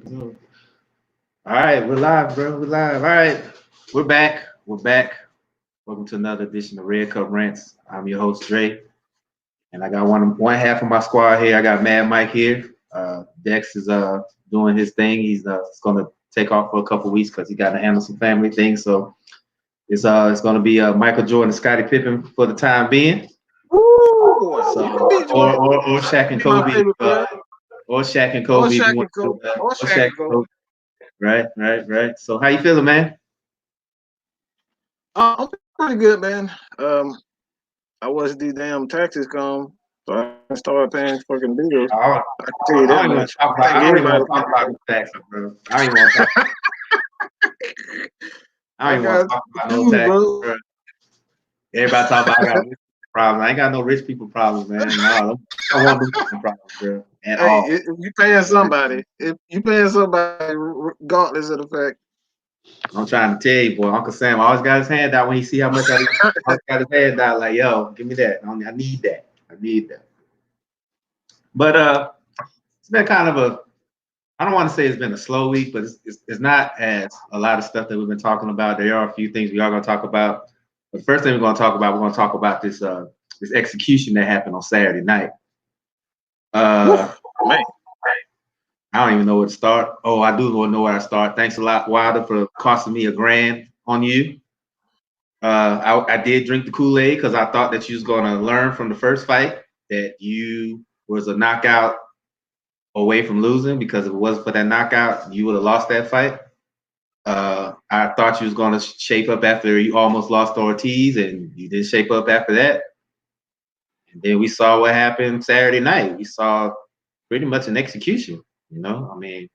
All right, we're live, bro. We're live. All right, we're back. We're back. Welcome to another edition of Red Cup Rants. I'm your host Dre, and I got one half of my squad here. I got Mad Mike here. Dex is doing his thing. He's going to take off for a couple weeks because he got to handle some family things. So it's going to be Michael Jordan and Scottie Pippen for the time being. Ooh, So, you can beat Jordan. or Shaq and Be my Kobe, favorite player. or Shaq and Or Kobe if you Shaq want and to do Kobe. that. Or Or Shaq Shaq and and Kobe. Kobe. Right. So how you feeling, man? I'm pretty good, man. I watched these damn taxes come, so I can start paying fucking bills. I I can tell you that don't even want much. to talk I about. think I don't even want everybody. to talk about no taxes, bro. I don't even want to talk. I don't I even want to got talk about no shoes, taxes, bro. bro. Everybody talk about I got rich people problems. I ain't got no rich people problems, man. No, I don't want them fucking problems, bro, at Hey, all. if you paying somebody, if you paying somebody, regardless of the fact. I'm trying to tell you, boy. Uncle Sam always got his hand out when he see how much always got his hand out. Like, yo, give me that. I need that. I need that. But it's been kind of a. I don't want to say it's been a slow week, but it's not as a lot of stuff that we've been talking about. There are a few things we are going to talk about. But the first thing we're going to talk about this execution that happened on Saturday night. Uh, Woof, man. I don't even know where to start. Oh, I do know where I start. Thanks a lot, Wilder, for costing me $1,000 on you. I did drink the Kool-Aid because I thought that you was going to learn from the first fight that you was a knockout away from losing, because if it wasn't for that knockout, you would have lost that fight. I thought you was going to shape up after you almost lost to Ortiz, and you didn't shape up after that. And then we saw what happened Saturday night. We saw pretty much an execution. I mean,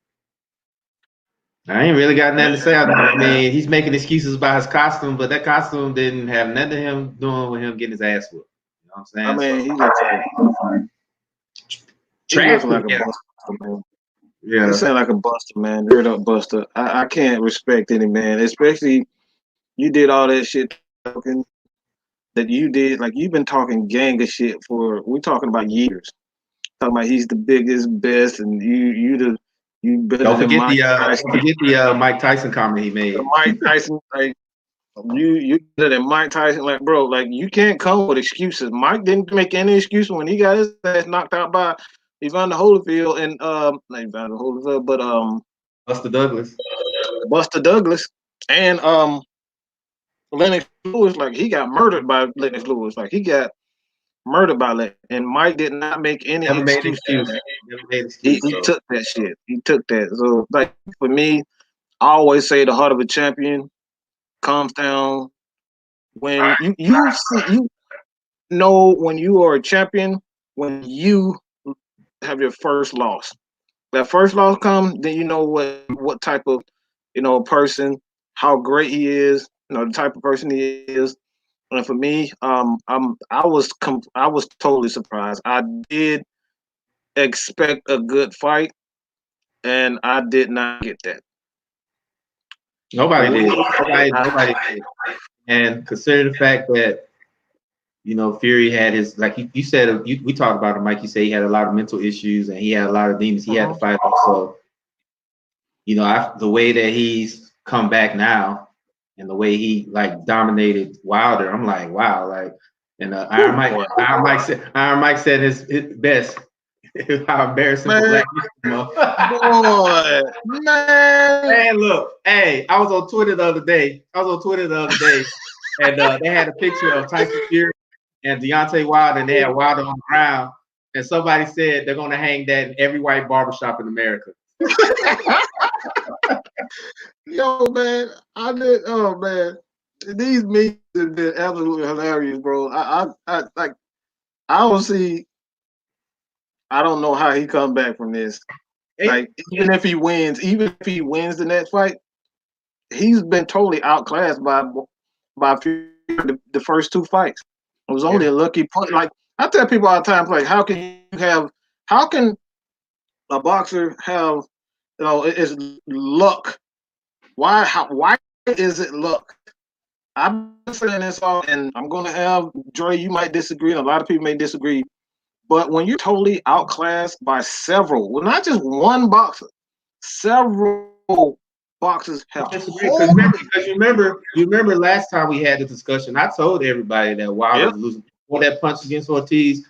I ain't really got nothing to say. I mean, he's making excuses about his costume, but that costume didn't have nothing to him doing with him getting his ass whooped. You know what I I'm saying? mean, he Trash. looks like a Yeah. buster, man. He Yeah. sound like a buster, man. Straight up buster. I can't respect any man, especially you did all that shit talking that you did. Like you've been talking gang of shit for we talking about years. Talking about he's the biggest, best, and you better Don't than forget Mike the Tyson. Mike Tyson comment he The made. Mike Tyson, like you better than Mike Tyson. Like bro, like you can't come with excuses. Mike didn't make any excuses when he got his ass knocked out by Evander Holyfield and not Evander Holyfield, but Buster Douglas. Buster Douglas and Lennox Lewis. Like he got murdered by Lennox Lewis. Like he got murdered by Lennox. And Mike did not make any Never made an excuse for excuse. that. Never made an He, excuse. he So took that shit. He took that. So like for me, I always say the heart of a champion comes down when you know when you are a champion when you have your first loss. That first loss comes, then you know what type of person, how great he is, the type of person he is. And for me, I was totally surprised. I did expect a good fight, and I did not get that. nobody For did. me, Nobody did. And consider the fact that Fury had his, like you said, we talked about him, Mike. You say he had a lot of mental issues and he had a lot of demons he had to fight off. So the way that he's come back now and the way he like dominated Wilder, I'm like, wow, like. And Iron Mike said his best. How embarrassing for man, Black people. boy, man, Man, look, hey, I was on Twitter the other day. And they had a picture of Tyson Fury and Deontay Wilder, and they had Wilder on the ground. And somebody said they're going to hang that in every white barbershop in America. yo, man, I did. Oh man, these memes have been absolutely hilarious, bro. I like. I don't see. I don't know how he come back from this. Like even if he wins the next fight, he's been totally outclassed by the first two fights. It was only Yeah. a lucky punch. Like I tell people all the time, like how can a boxer have it's luck? Why is it luck? I've been saying this all, and I'm gonna have Dre. You might disagree, and a lot of people may disagree. But when you're totally outclassed by several, well, not just one boxer, several boxers have Disagree because told me. you remember last time we had the discussion. I told everybody that Wilder Yep. was losing for that punch against Ortiz.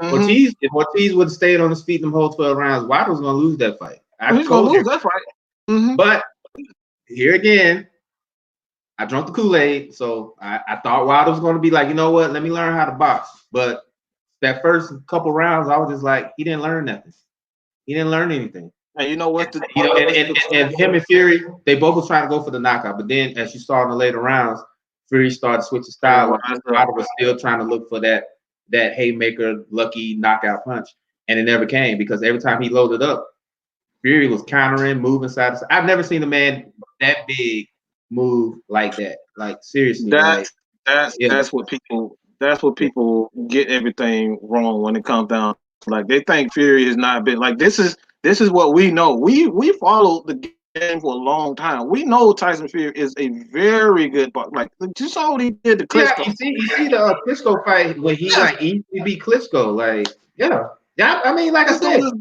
Mm-hmm. Ortiz, if Ortiz would have stayed on his feet them whole 12 rounds, Wilder was going to lose that fight. I He's gonna told lose you. that fight. Mm-hmm. But here again, I drank the Kool-Aid, so I thought Wilder was going to be like, you know what? Let me learn how to box. But that first couple rounds, I was just like, he didn't learn nothing. He didn't learn anything. And you know what's the You know, what's the and him and Fury, they both was trying to go for the knockout. But then, as you saw in the later rounds, Fury started switching They style. rise up. Wilder was still trying to look for that haymaker, lucky knockout punch, and it never came because every time he loaded up, Fury was countering, moving side to side. I've never seen a man that big move like that. Like seriously, like That's that's yeah, that's what yeah, people get everything wrong when it comes down. Like they think Fury is not big. Like this is what we know. We followed the game for a long time. We know Tyson Fury is a very good boxer. Like just saw what he did to yeah. Klitschko. You see the Klitschko fight when he Yes, like easily beat Klitschko. Like yeah. I mean, this dude is.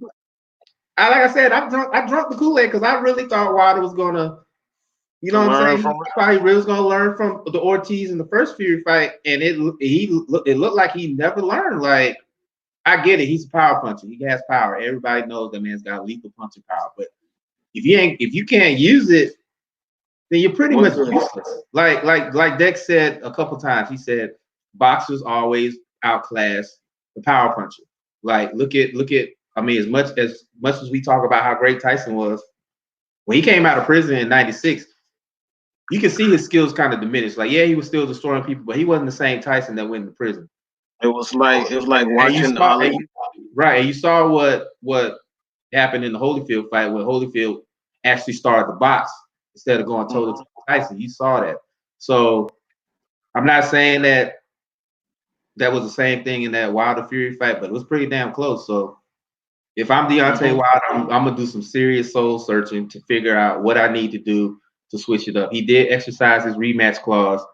like I said, I drunk the Kool Aid because I really thought Wilder was gonna, you To know what I'm learn saying? from He it. probably really was gonna learn from the Ortiz in the first Fury fight, and it looked like he never learned. Like I get it, he's a power puncher. He has power. Everybody knows that man's got lethal punching power. But if you can't use it, then you're pretty What's much good? useless. Like Dex said a couple times. He said boxers always outclass the power puncher. Like look at. I mean, as much as we talk about how great Tyson was when he came out of prison in '96, you can see his skills kind of diminished. Like yeah, he was still destroying people, but he wasn't the same Tyson that went into prison. It was like And you watching saw, Ali. right, and you saw what happened in the Holyfield fight when Holyfield actually started the box instead of going toe to toe Mhm. with Tyson. You saw that. So I'm not saying that was the same thing in that Wilder Fury fight, but it was pretty damn close. So if I'm Deontay Mhm. Wilder, I'm gonna do some serious soul searching to figure out what I need to do to switch it up. He did exercise his rematch clause,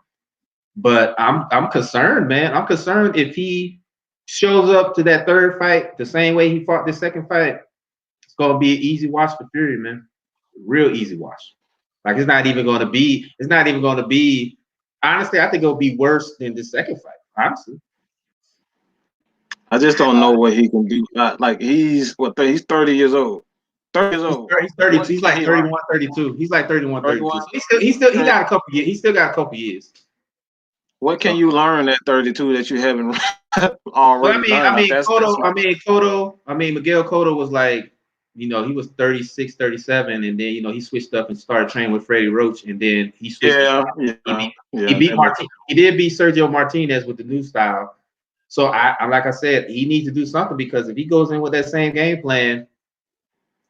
but I'm concerned, man. I'm concerned if he shows up to that third fight the same way he fought this second fight. It's gonna be an easy watch for Fury, man. Real easy watch. Like it's not even gonna be. It's not even gonna be. Honestly, I think it'll be worse than the second fight. Honestly, I just don't know what he can do. Like he's 30 years old. 30 years he's, old. he's 30. What He's can like he learn? 31, 32. He's like 31, 32. 31. So he Okay. got a couple years. He still got a couple years. What So can you learn at 32 that you haven't well, already learned? That's my I mean, Miguel Cotto was like, he was 36, 37, and then, he switched up and started training with Freddie Roach, and then he switched to yeah, style. yeah, He yeah. beat Martin. He did beat Sergio Martinez with the new style. So I like I said, he needs to do something because if he goes in with that same game plan,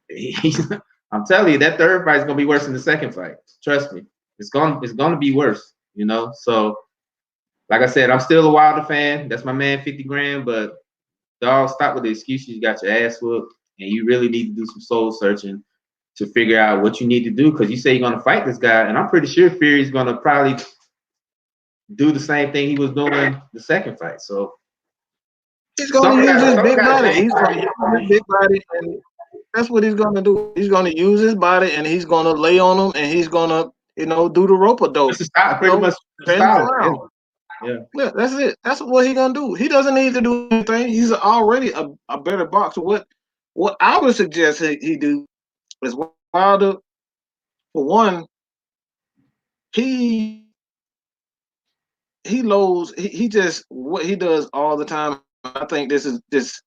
he's, I'm telling you, that third fight is gonna be worse than the second fight. Trust me, it's gonna be worse. So like I said, I'm still a Wilder fan. That's my man, 50 grand. But dog, stop with the excuses. You got your ass whooped, and you really need to do some soul searching to figure out what you need to do. Because you say you're gonna fight this guy, and I'm pretty sure Fury's gonna probably do the same thing he was doing the second fight. So He's gonna use his something big got to body. change. He's gonna use his big body, and that's what he's gonna do. He's gonna use his body, and he's gonna lay on him, and he's gonna, do the rope a dope. Just a style, pretty much the Bend him style. Yeah, around. yeah. Yeah, that's it. That's what he's gonna do. He doesn't need to do anything. He's already a better boxer. What I would suggest he do is Wilder. For one, he he loads. He just what he does all the time. I think this.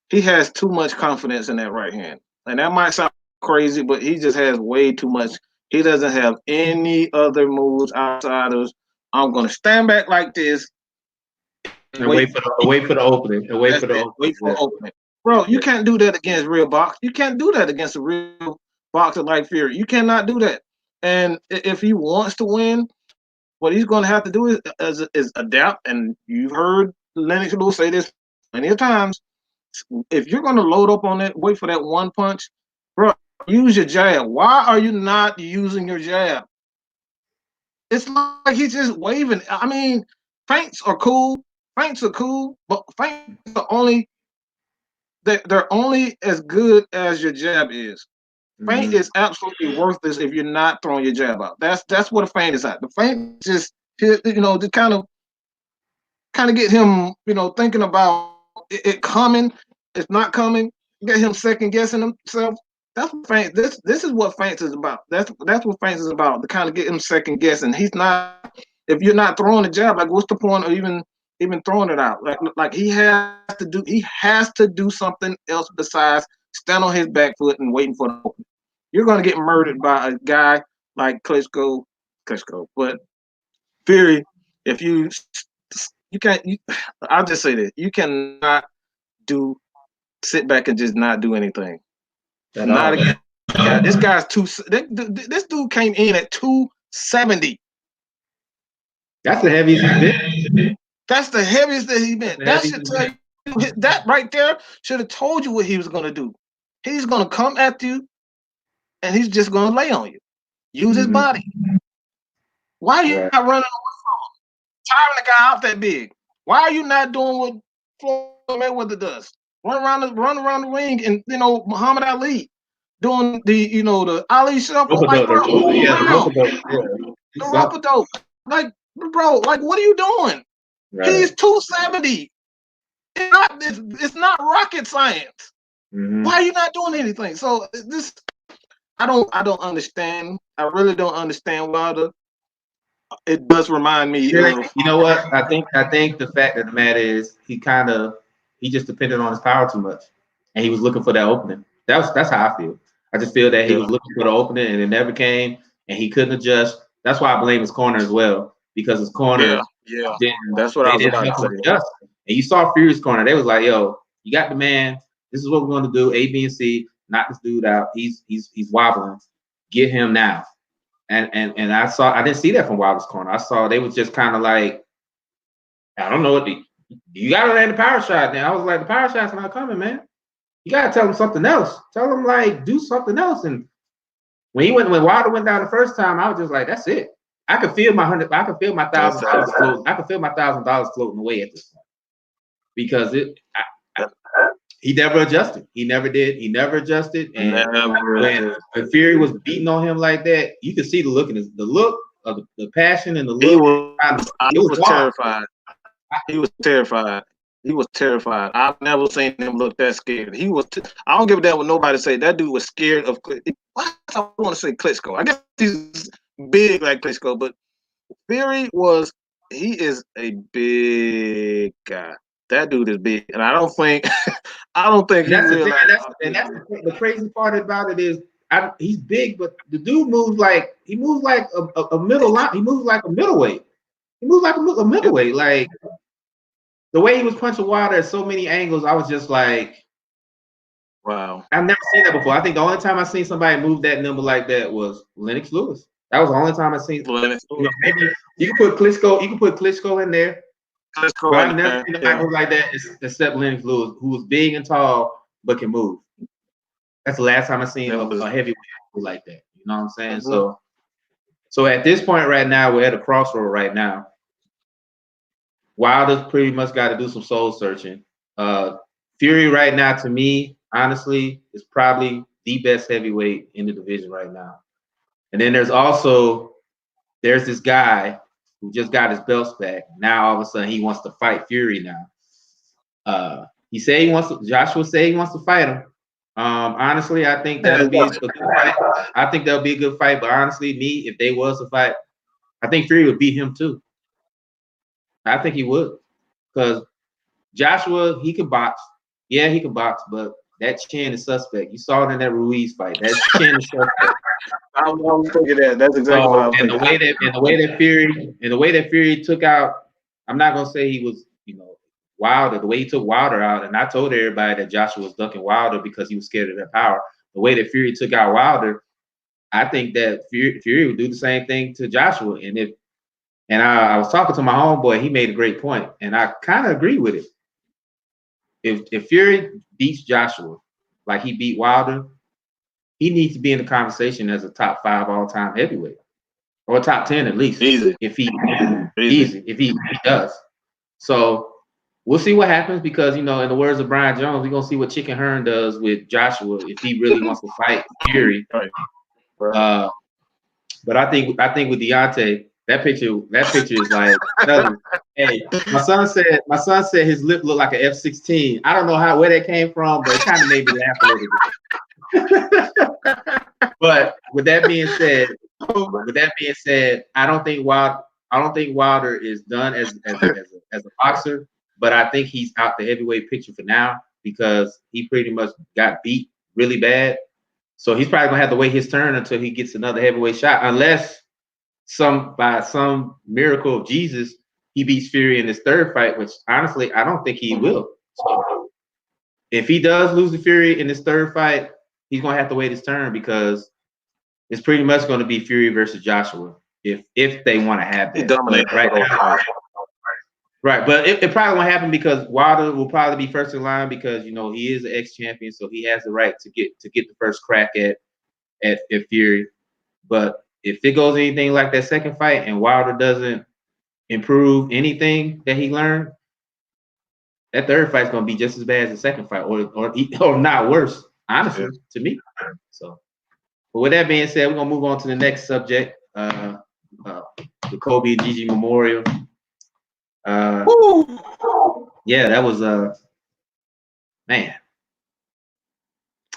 He has too much confidence in that right hand, and that might sound crazy, but he just has way too much. He doesn't have any other moves outside of I'm gonna stand back like this and And wait. wait for the opening. And wait That's for the it. opening. Wait for an Exactly. opening. Bro, you Yeah. can't do that against real box. You can't do that against a real boxer like Fury. You cannot do that. And if he wants to win, what he's going to have to do is adapt. And you've heard Lennox Lewis say this many a times. If you're going to load up on it, wait for that one punch, bro, use your jab. Why are you not using your jab? It's like he's just waving. I mean, feints are cool. Feints are cool, but feints are only they're only as good as your jab is. Feint is absolutely worthless if you're not throwing your jab out. That's what a feint is at. The feint just to kind of get him thinking about it coming. It's not coming. Get him second guessing himself. That's what feint. This is what feints is about. That's what feints is about. To kind of get him second guessing. He's not. If you're not throwing the jab, like what's the point of even throwing it out? Like he has to do something else besides stand on his back foot and waiting for the open. You're gonna get murdered by a guy like Klitschko, but Fury. If you can't, I'll just say this: you cannot sit back and just not do anything. Not again. This guy's this dude came in at 270. That's the heaviest he's been. That's the heaviest that he's been. That should tell you, that right there should have told you what he was gonna do. He's gonna come at you, and he's just gonna lay on you. Use his body. Why are you not running away from him? Tiring the guy out that big. Why are you not doing what Floyd Mayweather does? Run around the ring, and Muhammad Ali doing the Ali shuffle. Like, bro, the rope-a-dope. Like, bro, like, what are you doing? Right. He's 270. It's not rocket science. Why are you not doing anything? So this, I don't understand. I really don't understand Wilder. It does remind me. You know what? I think the fact of the matter is he just depended on his power too much, and he was looking for that opening. That's how I feel. I just feel that he was looking for the opening, and it never came, and he couldn't adjust. That's why I blame his corner as well, because his corner. That's what I was about to say. And you saw Fury's corner; they was like, "Yo, you got the man. This is what we're going to do. A, B, and C. Knock this dude out. He's wobbling. Get him now." And I didn't see that from Wilder's corner. I saw they was just kind of like, I don't know what you got to land the power shot now. I was like, the power shot's not coming, man. You got to tell him something else. Tell him like do something else. And when Wilder went down the first time, I was just like, that's it. I could feel my $1,000 floating. I could feel my $1,000 floating away at this point because he never adjusted. He never did. He never adjusted. And when Fury was beating on him like that, you could see the look of the passion and the look. He was terrified. He was terrified. He was terrified. I've never seen him look that scared. He was. I don't give a damn what nobody say. That dude was scared of. I want to say Klitschko. I guess he's big like Klitschko, but Fury was. He is a big guy. That dude is big, and I don't think. That's the crazy part about it is he's big, but the dude moves like a middle line. He moves like a middleweight. He moves like a middleweight. Like the way he was punching Wilder at so many angles, I was just like, wow. I've never seen that before. I think the only time I seen somebody move that nimble like that was Lennox Lewis. That was the only time I seen. Lennox Lewis. Maybe you can put Klitschko in there. But I've never seen anybody like that except Lennox Lewis, who was big and tall but can move. That's the last time I seen a heavyweight like that. You know what I'm saying? So at this point right now, we're at a crossroad right now. Wilder's pretty much got to do some soul searching. Fury right now, to me, honestly, is probably the best heavyweight in the division right now. And then there's this guy who just got his belts back. Now all of a sudden he wants to fight Fury now. Joshua said he wants to fight him. Honestly, I think that'll be a good fight. I think that'll be a good fight. But honestly, if they was a fight, I think Fury would beat him too. I think he would. Because Joshua, he can box. Yeah, he can box, but that chin is suspect. You saw it in that Ruiz fight. That chin is suspect. I was thinking that. That's exactly what I was thinking. The way that Fury took out, I'm not gonna say he was, Wilder. The way he took Wilder out, and I told everybody that Joshua was ducking Wilder because he was scared of that power. The way that Fury took out Wilder, I think that Fury would do the same thing to Joshua. And I was talking to my homeboy, he made a great point, and I kind of agree with it. If Fury beats Joshua like he beat Wilder, he needs to be in the conversation as a top 5 all-time heavyweight, or top 10 at least. Easy. If he does. So we'll see what happens because in the words of Brian Jones, we're gonna see what Chicken Hearn does with Joshua if he really wants to fight Fury. Right. But I think with Deontay, that picture is like, hey, my son said his lip looked like an F-16. I don't know where that came from, but it kind of made me laugh a little bit. But with that being said, I don't think Wilder is done as a boxer, but I think he's out the heavyweight picture for now because he pretty much got beat really bad. So he's probably gonna have to wait his turn until he gets another heavyweight shot, unless by some miracle of Jesus he beats Fury in his third fight, which honestly I don't think he will. So if he does lose to Fury in his third fight, he's gonna have to wait his turn because it's pretty much going to be Fury versus Joshua if they want to have that. Right, but it probably won't happen because Wilder will probably be first in line because he is an ex-champion, so he has the right to get the first crack at Fury. But if it goes anything like that second fight and Wilder doesn't improve anything that he learned, that third fight's going to be just as bad as the second fight, or not worse, honestly, to me. So. But with that being said, we're gonna move on to the next subject, the Kobe and Gigi Memorial. Yeah, that was man.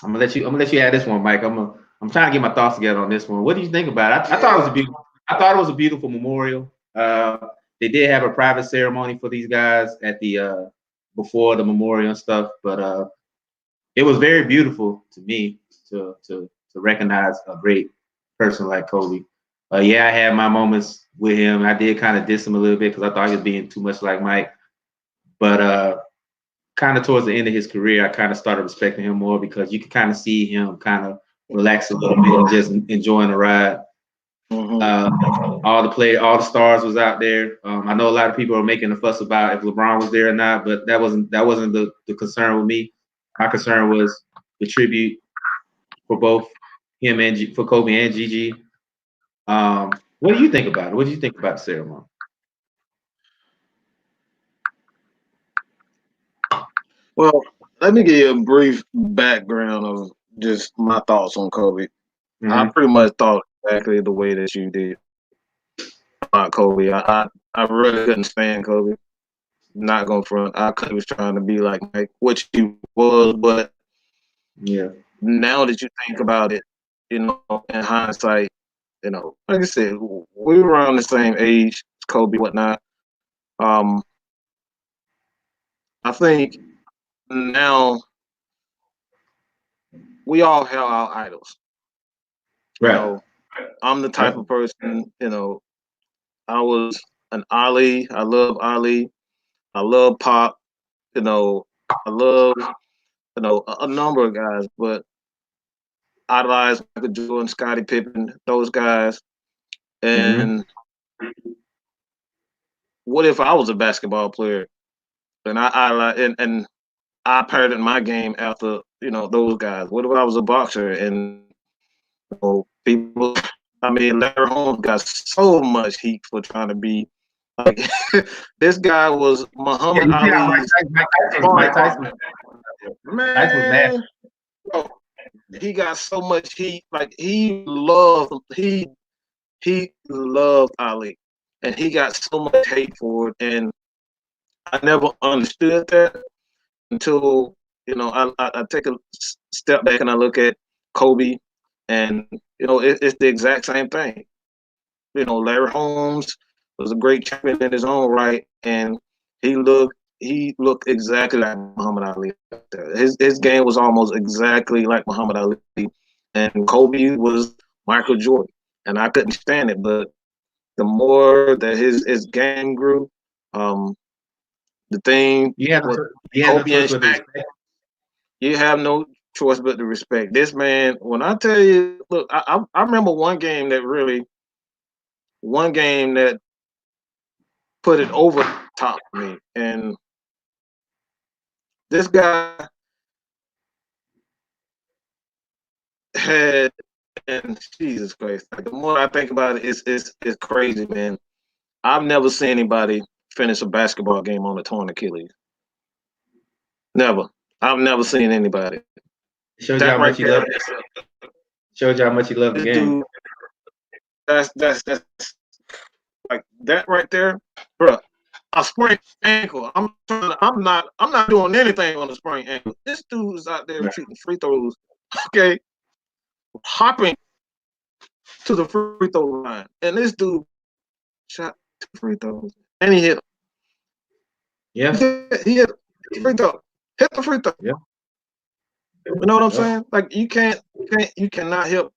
I'm gonna let you add this one, Mike. I'm trying to get my thoughts together on this one. What do you think about it? I thought it was a beautiful memorial. They did have a private ceremony for these guys at the before the memorial and stuff, but it was very beautiful to me to recognize a great person like Kobe. Yeah, I had my moments with him. I did kind of diss him a little bit because I thought he was being too much like Mike. But kind of towards the end of his career, I kind of started respecting him more because you could kind of see him kind of relax a little bit and just enjoying the ride. All the stars was out there. I know a lot of people are making a fuss about if LeBron was there or not, but that wasn't the concern with me. My concern was the tribute for both him and for Kobe and Gigi. What do you think about it? What do you think about the ceremony? Well, let me give you a brief background of just my thoughts on Kobe. I pretty much thought exactly the way that you did about Kobe. I really couldn't stand Kobe. Not going front. I could was trying to be like Mike, which he was, but yeah. Now that you think about it, in hindsight, like I said, we were around the same age, Kobe, whatnot. I think now we all have our idols. Right. I'm the type of person, I was an Ali. I love Ali. I love Pop. I love, a number of guys, but idolize Michael Jordan, Scottie Pippen, those guys. And what if I was a basketball player and I patterned my game after those guys? What if I was a boxer and people? I mean, Larry Holmes got so much heat for trying to be like this guy was Muhammad Ali. Mike Tyson. Man, he got so much heat. Like he loved Ali, and he got so much hate for it. And I never understood that until I take a step back and I look at Kobe, and it's the exact same thing. Larry Holmes was a great champion in his own right, and he looked exactly like Muhammad Ali. His game was almost exactly like Muhammad Ali, and Kobe was Michael Jordan, and I couldn't stand it. But the more that his game grew, the thing you have no choice but to respect this man. When I tell you, look, I remember one game that put it over the top for me, and this guy had, and Jesus Christ, like, the more I think about it, it's crazy, man. I've never seen anybody finish a basketball game on a torn Achilles. Never. I've never seen anybody. Showed you That how right much you there. love. Showed you how much you love the This game. dude. That's like that right there, bro. A sprained ankle. I'm not doing anything on a sprained ankle. This dude is out there Right. shooting free throws. Okay, hopping to the free throw line, and this dude shot 2 free throws, and he hit. Yeah. He hit free throw. Hit the free throw. Yeah. You know what I'm Yep. saying? Like you cannot help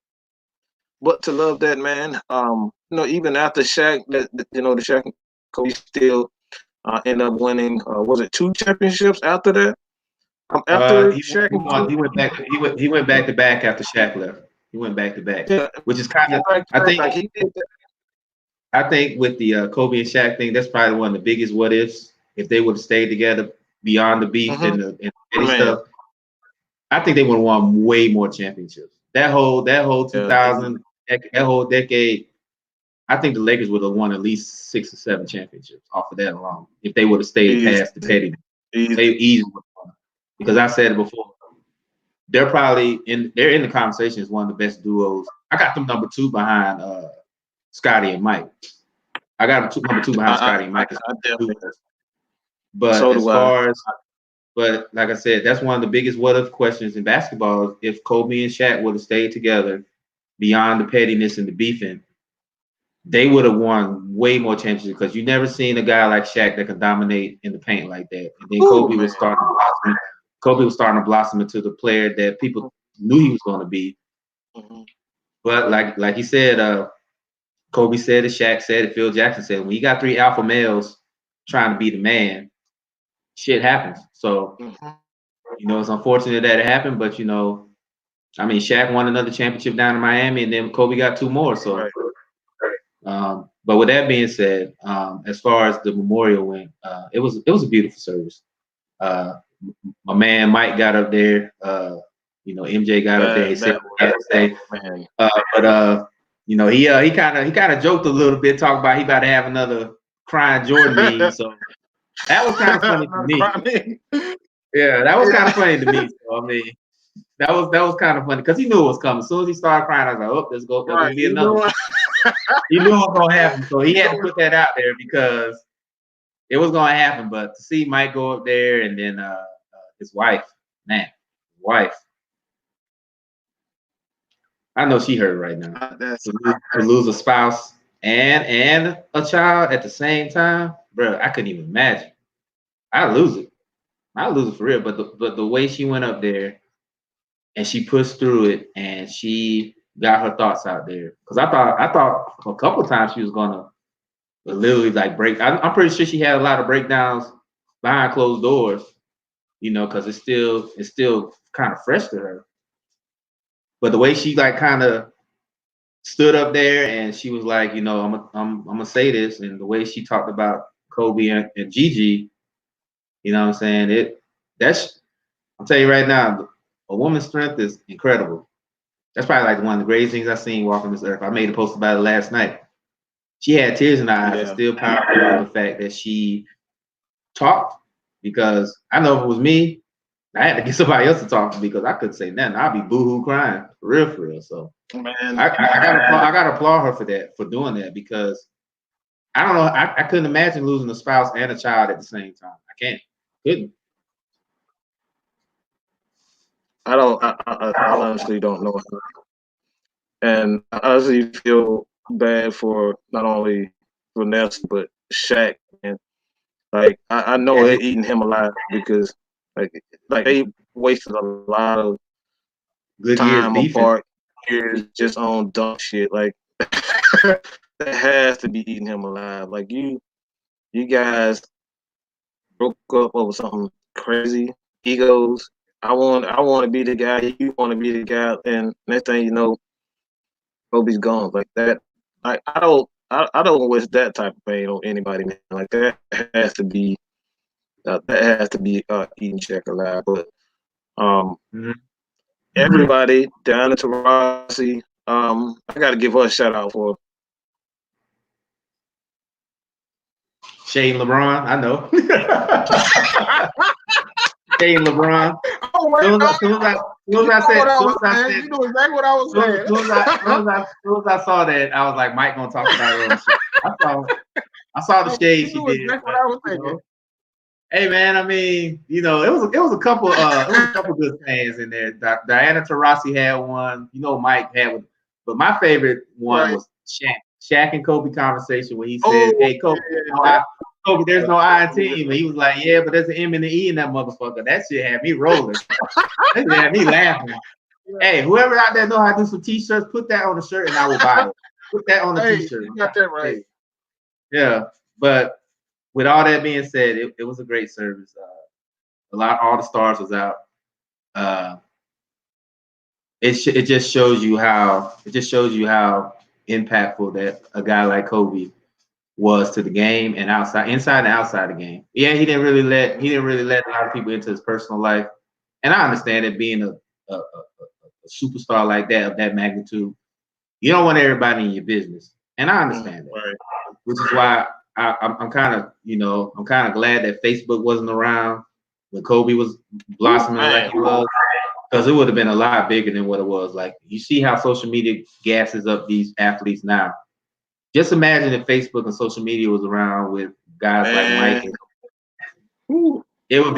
but to love that man. Even after Shaq, the Shaq and Kobe still end up winning. Was it 2 championships after that? After Shaq and Kobe, He went back. He went back to back after Shaq left. He went back to back, yeah, which is kind of. back to I back, think. like he did that. I think with the Kobe and Shaq thing, that's probably one of the biggest what ifs. If they would have stayed together beyond the beef and the petty Man, stuff, I think they would have won way more championships. That whole yeah, 2000 that whole decade, I think the Lakers would have won at least 6 or 7 championships off of that alone if they would have stayed easy, past the petty. easy. They easily would have won. Because I said it before, they're in the conversation as one of the best duos. I got them number 2 behind Scotty and Mike. I got number 2 behind Scotty and Mike. I definitely. But So do I. but like I said, that's one of the biggest what if questions in basketball. If Kobe and Shaq would have stayed together beyond the pettiness and the beefing, they would have won way more championships because you never seen a guy like Shaq that could dominate in the paint like that. And then Ooh, man. Kobe was starting to blossom into the player that people knew he was going to be. Mm-hmm. But like he said, Kobe said it, Shaq said it, Phil Jackson said, when you got 3 alpha males trying to be the man, shit happens. So, it's unfortunate that it happened, but Shaq won another championship down in Miami, and then Kobe got 2 more. So, Right. But with that being said, as far as the memorial went, it was a beautiful service. My man Mike got up there. MJ got up there. He said what he had to say. But he kind of joked a little bit, talking about he about to have another crying Jordan meme. So that was kind of funny to me. Yeah, that was kind of funny to me. So that was kind of funny because he knew it was coming. As soon as he started crying, I was like, "Oh, there's gonna be another." He knew it was gonna happen, so he had to put that out there because it was gonna happen. But to see Mike go up there and then his wife, I know she hurt right now. To lose a spouse and a child at the same time, bro, I couldn't even imagine. I'd lose it for real. But the way she went up there and she pushed through it and she got her thoughts out there. Because I thought a couple of times she was gonna literally like break. I'm pretty sure she had a lot of breakdowns behind closed doors, because it's still kind of fresh to her. But the way she like kind of stood up there and she was like, I'm gonna say this, and the way she talked about Kobe and Gigi, you know what I'm saying? I'll tell you right now, a woman's strength is incredible. That's probably like one of the greatest things I've seen walking this earth. I made a post about it last night. She had tears in her eyes and still powerful of the fact that she talked, because I know if it was me, I had to get somebody else to talk to me because I couldn't say nothing. I'd be boohoo crying for real. So I gotta applaud her for doing that, because I don't know, I couldn't imagine losing a spouse and a child at the same time. Couldn't. I honestly don't know. And I honestly feel bad for not only Vanessa but Shaq. And like I know they're eating him alive because like they wasted a lot of good time years apart, years just on dumb shit. Like that has to be eating him alive. Like you guys broke up over something crazy, egos. I want to be the guy. You want to be the guy, and next thing you know, Kobe's gone. Like that. Like I don't wish that type of pain on anybody, man. Like that has to be eating Shaq alive. But everybody down to Rossi, I got to give her a shout out for Shane LeBron, I know. Shane LeBron. Oh wait, Soon no, as I said, you know exactly what I was saying. soon as I saw that, I was like, Mike gonna talk about it on the show. I saw the shade she did. Exactly what I was thinking. Hey man, I mean, it was a couple good fans in there. Diana Taurasi had one, Mike had one, but my favorite one was Shaq. Shaq and Kobe conversation where he said, "Hey Kobe, Kobe, there's no I in team," and he was like, "Yeah, but there's an M and an E in that motherfucker." That shit had me rolling. That shit had me laughing. Hey, whoever out there know how to do some t-shirts, put that on a shirt and I will buy it. Put that on a t-shirt. You got that right. Yeah, but with all that being said, it was a great service. All the stars was out. It just shows you how impactful that a guy like Kobe was to the game and inside and outside the game. Yeah, he didn't really let a lot of people into his personal life, and I understand it being a superstar like that of that magnitude. You don't want everybody in your business, and I understand that, right. Which is why I'm kind of glad that Facebook wasn't around when Kobe was blossoming like he was, because it would have been a lot bigger than what it was. Like, you see how social media gasses up these athletes now. Just imagine if Facebook and social media was around with guys like Mike. It would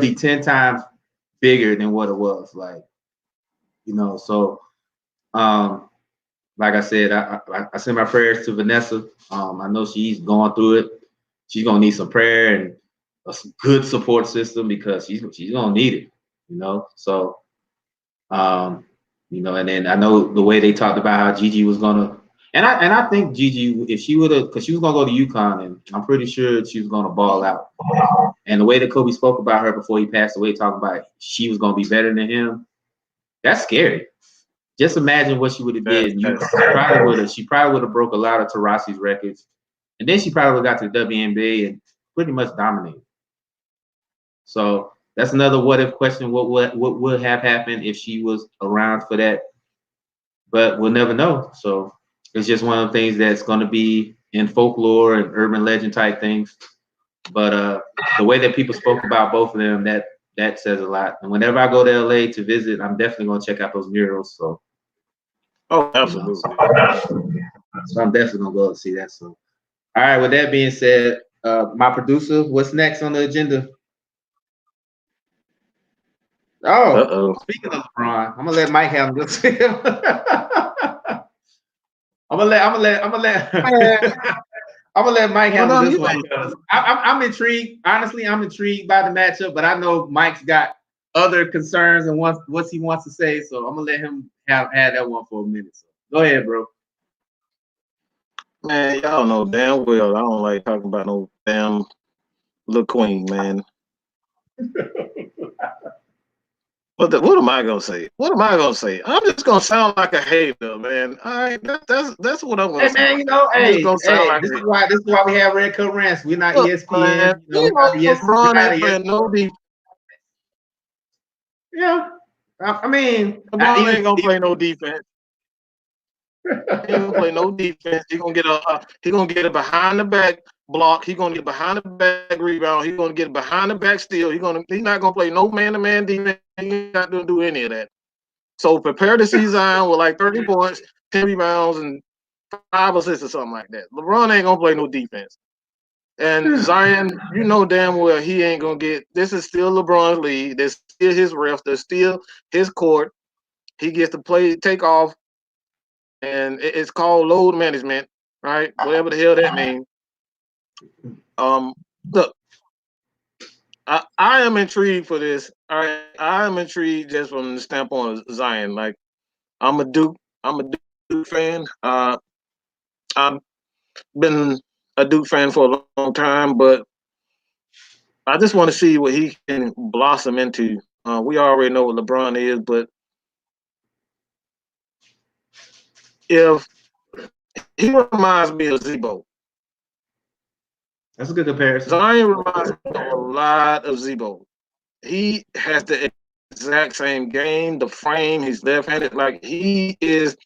be 10 times bigger than what it was. Like, so like I said, I send my prayers to Vanessa. I know she's going through it. She's gonna need some prayer and a good support system because she's gonna need it. So and then I know the way they talked about how Gigi was gonna, and I think Gigi, if she would have, because she was gonna go to UConn, and I'm pretty sure she was gonna ball out. And the way that Kobe spoke about her before he passed away, talking about she was gonna be better than him, that's scary. Just imagine what she would have did. She probably would have broke a lot of Taurasi's records, and then she probably would have got to the WNBA and pretty much dominated. So that's another what if question. What would have happened if she was around for that? But we'll never know. So it's just one of the things that's going to be in folklore and urban legend type things. But the way that people spoke about both of them, that says a lot. And whenever I go to LA to visit, I'm definitely going to check out those murals. So. Oh, absolutely. So I'm definitely gonna go and see that. So, all right. With that being said, my producer, what's next on the agenda? Oh, speaking of LeBron, I'm gonna let Mike handle this. I'm gonna let Mike handle this one because I'm intrigued. Honestly, I'm intrigued by the matchup, but I know Mike's got other concerns and what he wants to say. So I'm gonna let him have that one for a minute. So go ahead, bro. Man, y'all know damn well I don't like talking about no damn little queen, man. What am I gonna say? What am I gonna say? I'm just gonna sound like a hater, man. All right, that's what I'm gonna say. Man, this is why we have Red Cup Rants. We're not ESPN. LeBron ain't playing no defense. Yeah, I mean, LeBron ain't gonna play no defense. He ain't gonna play no defense. He gonna get a behind the back block. He gonna get behind the back rebound. He gonna get behind the back steal. He's not gonna play no man to man defense. He's not gonna do any of that. So prepare to see Zion with like 30 points, 10 rebounds, and 5 assists or something like that. LeBron ain't gonna play no defense. And Zion, you know damn well he ain't gonna get. This is still LeBron's league. There's still his ref. There's still his court. He gets to take off. And it's called load management, right? Whatever the hell that means. Look, I am intrigued for this. All right, I am intrigued just from the standpoint of Zion. Like, I'm a Duke fan. I've been a Duke fan for a long time, but I just want to see what he can blossom into. We already know what LeBron is, but if he reminds me of Zebo. That's a good comparison. Zion reminds me a lot of Zebo. He has the exact same game, the frame. He's left-handed. Like, he is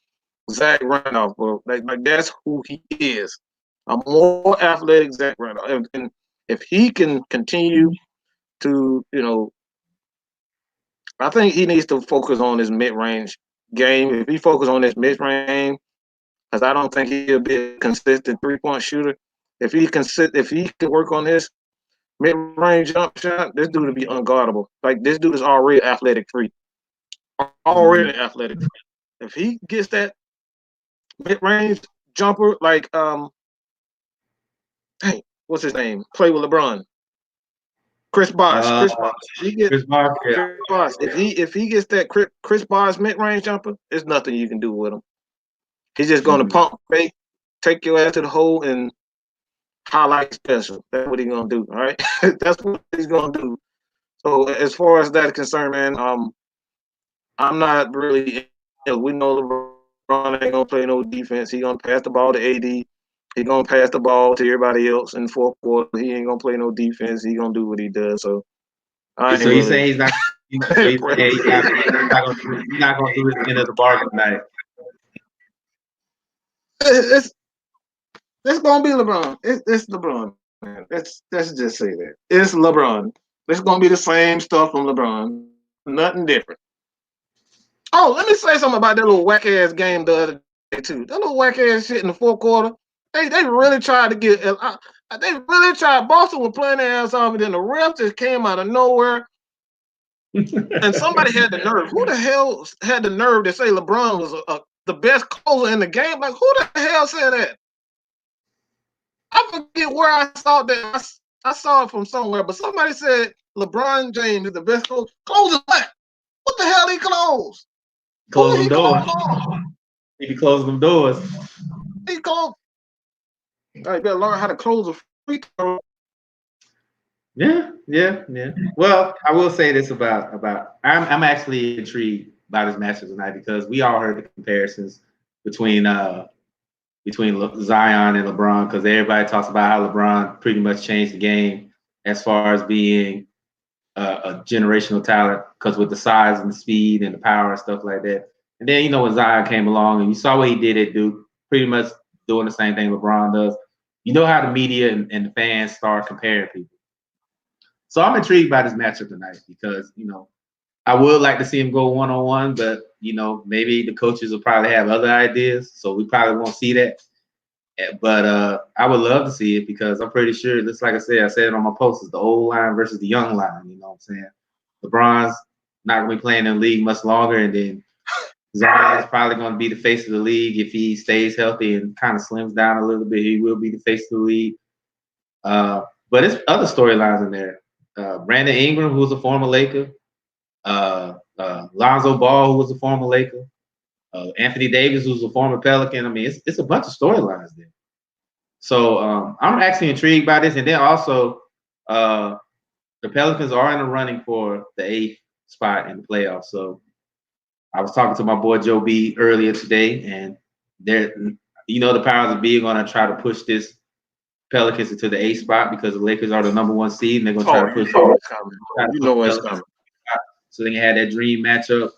Zach Randolph, bro. Like that's who he is. A more athletic Zach Randolph. And if he can continue to, I think he needs to focus on his mid-range game. If he focus on his mid-range, because I don't think he'll be a consistent three-point shooter. If he could work on his mid-range jump shot, this dude will be unguardable. Like this dude is already athletic free. Already athletic free. If he gets that mid-range jumper, like hey, what's his name? Play with LeBron. Chris Bosh. Chris Bosh. If he gets Chris Bosh, yeah. Chris Bosh, if he gets that Chris Bosh mid-range jumper, there's nothing you can do with him. He's just gonna pump fake, take your ass to the hole, and highlight special. That's what he's gonna do. All right, that's what he's gonna do. So as far as that is concerned, man, I'm not really. We know LeBron ain't gonna play no defense. He gonna pass the ball to AD. He gonna pass the ball to everybody else in the fourth quarter. He ain't gonna play no defense. He gonna do what he does. So So you say he's not? He's not gonna do it. He's not gonna do it end of the bargain tonight. It's gonna be LeBron. It's LeBron, man. Let's just say that it's LeBron. It's gonna be the same stuff from LeBron. Nothing different. Oh, let me say something about that little whack ass game the other day too. That little whack ass shit in the fourth quarter. They really tried to get. They really tried. Boston was playing their ass off, and then the refs just came out of nowhere. And somebody had the nerve. Who the hell had the nerve to say LeBron was the best closer in the game? Like, who the hell said that? I forget where I saw that. I saw it from somewhere, but somebody said LeBron James is the best closer. Closing what? What the hell he closed? Close them doors. He be closing them doors. He closed. I better learn how to close a free throw. Yeah. Well, I will say this about I'm actually intrigued by this matchup tonight because we all heard the comparisons between Zion and LeBron because everybody talks about how LeBron pretty much changed the game as far as being a generational talent because with the size and the speed and the power and stuff like that. And then when Zion came along and you saw what he did at Duke, pretty much doing the same thing LeBron does. You know how the media and the fans start comparing people. So I'm intrigued by this matchup tonight because, I would like to see him go one-on-one, but, maybe the coaches will probably have other ideas. So we probably won't see that. But I would love to see it because I'm pretty sure, just like I said it on my post, it's the old line versus the young line. You know what I'm saying? LeBron's not going to be playing in the league much longer. And then Zion's probably going to be the face of the league if he stays healthy and kind of slims down a little bit. He will be the face of the league. But there's other storylines in there. Brandon Ingram, who was a former Laker, Lonzo Ball, who was a former Laker, Anthony Davis, who's a former Pelican. I mean, it's a bunch of storylines there. So I'm actually intrigued by this. And then also, the Pelicans are in the running for the 8th spot in the playoffs. So I was talking to my boy Joe B earlier today, and the powers that be are going to try to push this Pelicans into the 8th spot because the Lakers are the #1 seed, and they're going to try to push. You know what's coming. So they can have that dream matchup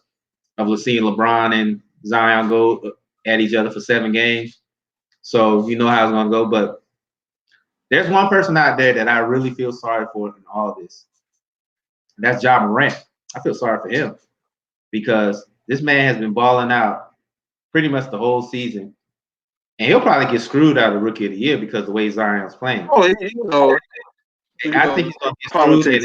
of seeing LeBron and Zion go at each other for 7 games. So you know how it's going to go. But there's one person out there that I really feel sorry for in all this. And that's Ja Morant. I feel sorry for him because this man has been balling out pretty much the whole season. And he'll probably get screwed out of Rookie of the Year because of the way Zion's playing. Oh, I think he's going to get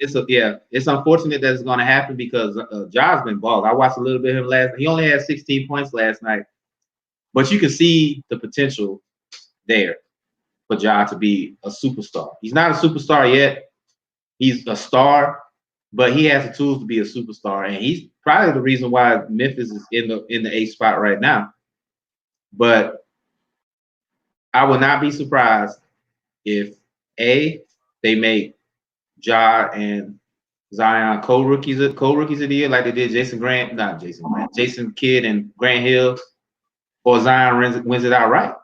screwed. It's unfortunate that it's going to happen because Ja's been balling. I watched a little bit of him last. He only had 16 points last night, but you can see the potential there for Ja to be a superstar. He's not a superstar yet. He's a star, but he has the tools to be a superstar, and he's probably the reason why Memphis is in the 8th spot right now. But I would not be surprised if they make Ja and Zion co-rookies of the year, like they did Jason Kidd and Grant Hill, or Zion wins it outright.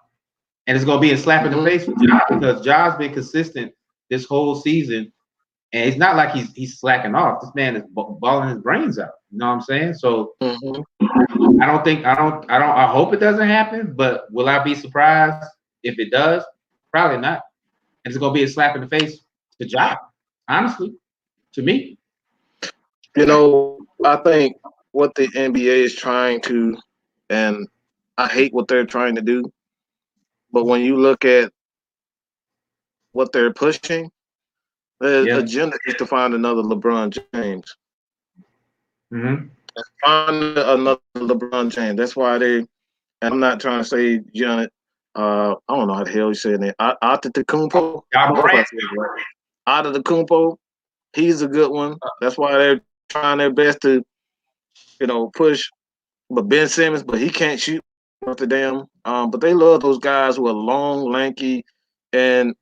And it's going to be a slap in the face for Ja because Ja's been consistent this whole season, and it's not like he's slacking off. This man is balling his brains out. You know what I'm saying? So I hope it doesn't happen, but will I be surprised if it does? Probably not. And it's going to be a slap in the face to Ja, honestly, to me. I think what the NBA is trying to, and I hate what they're trying to do, but when you look at what they're pushing, the Yeah. agenda is to find another LeBron James. Mm-hmm. Find another LeBron James. That's why they, and I'm not trying to say Giannis, I don't know how the hell you say it. Antetokounmpo. Y'all I hope I Morant. said it right. Antetokounmpo, he's a good one. That's why they're trying their best to, push. But Ben Simmons, but he can't shoot worth a damn. But they love those guys who are long, lanky, and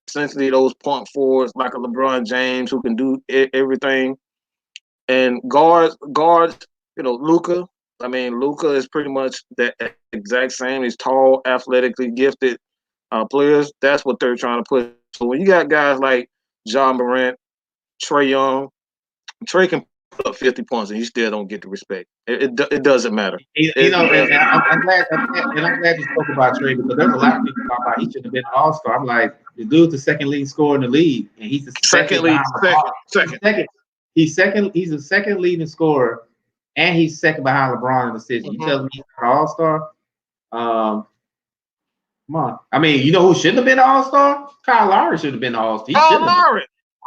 essentially those point forwards like a LeBron James who can do everything. And guards, Luca. I mean, Luca is pretty much the exact same. He's tall, athletically gifted players. That's what they're trying to put. So when you got guys like John Morant, Trey Young, Trey can put up 50 points and you still don't get the respect. It doesn't matter. I'm glad you spoke about Trey because there's a lot of people talking about he should have been an All-Star. I'm like, the dude's the second leading scorer in the league, and he's the second behind LeBron. He's the second leading scorer, and he's second behind LeBron in the season. You tell me he's not an All-Star? Come on. I mean, you know who shouldn't have been an All-Star? Kyle Lowry should have been an All-Star.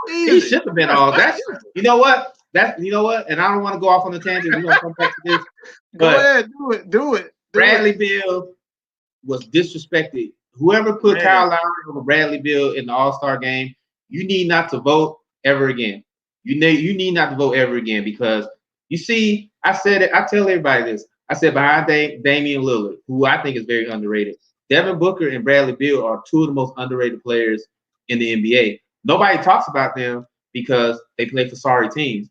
He should have been all. That's you know what? And I don't want to go off on a tangent. We're gonna come back to this. Go ahead, do it. Bradley Beal was disrespected. Whoever put Kyle Lowry over Bradley Beal in the All-Star game, you need not to vote ever again. You need not to vote ever again because you see, I said it. I tell everybody this. I said behind Damian Lillard, who I think is very underrated. Devin Booker and Bradley Beal are two of the most underrated players in the NBA. Nobody talks about them because they play for sorry teams.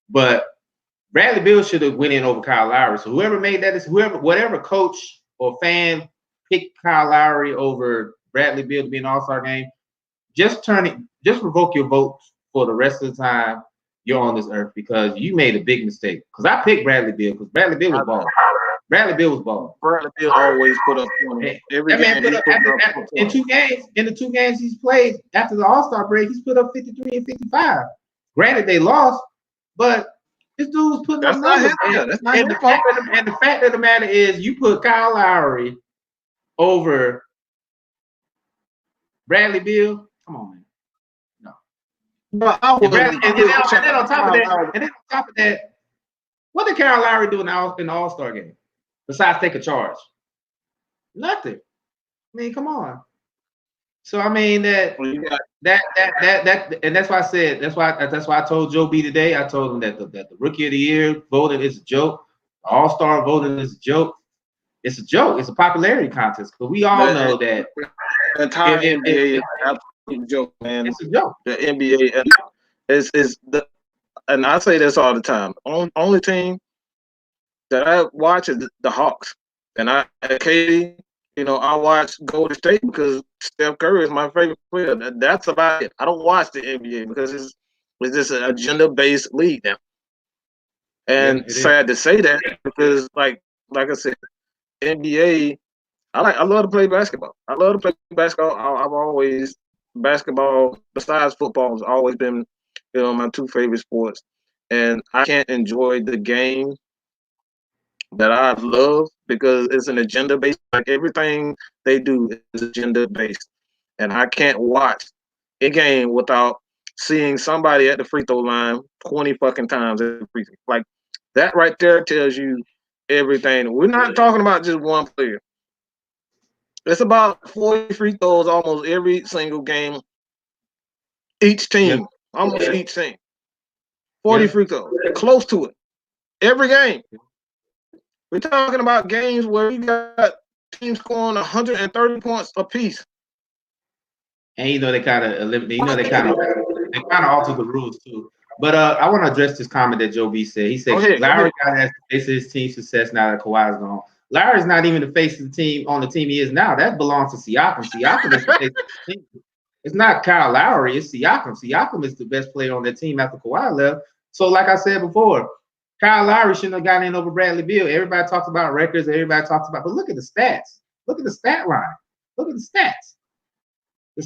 But Bradley Beal should have went in over Kyle Lowry. So whoever made that is whatever coach or fan picked Kyle Lowry over Bradley Beal to be an All-Star game, just revoke your vote for the rest of the time you're on this earth because you made a big mistake. Because I picked Bradley Beal because Bradley Beal was balling. Bradley Beal always put up 20. Every game put up, in the two games he's played after the All-Star break, he's put up 53 and 55. Granted, they lost, but this dude was putting up numbers. And the fact of the matter is, you put Kyle Lowry over Bradley Beal. Come on, man. No. But and then on top of that, what did Kyle Lowry do in the All-Star game besides take a charge? Nothing. I mean, come on. So I mean and that's why I said that's why I told Joe B today. I told him that the Rookie of the Year voting is a joke. All-Star voting is a joke. It's a joke. It's a popularity contest. But we all know that the entire NBA is an absolute joke, man. It's a joke. The NBA is and I say this all the time. Only team that I watch is the Hawks, and Katie. I watch Golden State because Steph Curry is my favorite player. That's about it. I don't watch the NBA because it's just an agenda-based league now. And sad to say that because, like I said, NBA. I love to play basketball. I've always basketball besides football has always been, my two favorite sports, and I can't enjoy the game that I love because it's an agenda based. Like everything they do is agenda based, and I can't watch a game without seeing somebody at the free throw line 20 fucking times at the free throw. Like that right there tells you everything. We're not talking about just one player. It's about 40 free throws almost every single game. Each team, almost each team. 40 free throws, close to it. Every game. We're talking about games where you got teams scoring 130 points apiece. And they kind of eliminate. They kind of alter the rules too. But I want to address this comment that Joe B said. He said Lowry got to face his team success now that Kawhi's gone. Lowry's not even the face of the team on the team he is now. That belongs to Siakam. Siakam is the face of the team. It's not Kyle Lowry. It's Siakam. Siakam is the best player on that team after Kawhi left. So, like I said before, Kyle Lowry shouldn't have gotten in over Bradley Beal. Everybody talks about records. Everybody talks about, but look at the stats. Look at the stat line. Look at the stats. The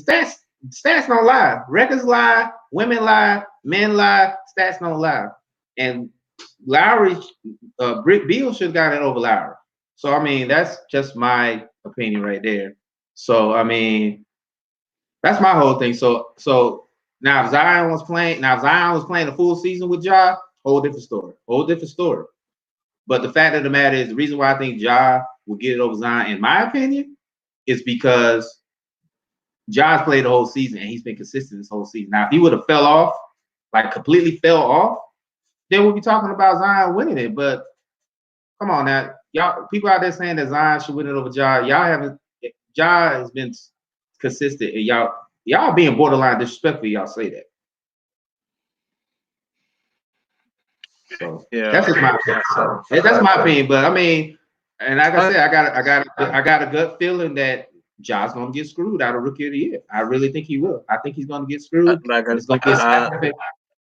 stats don't lie. Records lie. Women lie. Men lie. Stats don't lie. and Lowry, Brick Beal should have gotten it over Lowry. So I mean, that's just my opinion right there. So I mean, that's my whole thing. So now if Zion was playing, a full season with Ja, whole different story. Whole different story. But the fact of the matter is, the reason why I think Ja will get it over Zion, in my opinion, is because Ja's played the whole season and he's been consistent this whole season. Now, if he would have fell off, like completely fell off, then we'll be talking about Zion winning it. But come on now, y'all, people out there saying that Zion should win it over Ja. Y'all haven't. Ja has been consistent, and y'all being borderline disrespectful. Y'all say that. So Yeah, that's just my opinion. So that's my opinion. But I mean, and like I said, I got a gut feeling that Ja's gonna get screwed out of Rookie of the Year. I really think he will. I think he's gonna get screwed, like and it's gonna be a slap in the face.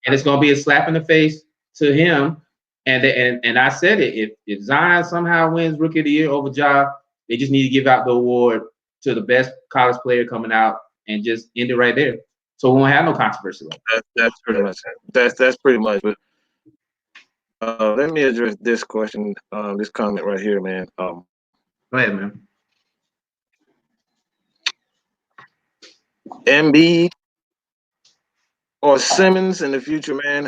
And it's gonna be a slap in the face to him. And I said it. If Zion somehow wins Rookie of the Year over Ja, they just need to give out the award to the best college player coming out and just end it right there. So we won't have no controversy. That's pretty much that's pretty much. But let me address this question, this comment right here, man. Go ahead, man. Embiid or Simmons in the future, man.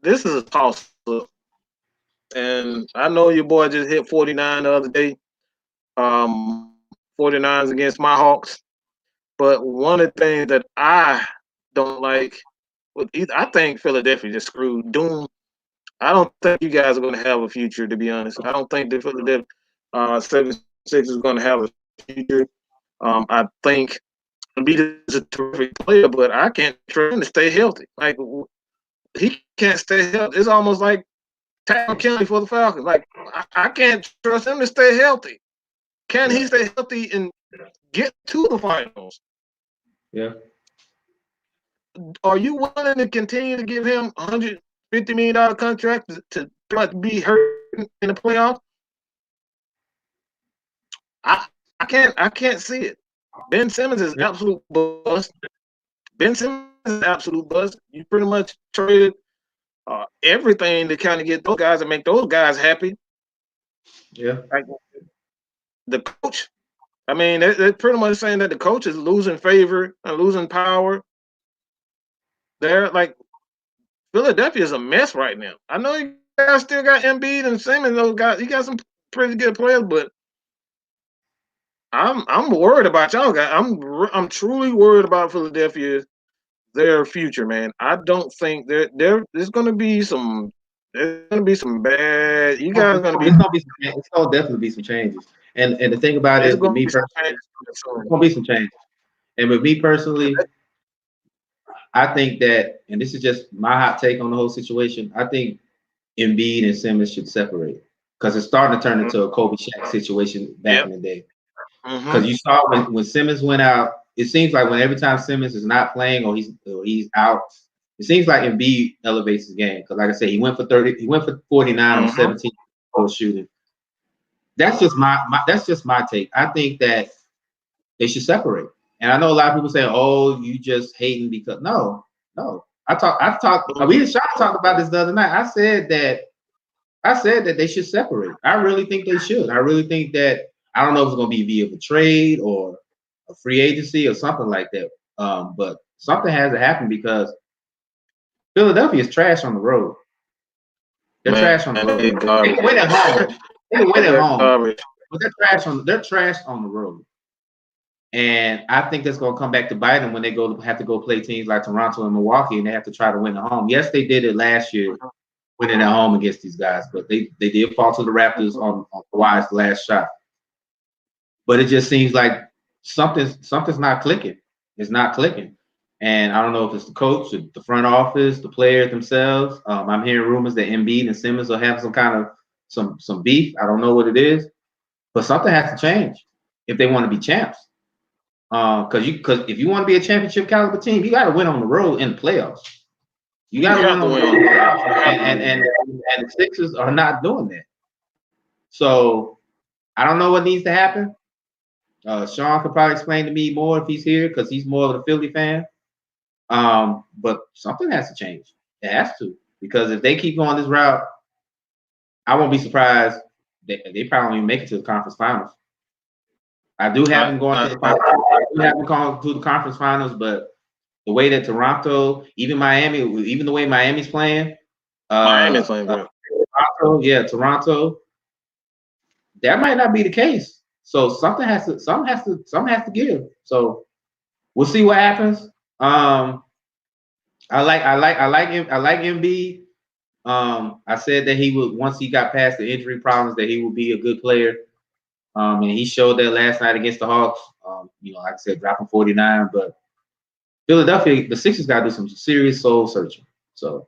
This is a toss up, and I know your boy just hit 49 the other day. 49s against my Hawks. But one of the things that I don't like with either, I think Philadelphia just screwed Doom. I don't think you guys are going to have a future, to be honest. I don't think the Philadelphia 76 is going to have a future. I think Embiid is a terrific player, but I can't trust him to stay healthy. Like, he can't stay healthy. It's almost like Tyler Kelly for the Falcons. Like, I can't trust him to stay healthy. Can he stay healthy and get to the finals? Yeah. Are you willing to continue to give him $150 million contract to be hurt in the playoffs? I can't see it. Ben Simmons is absolute bust. Ben Simmons is absolute bust. You pretty much traded everything to kind of get those guys and make those guys happy. Yeah. Like, the coach, I mean, they're pretty much saying that the coach is losing favor and losing power. They're like, Philadelphia is a mess right now. I know you guys still got Embiid and Simmons. Those guys, you got some pretty good players, but I'm worried about y'all guys. I'm truly worried about Philadelphia, their future, man. I don't think there's going to be some. There's going to be some bad. You guys are going to be. It's gonna definitely be some changes. And the thing about it is, with me personally, it's gonna be some changes. And with me personally, I think that, and this is just my hot take on the whole situation. I think Embiid and Simmons should separate because it's starting to turn into a Kobe Shaq situation back in the day. Because you saw when Simmons went out, it seems like every time Simmons is not playing or he's out, it seems like Embiid elevates his game. Because like I said, he went for 49 on 17 shooting. That's just my take. I think that they should separate. And I know a lot of people say, "Oh, you just hating because no." I talked. We and Sean talked about this the other night. I said that they should separate. I really think they should. I really think that I don't know if it's going to be via a trade or a free agency or something like that. But something has to happen because Philadelphia is trash on the road. They're trash on the road. They can win at home. They can win at home, but they're trash on the road. And I think that's going to come back to bite them when they have to go play teams like Toronto and Milwaukee, and they have to try to win at home. Yes, they did it last year, winning at home against these guys, but they did fall to the Raptors on Kawhi's last shot. But it just seems like something's not clicking. It's not clicking, and I don't know if it's the coach, the front office, the players themselves. I'm hearing rumors that Embiid and Simmons will have some kind of some beef. I don't know what it is, but something has to change if they want to be champs. Because if you want to be a championship caliber team, you got to win on the road in the playoffs. You got to win on the road, and the Sixers are not doing that. So I don't know what needs to happen. Sean could probably explain to me more if he's here because he's more of a Philly fan. But something has to change. It has to, because if they keep going this route, I won't be surprised. They probably won't make it to the conference finals. I do have them going to the finals. I do have them going to the conference finals, but the way that Toronto, even Miami, even the way Miami's playing, Miami's playing good. Toronto, that might not be the case. So something has to give. So we'll see what happens. I like Embiid. I said that he would, once he got past the injury problems, that he would be a good player. And he showed that last night against the Hawks. Like I said, dropping 49. But Philadelphia, the Sixers got to do some serious soul searching. So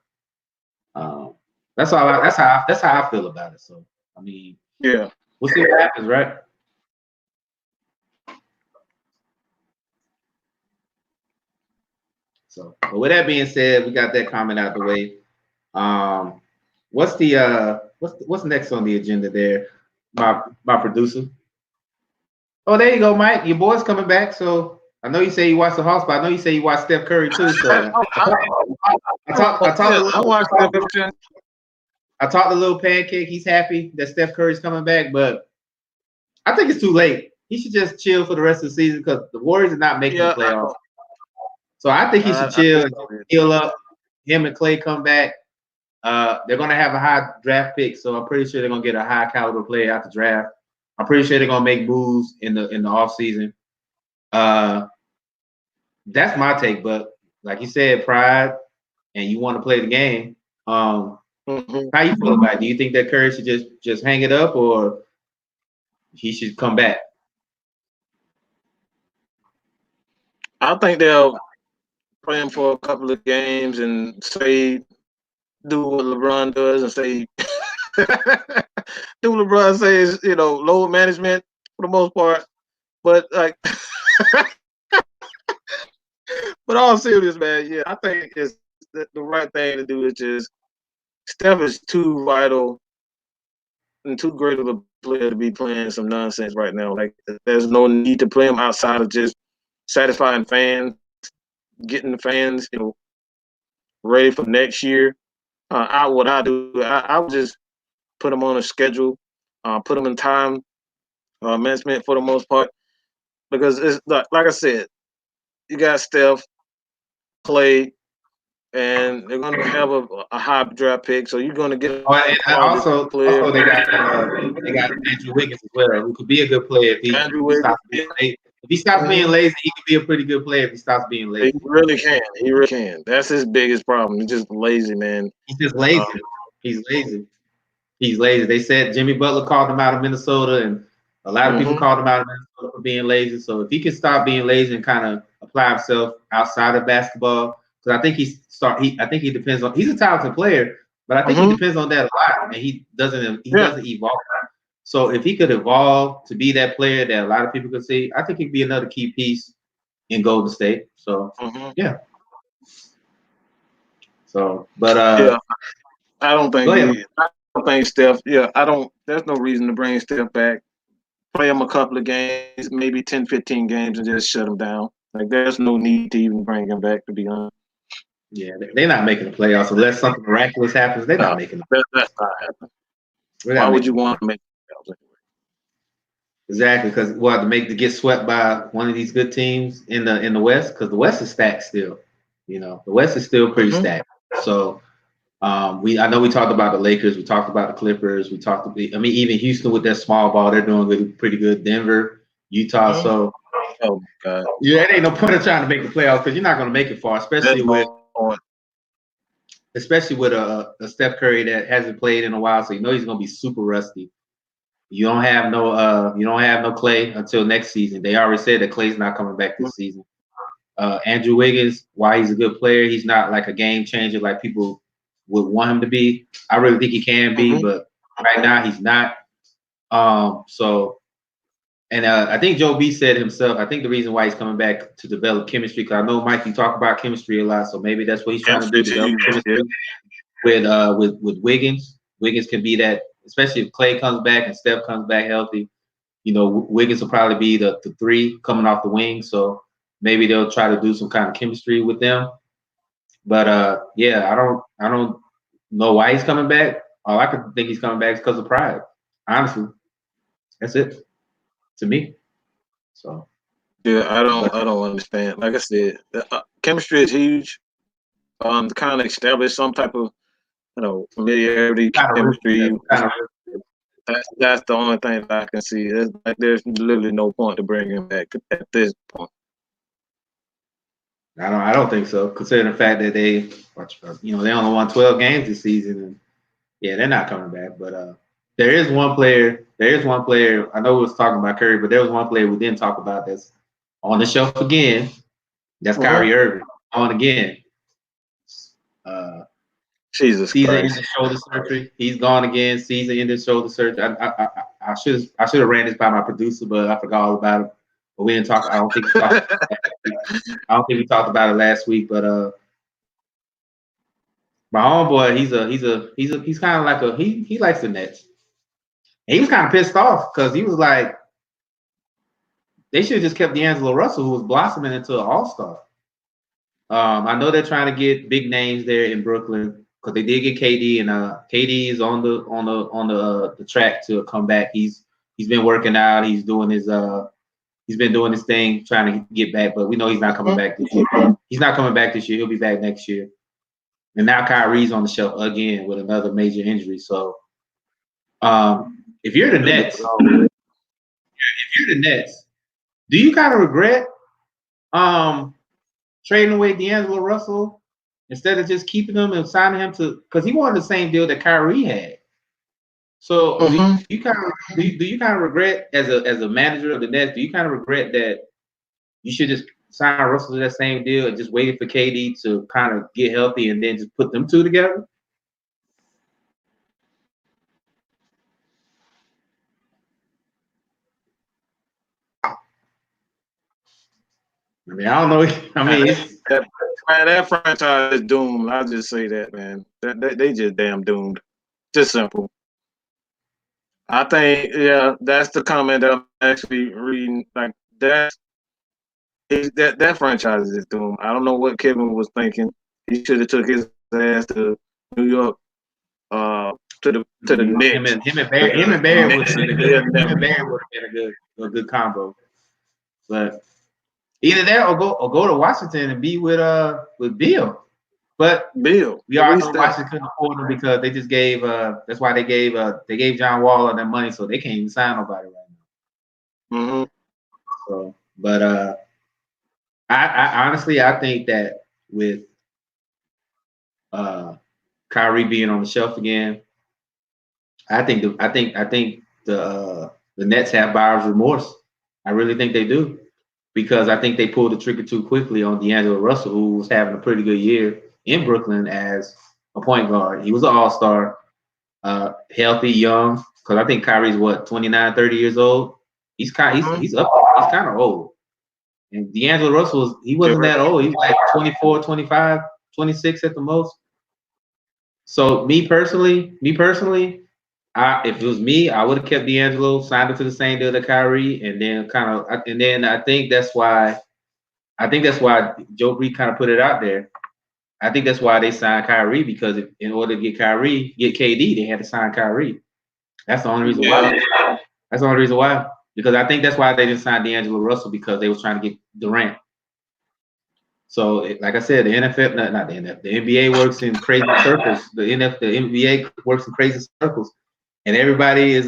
that's how I feel about it. So I mean, yeah, we'll see what happens, right? So, but with that being said, we got that comment out the way. What's next on the agenda there? My producer. Oh, there you go, Mike. Your boy's coming back. So I know you say you watched the Hawks, but I know you say you watched Steph Curry too. So I talked to Little Pancake. He's happy that Steph Curry's coming back, but I think it's too late. He should just chill for the rest of the season because the Warriors are not making the playoffs. So I think he should chill and heal up. Him and Clay come back. They're going to have a high draft pick, so I'm pretty sure they're going to get a high caliber player out the draft. I'm pretty sure they're going to make moves in the offseason. That's my take, but like you said, pride, and you want to play the game. How you feel about it? Do you think that Curry should just hang it up, or he should come back? I think they'll play him for a couple of games and do what LeBron does and say do what LeBron says, load management for the most part. But like but all serious, man, yeah, I think it's the right thing to do is just Steph is too vital and too great of a player to be playing some nonsense right now. Like there's no need to play him outside of just satisfying fans, getting the fans, ready for next year. I would just put him on a schedule, put him in time management for the most part, because it's like I said, you got Steph, Clay, and they're going to have a high draft pick, so you're going to get. Also they got Andrew Wiggins as well, who could be a good player if he stops being lazy. He could be a pretty good player if he stops being lazy. He really can. He really can. That's his biggest problem. He's just lazy, man. He's just lazy. He's lazy. He's lazy. They said Jimmy Butler called him out of Minnesota, and a lot of people called him out of Minnesota for being lazy. So if he can stop being lazy and kind of apply himself outside of basketball, because I think he depends on. He's a talented player, but I think he depends on that a lot, and he doesn't evolve. So if he could evolve to be that player that a lot of people could see, I think he'd be another key piece in Golden State. So yeah. So, but I don't think Steph. Yeah, I don't. There's no reason to bring Steph back. Play him a couple of games, maybe 10, 15 games, and just shut him down. Like there's no need to even bring him back. To be honest. Yeah, they're not making the playoffs unless something miraculous happens. They're not making the playoffs. That's not happening. Why would you want to make the playoffs anyway? Exactly, because to get swept by one of these good teams in the West, because the West is stacked still. The West is still pretty stacked. So I know we talked about the Lakers, we talked about the Clippers, even Houston with their small ball, they're doing pretty good. Denver, Utah. So oh my God. Yeah, it ain't no point in trying to make the playoffs because you're not going to make it far, especially with a Steph Curry that hasn't played in a while, so he's going to be super rusty. You don't have no Clay until next season. They already said that Clay's not coming back this season. Andrew Wiggins, while he's a good player, he's not like a game changer like people would want him to be. I really think he can be, but right now he's not. I think Joe B said himself, I think the reason why he's coming back to develop chemistry, because I know, Mike, you talk about chemistry a lot, so maybe that's what he's trying to do, develop chemistry with Wiggins. Wiggins can be that, especially if Clay comes back and Steph comes back healthy. Wiggins will probably be the three coming off the wing, so maybe they'll try to do some kind of chemistry with them. But yeah, I don't know why he's coming back. All I could think he's coming back is because of pride. Honestly, that's it to me. So, Yeah, but I don't understand. Like I said, chemistry is huge. To kind of establish some type of familiarity, kind of chemistry. kind of That's the only thing that I can see. There's literally no point to bring him back at this point. I don't think so. Considering the fact that they only won 12 games this season, and yeah, they're not coming back. But there is one player. There is one player. I know we was talking about Curry, but there was one player we didn't talk about that's on the shelf again. That's Mm-hmm. Kyrie Irving on again. Uh, Jesus Season-ending Christ. shoulder surgery. He's gone again. Season-ending shoulder surgery. I should have ran this by my producer, but I forgot all about it. But we didn't talk. I don't think we talked. I don't think we talked about it last week. But my homeboy, he's kind of like he likes the Nets. And he was kind of pissed off because he was like, they should have just kept D'Angelo Russell, who was blossoming into an all-star. I know they're trying to get big names there in Brooklyn because they did get KD, and KD is on the track to come back. He's been working out. He's been doing his thing, trying to get back. But we know he's not coming back this year. He's not coming back this year. He'll be back next year. And now Kyrie's on the shelf again with another major injury. So if you're the Nets, do you kind of regret trading away D'Angelo Russell instead of just keeping him and signing him to, because he wanted the same deal that Kyrie had. So do you kind of regret as a manager of the Nets? Do you kind of regret that you should just sign Russell to that same deal and just waited for KD to kind of get healthy and then just put them two together? I mean, I don't know. I mean, that franchise is doomed. I'll just say that, man. They just damn doomed. Just simple. I think, yeah, that's the comment that I'm actually reading. Like that franchise is doomed. I don't know what Kevin was thinking. He should have took his ass to New York, to the Knicks. him and Barry would have been a good. Him and Barry would have been a good combo. But either that or go to Washington and be with Bill. But Bill, we already know Washington couldn't afford him because they just gave that's why they gave John Wall all that money, so they can't even sign nobody right now. Mm-hmm. So but I honestly I think that with Kyrie being on the shelf again, I think the Nets have buyer's remorse. I really think they do. Because I think they pulled the trigger too quickly on D'Angelo Russell, who was having a pretty good year in Brooklyn as a point guard. He was an all-star, healthy, young. Because I think Kyrie's 29, 30 years old. He's kind of old. And D'Angelo Russell he wasn't that old. He was like 24, 25, 26 at the most. So me personally, if it was me, I would have kept D'Angelo, signed him to the same deal that Kyrie, and then I think that's why Joe Reed kind of put it out there. I think that's why they signed Kyrie because in order to get KD, they had to sign Kyrie. That's the only reason why. That's the only reason why. Because I think that's why they didn't sign D'Angelo Russell because they was trying to get Durant. So, like I said, the NFL, not the NFL, the NBA works in crazy circles. The NBA works in crazy circles, and everybody is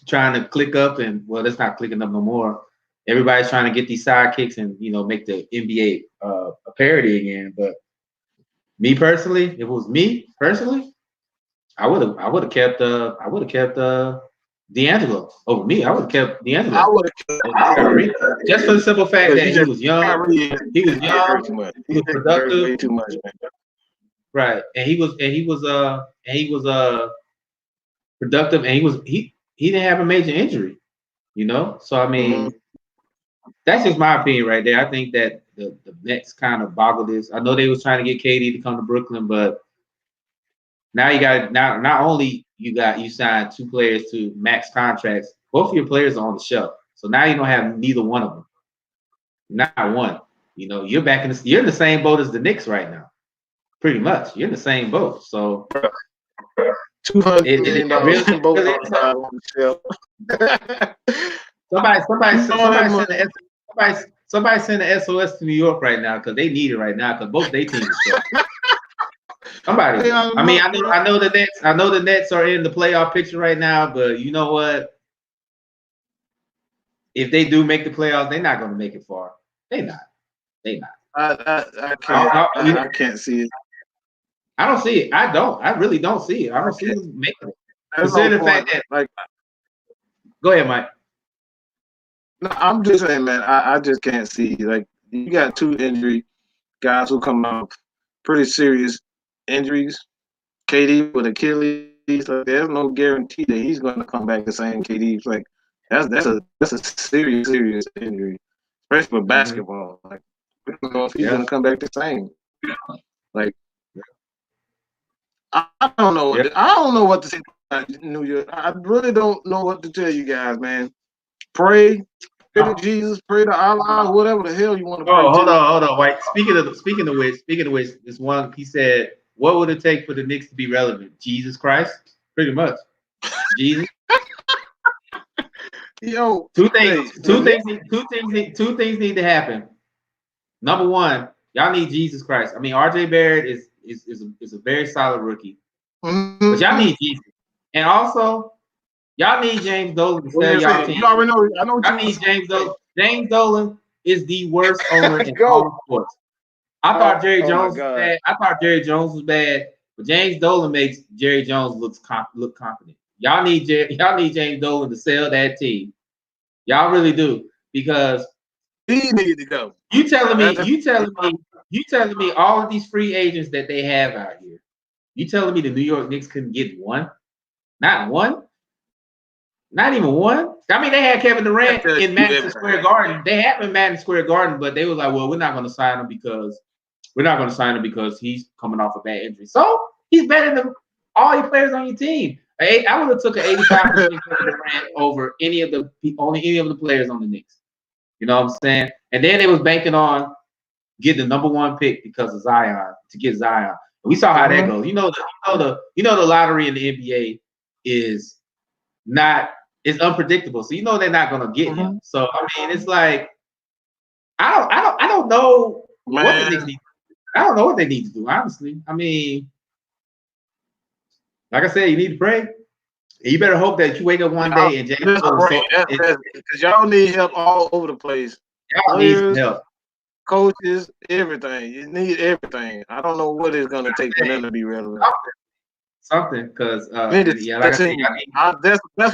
trying to click up, and well, it's not clicking up no more. Everybody's trying to get these sidekicks and make the NBA a parody again. But me personally, if it was me personally, I would have kept D'Angelo over me. I would have kept D'Angelo. I would have just for the simple fact that he was young. He was young. He was productive. Way too much, man. Right, and he was productive, and he didn't have a major injury. So I mean, that's just my opinion right there. I think that the Nets kind of boggled this. I know they was trying to get KD to come to Brooklyn, but now not only you signed two players to max contracts, both of your players are on the shelf. So now you don't have neither one of them. Not one. You know, you're in the same boat as the Knicks right now. Pretty much, you're in the same boat. So $200 million in both really on the shelf. somebody send the SOS to New York right now because they need it right now because both their teams are struggling. Somebody. I mean, I know the Nets. I know the Nets are in the playoff picture right now, but you know what? If they do make the playoffs, they're not going to make it far. They're not. I can't see it. I don't see it. I don't. I really don't see it. I don't see them making it. Consider the fact that, like, go ahead, Mike. No, I'm just saying, man. I just can't see. Like, you got two injury guys who come out pretty serious injuries. KD with Achilles. Like, there's no guarantee that he's going to come back the same. KD's like that's a serious injury, especially for basketball. Like, we don't know if he's going to come back the same. Like, I don't know. I don't know what to say about New York. I really don't know what to tell you guys, man. Pray to Jesus, pray to Allah, whatever the hell you want to pray. Oh, hold on, White. Speaking of which, this one he said, what would it take for the Knicks to be relevant? Jesus Christ, pretty much. Jesus. Yo, two things need to happen. Number one, y'all need Jesus Christ. I mean, RJ Barrett is a very solid rookie, but y'all need Jesus, and also y'all need James Dolan to sell y'all team. You already know. I know. I need James Dolan. James Dolan is the worst owner in all of sports. I thought Jerry Jones was bad. I thought Jerry Jones was bad, but James Dolan makes Jerry Jones look confident. Y'all need James Dolan to sell that team. Y'all really do, because he needed to go. You telling me all of these free agents that they have out here. You telling me the New York Knicks couldn't get one? Not one? Not even one? I mean, they had Kevin Durant in Madison Square Garden. They had him in Madison Square Garden, but they were like, well, we're not going to sign him because he's coming off a bad injury. So he's better than all your players on your team. I would have took an 85% Kevin Durant over any of the players on the Knicks. You know what I'm saying? And then they was banking on getting the number one pick because of Zion, to get Zion. And we saw how that goes. You know the lottery in the NBA is unpredictable. So you know they're not gonna get him. So I mean, it's like I don't know what the Knicks need. I don't know what they need to do, honestly. I mean, like I said, you need to pray. And you better hope that you wake up one day and James because y'all need help all over the place. Y'all need some help. Coaches, everything. You need everything. I don't know what it's gonna take for them to be relevant. Something, because that's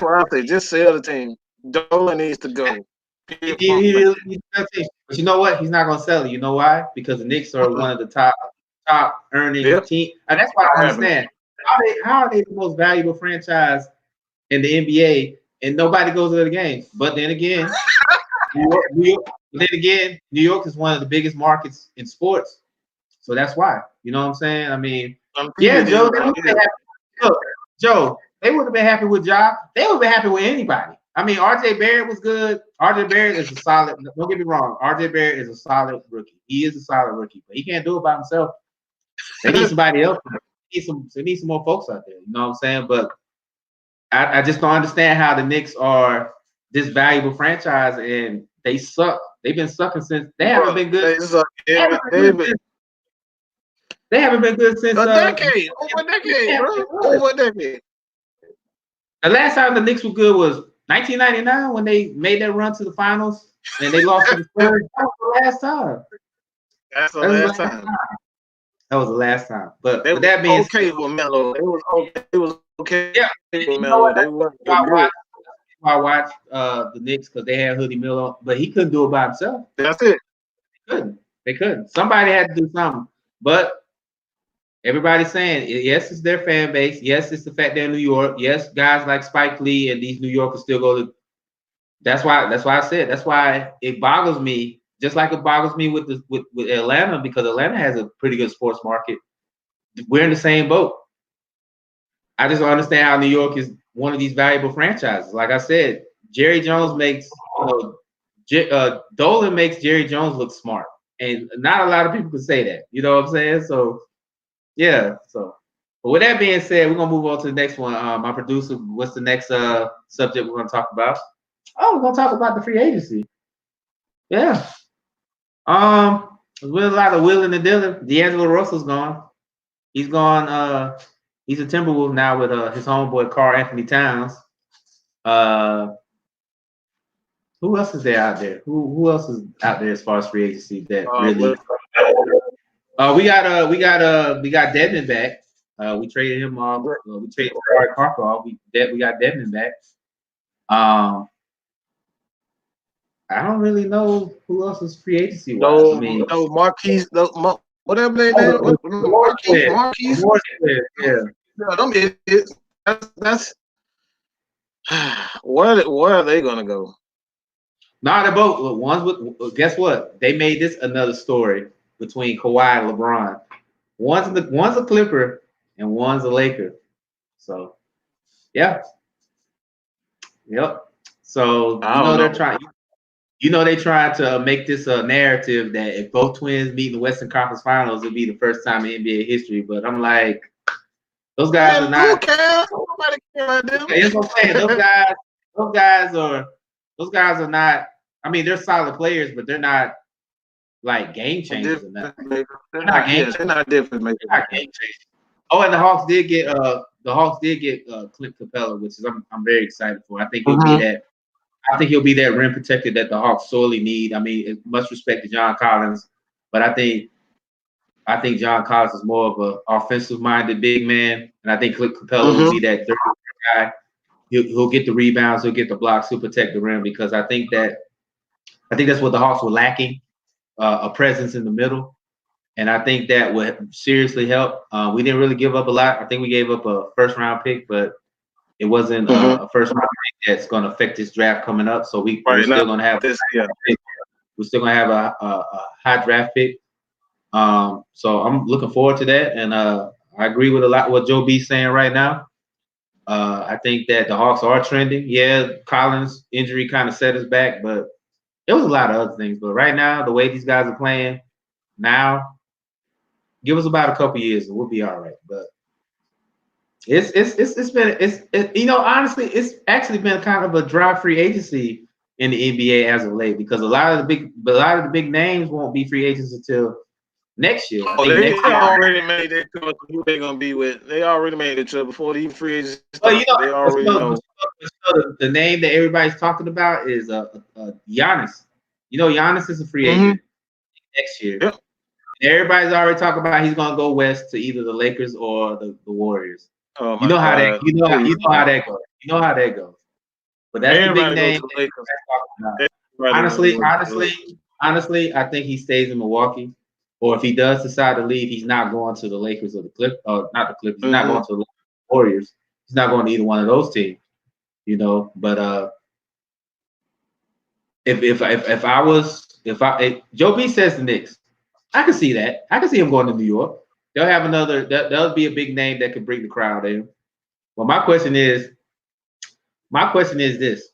what I say. Just sell the team. Dolan needs to go. But you know what? He's not gonna sell it. You know why? Because the Knicks are one of the top earning team, and that's why I understand. How are they the most valuable franchise in the NBA and nobody goes to the games? But then again, New York is one of the biggest markets in sports, so that's why. You know what I'm saying? I mean, Joe. Joe, they would have been happy with Ja. They would have been happy with anybody. I mean, RJ Barrett was good. RJ Barrett is a solid. Don't get me wrong. RJ Barrett is a solid rookie. He is a solid rookie, but he can't do it by himself. They need somebody else. They need some more folks out there. You know what I'm saying? But I just don't understand how the Knicks are this valuable franchise and they suck. They've been sucking since they haven't been good. They haven't been good since a decade. Over a decade, bro. Over a decade. The last time the Knicks were good was 1999 when they made that run to the finals and they lost to the Spurs. That was the last time. That's the last time. That was the last time. But with that being okay for Melo. It was okay. Yeah. For Melo. They weren't good. I watched the Knicks because they had Hoodie Miller, but he couldn't do it by himself. That's it. They couldn't. Somebody had to do something. But everybody's saying, yes, it's their fan base. Yes, it's the fact they're in New York. Yes, guys like Spike Lee and these New Yorkers still go to. That's why I said. That's why it boggles me, just like it boggles me with Atlanta, because Atlanta has a pretty good sports market. We're in the same boat. I just don't understand how New York is one of these valuable franchises. Like I said, Jerry Jones makes Dolan makes Jerry Jones look smart, and not a lot of people can say that. You know what I'm saying? So yeah. So, but with that being said, we're gonna move on to the next one. My producer, what's the next subject we're gonna talk about? Oh, we're gonna talk about the free agency. Yeah. With a lot of willing and dealing. D'Angelo Russell's gone. He's gone. He's a Timberwolf now with his homeboy Karl Anthony Towns. Who else is there out there? Who else is out there as far as free agency that really? We got Devin back. We traded him off. We traded Jabari Parker off. We got Devin back. I don't really know who else is free agency wise. I mean, Marquise, whatever they name, Marquise. Yeah, them idiots. That's where are they gonna go? Nah, they're both ones with. Guess what? They made this another story between Kawhi and LeBron. One's a Clipper and one's a Laker. So, yeah, yep. So they're trying. They trying to make this a narrative that if both twins meet in the Western Conference Finals, it'll be the first time in NBA history. But I'm like, those guys are not. Nobody care about them. That's what I'm saying. Those guys are not. I mean, they're solid players, but they're not like game changers. They're not different. They're not game changers. Oh, and the Hawks did get Clint Capella, which is I'm very excited for. I think he'll be that. I think he'll be that rim protector that the Hawks sorely need. I mean, much respect to John Collins, but I think John Collins is more of an offensive-minded big man, and I think Clint Capella will be that third guy. He'll get the rebounds, he'll get the blocks, he'll protect the rim because I think that's what the Hawks were lacking, a presence in the middle, and I think that would seriously help. We didn't really give up a lot. I think we gave up a first-round pick, but it wasn't a first round pick that's going to affect this draft coming up. So we're still going to have this. Yeah. We're still going to have a high draft pick. So I'm looking forward to that, and I agree with a lot what Joe B's saying right now. I think that the Hawks are trending. Yeah, Collins' injury kind of set us back, but there was a lot of other things. But right now, the way these guys are playing now, give us about a couple years and we'll be all right. But honestly, it's actually been kind of a dry free agency in the NBA as of late because a lot of the big names won't be free agents until next year. They already made their choice who they're gonna be with. They already made it before the free agents. Well, they already know. The name that everybody's talking about is Giannis. Giannis is a free agent next year. Yep. Everybody's already talking about he's gonna go west to either the Lakers or the Warriors. Oh you know how that goes. You know how that goes. But that's everybody the big name. Honestly, I think he stays in Milwaukee. Or if he does decide to leave, he's not going to the Lakers or not the Clippers. He's not going to the Warriors. He's not going to either one of those teams. But if Joe B says the Knicks, I can see that. I can see him going to New York. They'll have that'll be a big name that could bring the crowd in. Well, my question is this.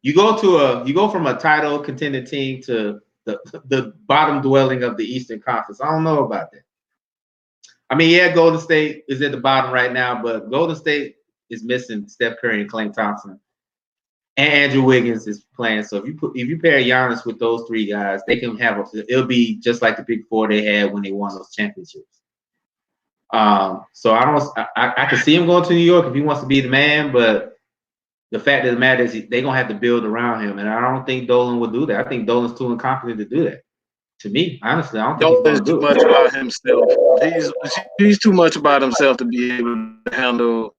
You go from a title contending team to the bottom dwelling of the Eastern Conference. I don't know about that. I mean, yeah, Golden State is at the bottom right now, but Golden State is missing Steph Curry and Klay Thompson. And Andrew Wiggins is playing. So if you pair Giannis with those three guys, they can it'll be just like the Big Four they had when they won those championships. So I can see him going to New York if he wants to be the man, but the fact of the matter is they're gonna have to build around him, and I don't think Dolan will do that. I think Dolan's too incompetent to do that. To me, honestly, I don't think Dolan's too much about himself. He's too much about himself to be able to handle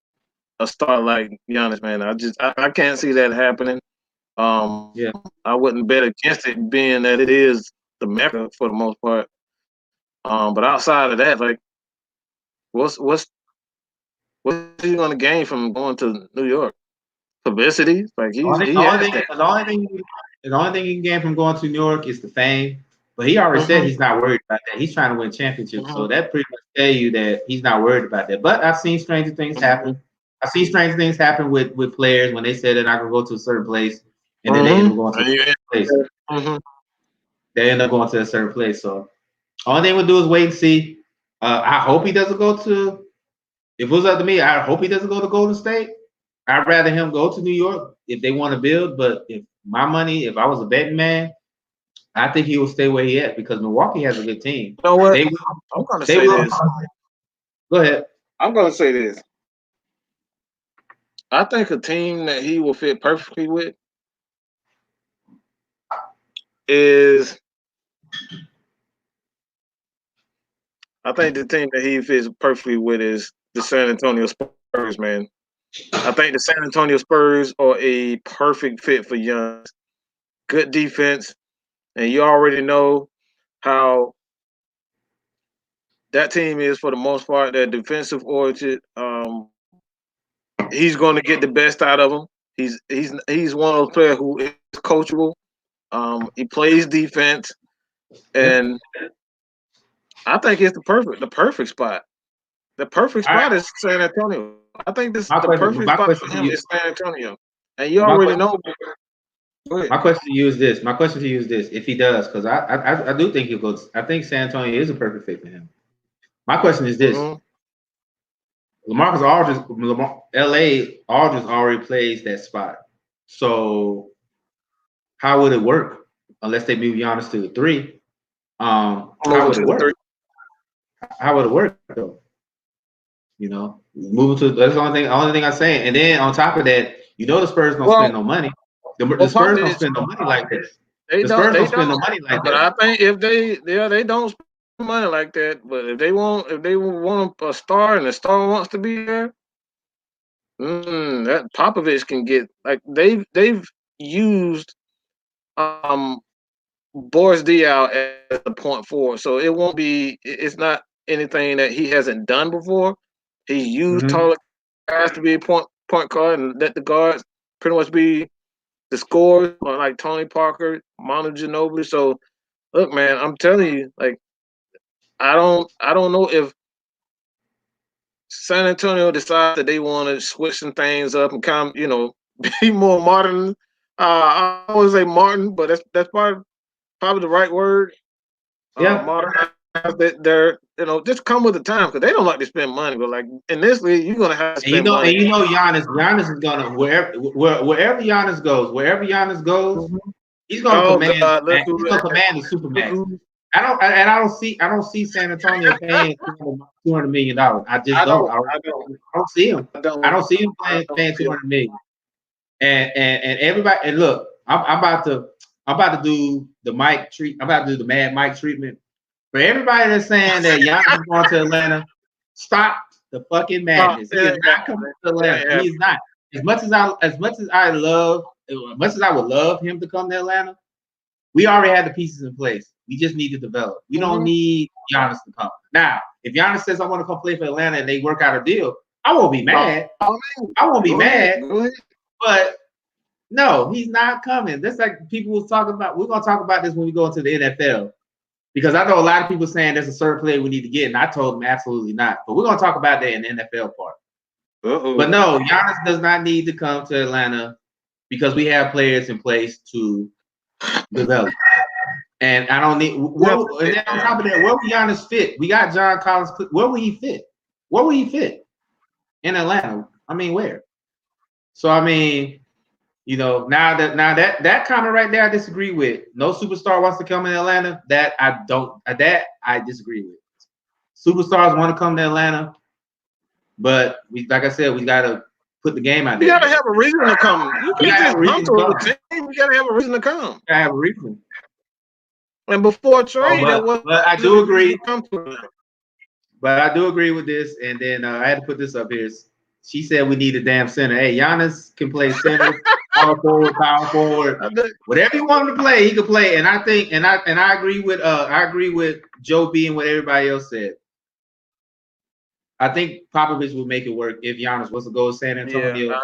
a star like Giannis, man. I can't see that happening. I wouldn't bet against it, being that it is the Mecca for the most part. But outside of that, like, what's he going to gain from going to New York? Publicity? Like the only thing you can gain from going to New York is the fame. But he already said he's not worried about that. He's trying to win championships, so that pretty much tell you that he's not worried about that. But I've seen stranger things happen. I've seen strange things happen with players when they said they're not going to go to a certain place, and then they end up going to a place. they end up going to a certain place. So only thing we'll do is wait and see. I hope he doesn't go to. If it was up to me, I hope he doesn't go to Golden State. I'd rather him go to New York if they want to build. But if my money, if I was a betting man, I think he will stay where he at because Milwaukee has a good team. You know what? They I'm gonna they say will. this. Go ahead. I'm gonna say this. I think a team that he will fit perfectly with is. I think the team that he fits perfectly with is the San Antonio Spurs, man. I think the San Antonio Spurs are a perfect fit for Giannis. Good defense, and you already know how that team is for the most part. They're defensive oriented. He's going to get the best out of them. He's one of those players who is coachable. He plays defense, and I think it's the perfect spot. The perfect spot is San Antonio. I think this the perfect spot for him is San Antonio, and you already know. My question to you is this. My question to you is this: if he does, because I do think he'll go. I think San Antonio is a perfect fit for him. My question is this: LaMarcus Aldridge, LA Aldridge already plays that spot. So how would it work unless they move Giannis to the 3? How would it work? How would it work though? You know, moving to that's the only thing I'm saying. And then on top of that, you know the Spurs don't spend no money. The Spurs don't spend no money like this. The Spurs don't spend no money like that. But I think if they don't spend money like that. But if they want a star and the star wants to be there, that Popovich can get like they've used Boris Diaw as the point forward, so it won't be. It's not anything that he hasn't done before. He used taller guys to be a point guard and let the guards pretty much be the scorers, like Tony Parker, Manu Ginobili. So, look, man, I'm telling you, like, I don't know if San Antonio decides that they want to switch some things up and kind of, be more modern. I always say modern, but that's probably the right word. Modernize that they're just come with the time because they don't like to spend money. But like in this league, you're gonna have to spend money. And Giannis is gonna wherever Giannis goes, he's gonna command. He's gonna command the supermax. I don't see San Antonio paying $200 million. I just don't. I don't see him. I don't see him paying $200 million. And everybody, and look, I'm about to do the Mike treat. I'm about to do the Mad Mike treatment. For everybody that's saying that Giannis is going to Atlanta, stop the fucking madness. He is not coming to Atlanta. He's not. As much as I would love him to come to Atlanta, we already had the pieces in place. We just need to develop. We don't need Giannis to come. Now, if Giannis says I want to come play for Atlanta and they work out a deal, I won't be mad. I won't be mad. But no, he's not coming. That's like people was talking about. We're gonna talk about this when we go into the NFL. Because I know a lot of people saying there's a certain player we need to get, and I told them absolutely not. But we're gonna talk about that in the NFL part. But no, Giannis does not need to come to Atlanta because we have players in place to develop. And I don't need. And then on top of that, where will Giannis fit? We got John Collins. Where will he fit? Where will he fit in Atlanta? I mean, where? So I mean, now that comment right there, I disagree with. No superstar wants to come in Atlanta. That I disagree with. Superstars want to come to Atlanta, but like I said, we gotta put the game out there. You gotta have a reason to come. You can't just come to a team. You gotta have a reason to come. You gotta have a reason. And before trade, but I do agree. But I do agree with this. And then I had to put this up here. She said we need a damn center. Hey, Giannis can play center, power forward, whatever you want him to play, he can play. And I think, and I agree with Joe B and what everybody else said. I think Popovich would make it work if Giannis was to go to San Antonio.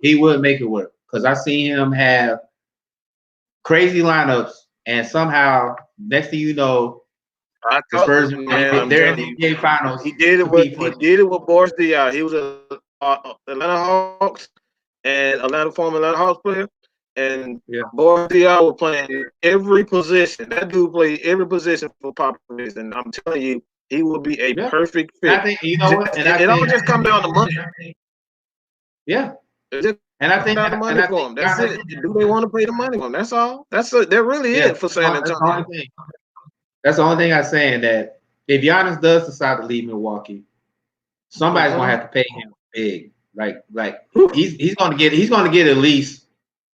He would make it work because I see him have crazy lineups, and somehow next thing you know, the Spurs they're in the NBA Finals. He did it with Boris Diaw. He was a Atlanta Hawks and former Atlanta Hawks player. And Yeah. Boy Diallo playing every position. That dude played every position for Popovich, and I'm telling you, he will be a Yeah. perfect And fit. I think you know what, and I It all think just comes down to money. yeah, It just and I comes think down to money for him. That's it. Do they want to pay the money for him? That's all. That really yeah, it for San that's the Antonio. only thing. That's the only thing I'm saying, that if Giannis does decide to leave Milwaukee, somebody's gonna have to pay him big. Like he's gonna get at least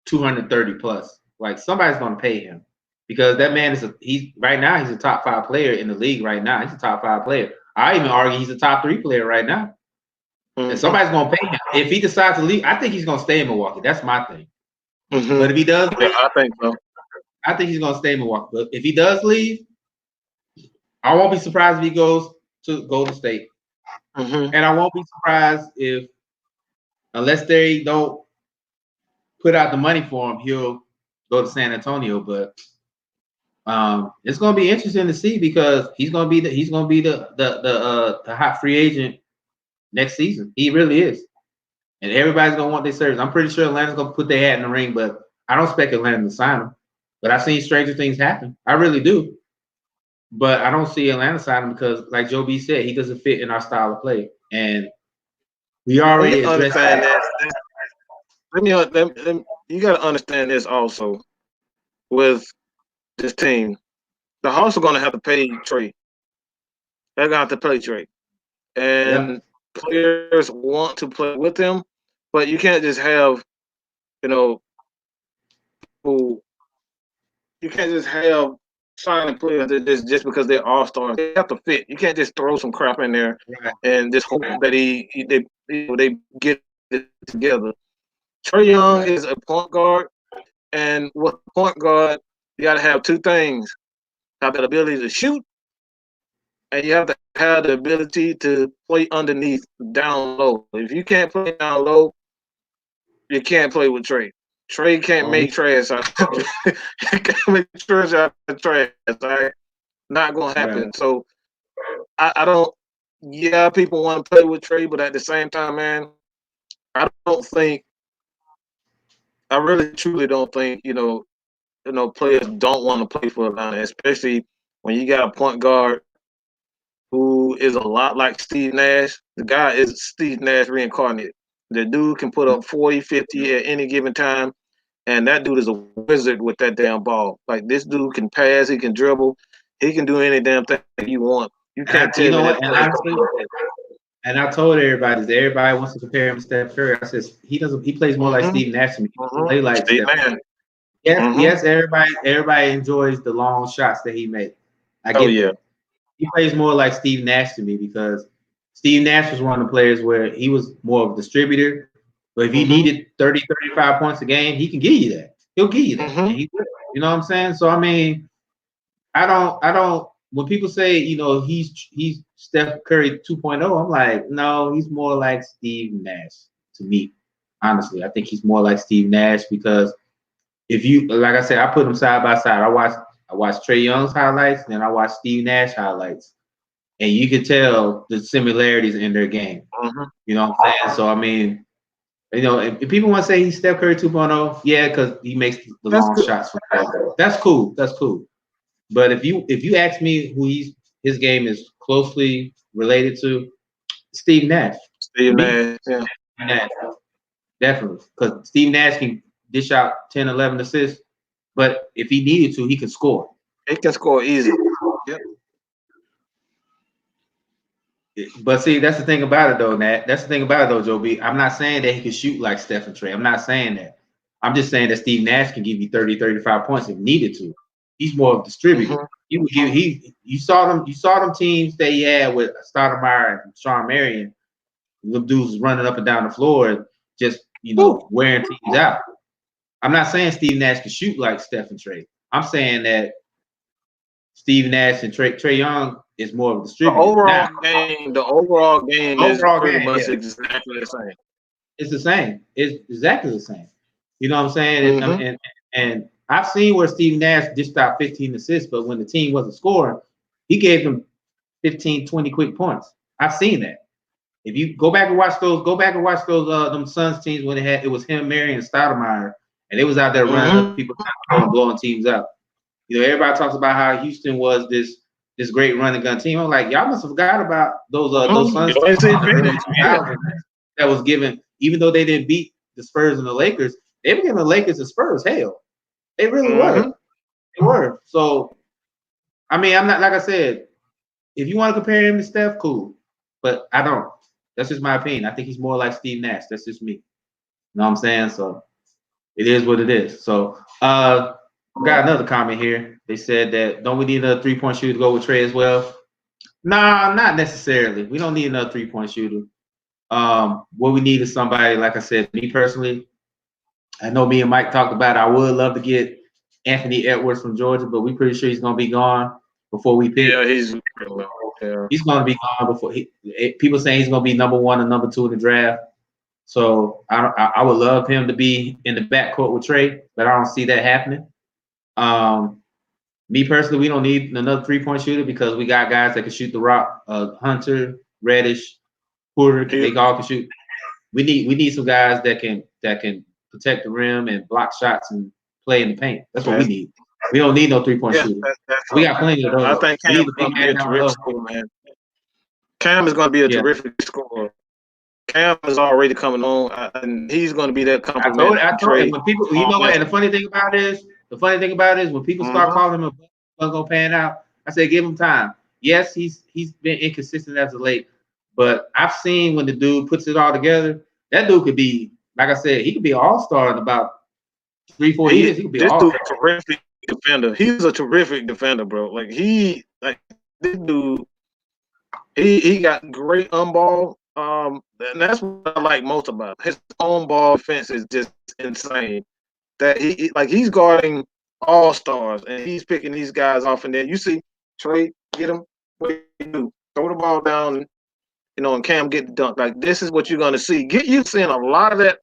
230 plus. Like somebody's gonna pay him, because that man he's right now he's a top 5 player in the league right now. He's a top 5 player. I even argue he's a top 3 player right now. And somebody's gonna pay him. If he decides to leave, I think he's gonna stay in Milwaukee. That's my thing. But if he does leave, I think so. I think he's gonna stay in Milwaukee. But if he does leave, I won't be surprised if he goes to Golden State. And I won't be surprised if, unless they don't put out the money for him, he'll go to San Antonio. But it's going to be interesting to see, because he's going to be the hot free agent next season. He really is, and everybody's going to want their service. I'm pretty sure Atlanta's going to put their hat in the ring, but I don't expect Atlanta to sign him. But I've seen stranger things happen. I really do. But I don't see Atlanta signing him because, like Joe B said, he doesn't fit in our style of play, and we already addressed that. You got to understand this also with this team. The Hawks are going to have to pay Trey. They're going to have to pay Trey. And players want to play with him, but you can't just have, who you can't just have signing players that just because they're all stars. They have to fit. You can't just throw some crap in there and just hope that they get it together. Trae Young is a point guard, and with point guard, you got to have 2 things: have the ability to shoot, and you have to have the ability to play underneath, down low. If you can't play down low, you can't play with Trae. Trae can't make trash out. Can't make trash out of trash. Right? Not gonna happen. So I don't. Yeah, people want to play with Trae, but at the same time, man, I don't think. I really truly don't think players don't want to play for Atlanta, especially when you got a point guard who is a lot like Steve Nash. The guy is Steve Nash reincarnated. The dude can put up 40, 50 at any given time, and that dude is a wizard with that damn ball. Like, this dude can pass, he can dribble, he can do any damn thing you want. You can't tell me that. And honestly, and I told everybody that everybody wants to compare him to Steph Curry. I said he doesn't. He plays more like Steve Nash to me. He play like Steve Steph Nash. Curry. Yes, everybody enjoys the long shots that he makes. I get that. He plays more like Steve Nash to me, because Steve Nash was one of the players where he was more of a distributor. But if he needed 30, 35 points a game, he can give you that. He'll give you that. And he will. You know what I'm saying? So I mean, I don't. When people say, he's Steph Curry 2.0, I'm like, no, he's more like Steve Nash to me. Honestly, I think he's more like Steve Nash, because if you, like I said, I put them side by side. I watched Trae Young's highlights, and then I watched Steve Nash highlights, and you can tell the similarities in their game. You know what I'm saying? So I mean, if people want to say he's Steph Curry 2.0, yeah, because he makes the long shots from there. That's cool. That's cool. But if you ask me who his game is closely related to, Steve Nash. Steve Nash, yeah. Nash, definitely. Because Steve Nash can dish out 10, 11 assists, but if he needed to, he can score. He can score easy. Yep. But see, that's the thing about it, though, Nat. That's the thing about it, though, Joe B. I'm not saying that he can shoot like Steph and Trae. I'm not saying that. I'm just saying that Steve Nash can give you 30, 35 points if needed to. He's more of a distributor. He would give. You saw them teams that he had with Stoudemire and Sean Marion. The dudes running up and down the floor, just wearing teams out. I'm not saying Steve Nash can shoot like Steph and Trae. I'm saying that Steve Nash and Trae Young is more of a distributor. The overall game is pretty much exactly the same. It's the same. It's exactly the same. You know what I'm saying? And I've seen where Steve Nash dished out 15 assists, but when the team wasn't scoring, he gave them 15, 20 quick points. I've seen that. If you go back and watch those them Suns teams when it was him, Marion, and Stoudemire, and they was out there running up people and blowing teams out. You know, everybody talks about how Houston was this great running gun team. I'm like, y'all must have forgot about those Suns in the early 2000s that was given, even though they didn't beat the Spurs and the Lakers, they were giving the Lakers and Spurs hell. They really were. They were. So, I mean, I'm not, like I said, if you want to compare him to Steph, cool. But I don't. That's just my opinion. I think he's more like Steve Nash. That's just me. You know what I'm saying? So it is what it is. So we got another comment here. They said that don't we need another 3-point shooter to go with Trey as well? Nah, not necessarily. We don't need another 3-point shooter. What we need is somebody, like I said, me personally, I know me and Mike talked about it. I would love to get Anthony Edwards from Georgia, but we're pretty sure he's gonna be gone before we pick. Yeah, he's gonna be gone before people saying he's gonna be number 1 or number 2 in the draft. So I would love him to be in the backcourt with Trey, but I don't see that happening. Me personally, we don't need another 3-point shooter because we got guys that can shoot the rock. Hunter, Reddish, Porter, they all can shoot. We need some guys that can protect the rim and block shots and play in the paint. That's what we need. We don't need no 3-point shooter. We got plenty of those. I think Cam is going to be a terrific scorer, man. Cam is going to be a terrific scorer. Cam is already coming on, and he's going to be that compliment. I told him when people, you know what? And the funny thing about it is, when people start calling him a go pan out, I say give him time. Yes, he's been inconsistent as of late, but I've seen when the dude puts it all together, that dude could be, like I said, he could be an all-star in about 3-4 years. He could be all-star. This dude's a terrific defender. He's a terrific defender, bro. This dude, he got great on-ball. And that's what I like most about him. His on-ball defense is just insane. That he's guarding all-stars and he's picking these guys off. And then you see Trey get him. What do you do? Throw the ball down, and Cam get the dunk. Like, this is what you're gonna see. You're seeing a lot of that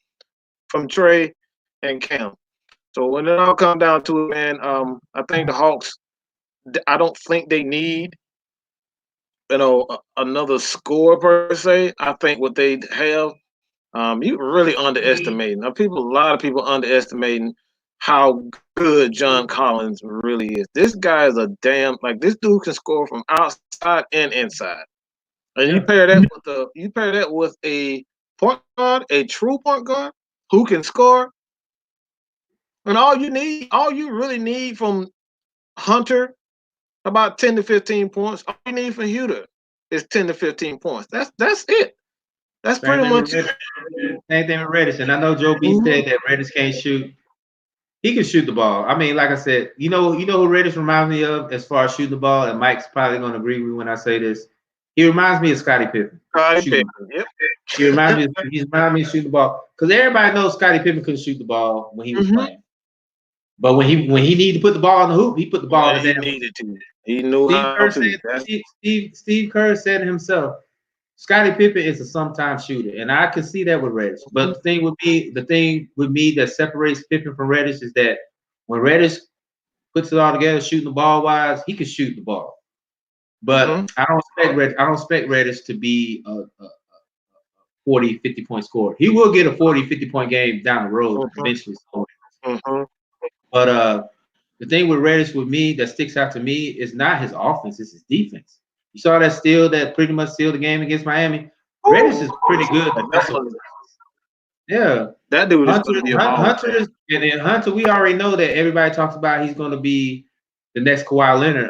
from Trey and Cam. So when it all comes down to it, man, I think the Hawks, I don't think they need another score per se. I think what they have, you really underestimating. A lot of people underestimating how good John Collins really is. This guy is this dude can score from outside and inside. And you pair that with a point guard, a true point guard who can score. And all you really need from Hunter, about 10 to 15 points. All you need from Huter is 10 to 15 points. That's it. That's pretty much it. Same thing with Reddish. And I know Joe B said that Reddish can't shoot. He can shoot the ball. I mean, like I said, you know who Reddish reminds me of as far as shooting the ball, and Mike's probably going to agree with me when I say this. He reminds me of Scottie Pippen. Yep. He reminds me of shooting the ball. Because everybody knows Scottie Pippen couldn't shoot the ball when he was playing. But when he needed to put the ball in the hoop, he put the ball in the net. He needed to. He knew how to. Steve Kerr said it himself. Scottie Pippen is a sometimes shooter, and I can see that with Reddish. But the thing with me that separates Pippen from Reddish is that when Reddish puts it all together, shooting the ball wise, he can shoot the ball. But I don't expect Reddish to be a 40, 50-point scorer. He will get a 40, 50-point game down the road eventually. But the thing with Reddish with me that sticks out to me is not his offense, it's his defense. You saw that steal that pretty much sealed the game against Miami. Reddish is pretty good. Yeah. That dude is going to be a Hunter, we already know that everybody talks about he's going to be the next Kawhi Leonard.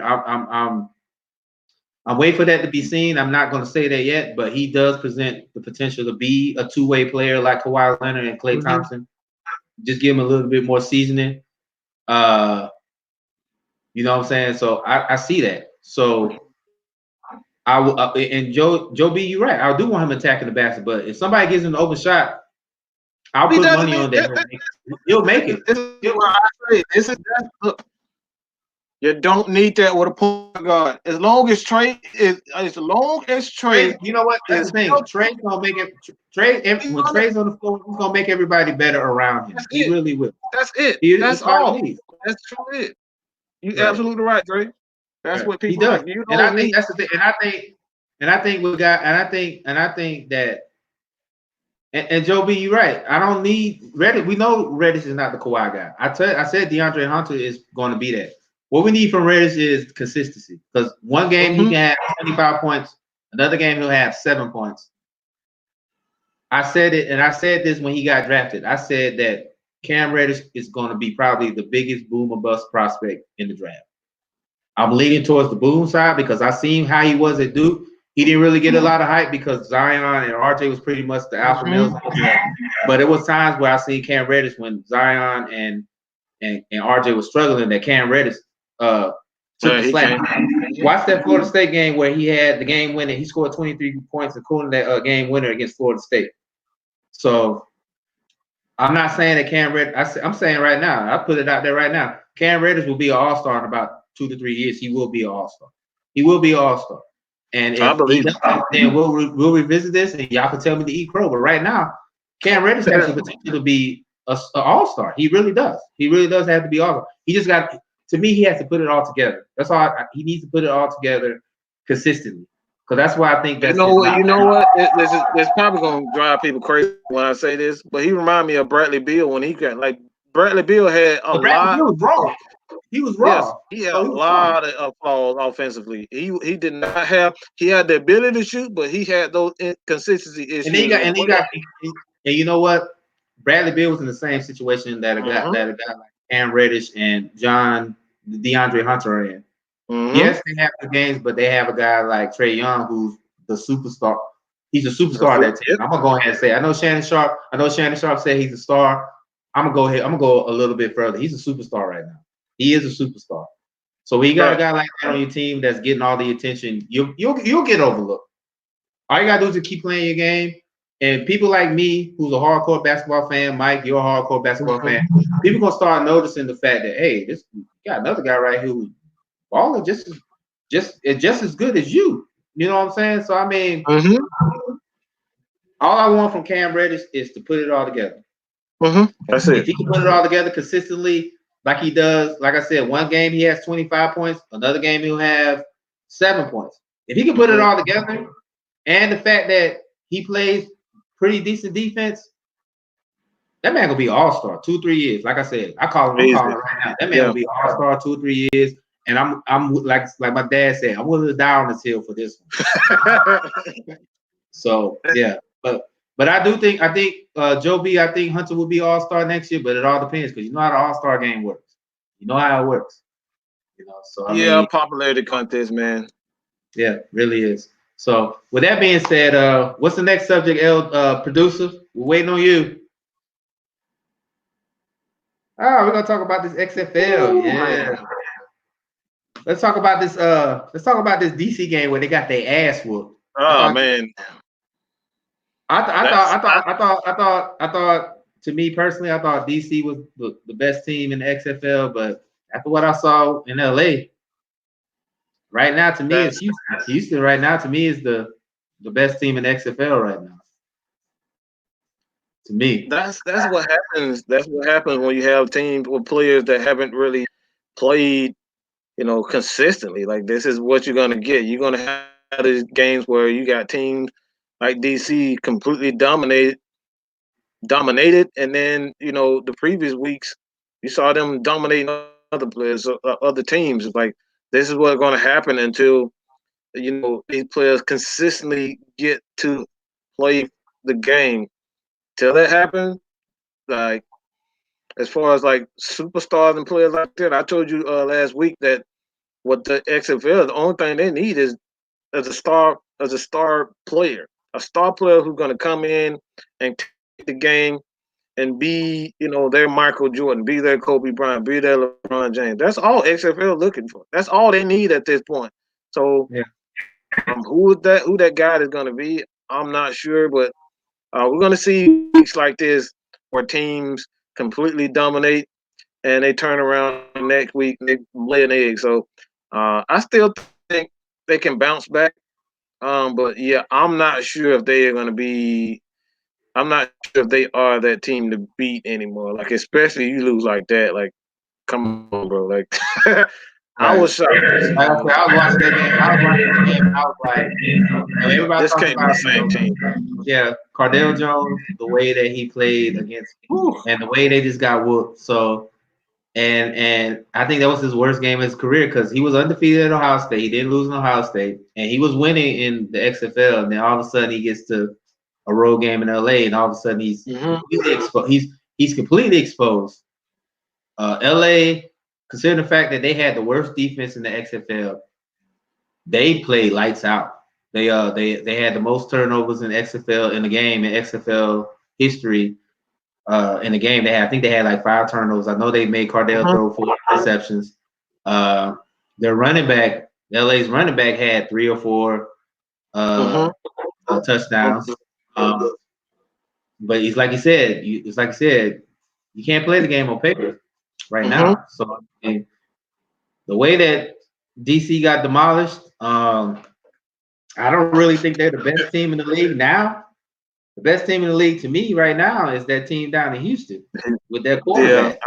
I'm waiting for that to be seen. I'm not going to say that yet, but he does present the potential to be a two-way player like Kawhi Leonard and Klay Thompson. Just give him a little bit more seasoning. You know what I'm saying? So I see that. So I will, and Joe B, you're right. I do want him attacking the basket, but if somebody gives him an open shot, I'll put money on that. He'll make it. This is what I say. Look, you don't need that with a point guard. As long as Trey, you know what? That's the thing. Trey's gonna make it. When Trey's on the floor, he's gonna make everybody better around him. He really will. That's it. That's all. That's true. It. You absolutely right, Trey. That's what people he does. Like. And I think that's the thing. And I think And Joe B, you're right. I don't need Reddish. We know Reddish is not the Kawhi guy. I said DeAndre Hunter is going to be that. What we need from Reddish is consistency. Because one game he can have 25 points, another game he'll have 7 points. I said it, and I said this when he got drafted. I said that Cam Reddish is going to be probably the biggest boom or bust prospect in the draft. I'm leaning towards the boom side because I seen how he was at Duke. He didn't really get a lot of hype because Zion and RJ was pretty much the alpha males. But it was times where I seen Cam Reddish when Zion and RJ was struggling that Cam Reddish took the slack. Watch that Florida State game where he had the game winner. He scored 23 points, including that game winner against Florida State. So I'm not saying that Cam Reddish. I'm saying right now. I put it out there right now. Cam Reddish will be an all-star in about 2 to 3 years. He will be an all-star. He will be an all-star. And if he doesn't, then we'll revisit this, and y'all can tell me to eat crow. But right now, Cam Reddish has the potential to be an all-star. He really does. He really does have to be all-star. He just got. To me, he has to put it all together. That's all. He needs to put it all together consistently. Because that's why I think that's. You know what? This probably gonna drive people crazy when I say this, but he reminded me of Bradley Beal when he got Bradley Beal had a lot. Beal was raw. He was raw. Yes, he had a lot of flaws offensively. He did not have. He had the ability to shoot, but he had those inconsistency issues. And you know what? Bradley Beal was in the same situation that a guy like Cam Reddish and DeAndre Hunter are in. Yes, they have the games, but they have a guy like Trae Young who's the superstar. He's a superstar of that team. I'm gonna go ahead and say I know Shannon Sharp said he's a star. I'm gonna go a little bit further. He's a superstar right now. He is a superstar. So when you got a guy like that on your team that's getting all the attention, you'll get overlooked. All you gotta do is just keep playing your game. And people like me, who's a hardcore basketball fan, Mike, you're a hardcore basketball fan. People gonna start noticing the fact that hey, this you got another guy right here who's balling just as good as you. You know what I'm saying? So I mean, all I want from Cam Reddish is to put it all together. That's it. If he can put it all together consistently, like he does, like I said, one game he has 25 points, another game he'll have 7 points. If he can put it all together, and the fact that he plays pretty decent defense, that man gonna be all-star 2-3 years. Like I said, I'm calling it right now. That man will be all-star 2-3 years. And I'm like my dad said, I'm willing to die on this hill for this one. So yeah, but I think Joe B, I think Hunter will be all-star next year, but it all depends because you know how the all-star game works. You know how it works. You know, so I mean, popularity contest, man. Yeah, really is. So with that being said, what's the next subject, producer? We're waiting on you. Oh, we're gonna talk about this XFL. Yeah. Let's talk about this. Let's talk about this DC game where they got their ass whooped. Oh man. I thought. To me personally, I thought DC was the best team in the XFL, but after what I saw in LA, right now to me it's Houston. Houston right now to me is the best team in the XFL right now. To me, that's what happens. That's what happens when you have teams with players that haven't really played, consistently. Like this is what you're gonna get. You're gonna have these games where you got teams like DC completely dominated, and then the previous weeks you saw them dominating other players, other teams. It's like this is what's gonna happen until these players consistently get to play the game. Till that happens, like as far as like superstars and players like that, I told you last week that what the XFL, the only thing they need is as a star player, who's going to come in and take the game and be their Michael Jordan, be their Kobe Bryant, be their LeBron James. That's all XFL looking for. That's all they need at this point. So who that guy is going to be, I'm not sure, but we're going to see weeks like this where teams completely dominate and they turn around next week and they lay an egg. So I still think they can bounce back. But yeah, I'm not sure if they are going to be. I'm not sure if they are that team to beat anymore. Like especially you lose like that. Like come on, bro. Like I Right. was shocked. Like I said, I was watching that game. I was watching that game, and I was like, everybody This talks can't be the about, same team. yeah, Cardale Jones, the way that he played against, Whew. and the way they just got whooped. So, and I think that was his worst game of his career because he was undefeated at Ohio State. He didn't lose in Ohio State, and he was winning in the XFL. And then all of a sudden, he gets to a road game in LA, and all of a sudden, he's completely exposed. He's completely exposed. LA, considering the fact that they had the worst defense in the XFL, they played lights out. They had the most turnovers in XFL in the game in XFL history. In the game, I think they had like 5 turnovers. I know they made Cardale throw 4 interceptions. Their running back, LA's running back, had 3 or 4 touchdowns. But it's like you said, you can't play the game on paper right now. So and the way that DC got demolished, I don't really think they're the best team in the league now. The best team in the league to me right now is that team down in Houston with their quarterback,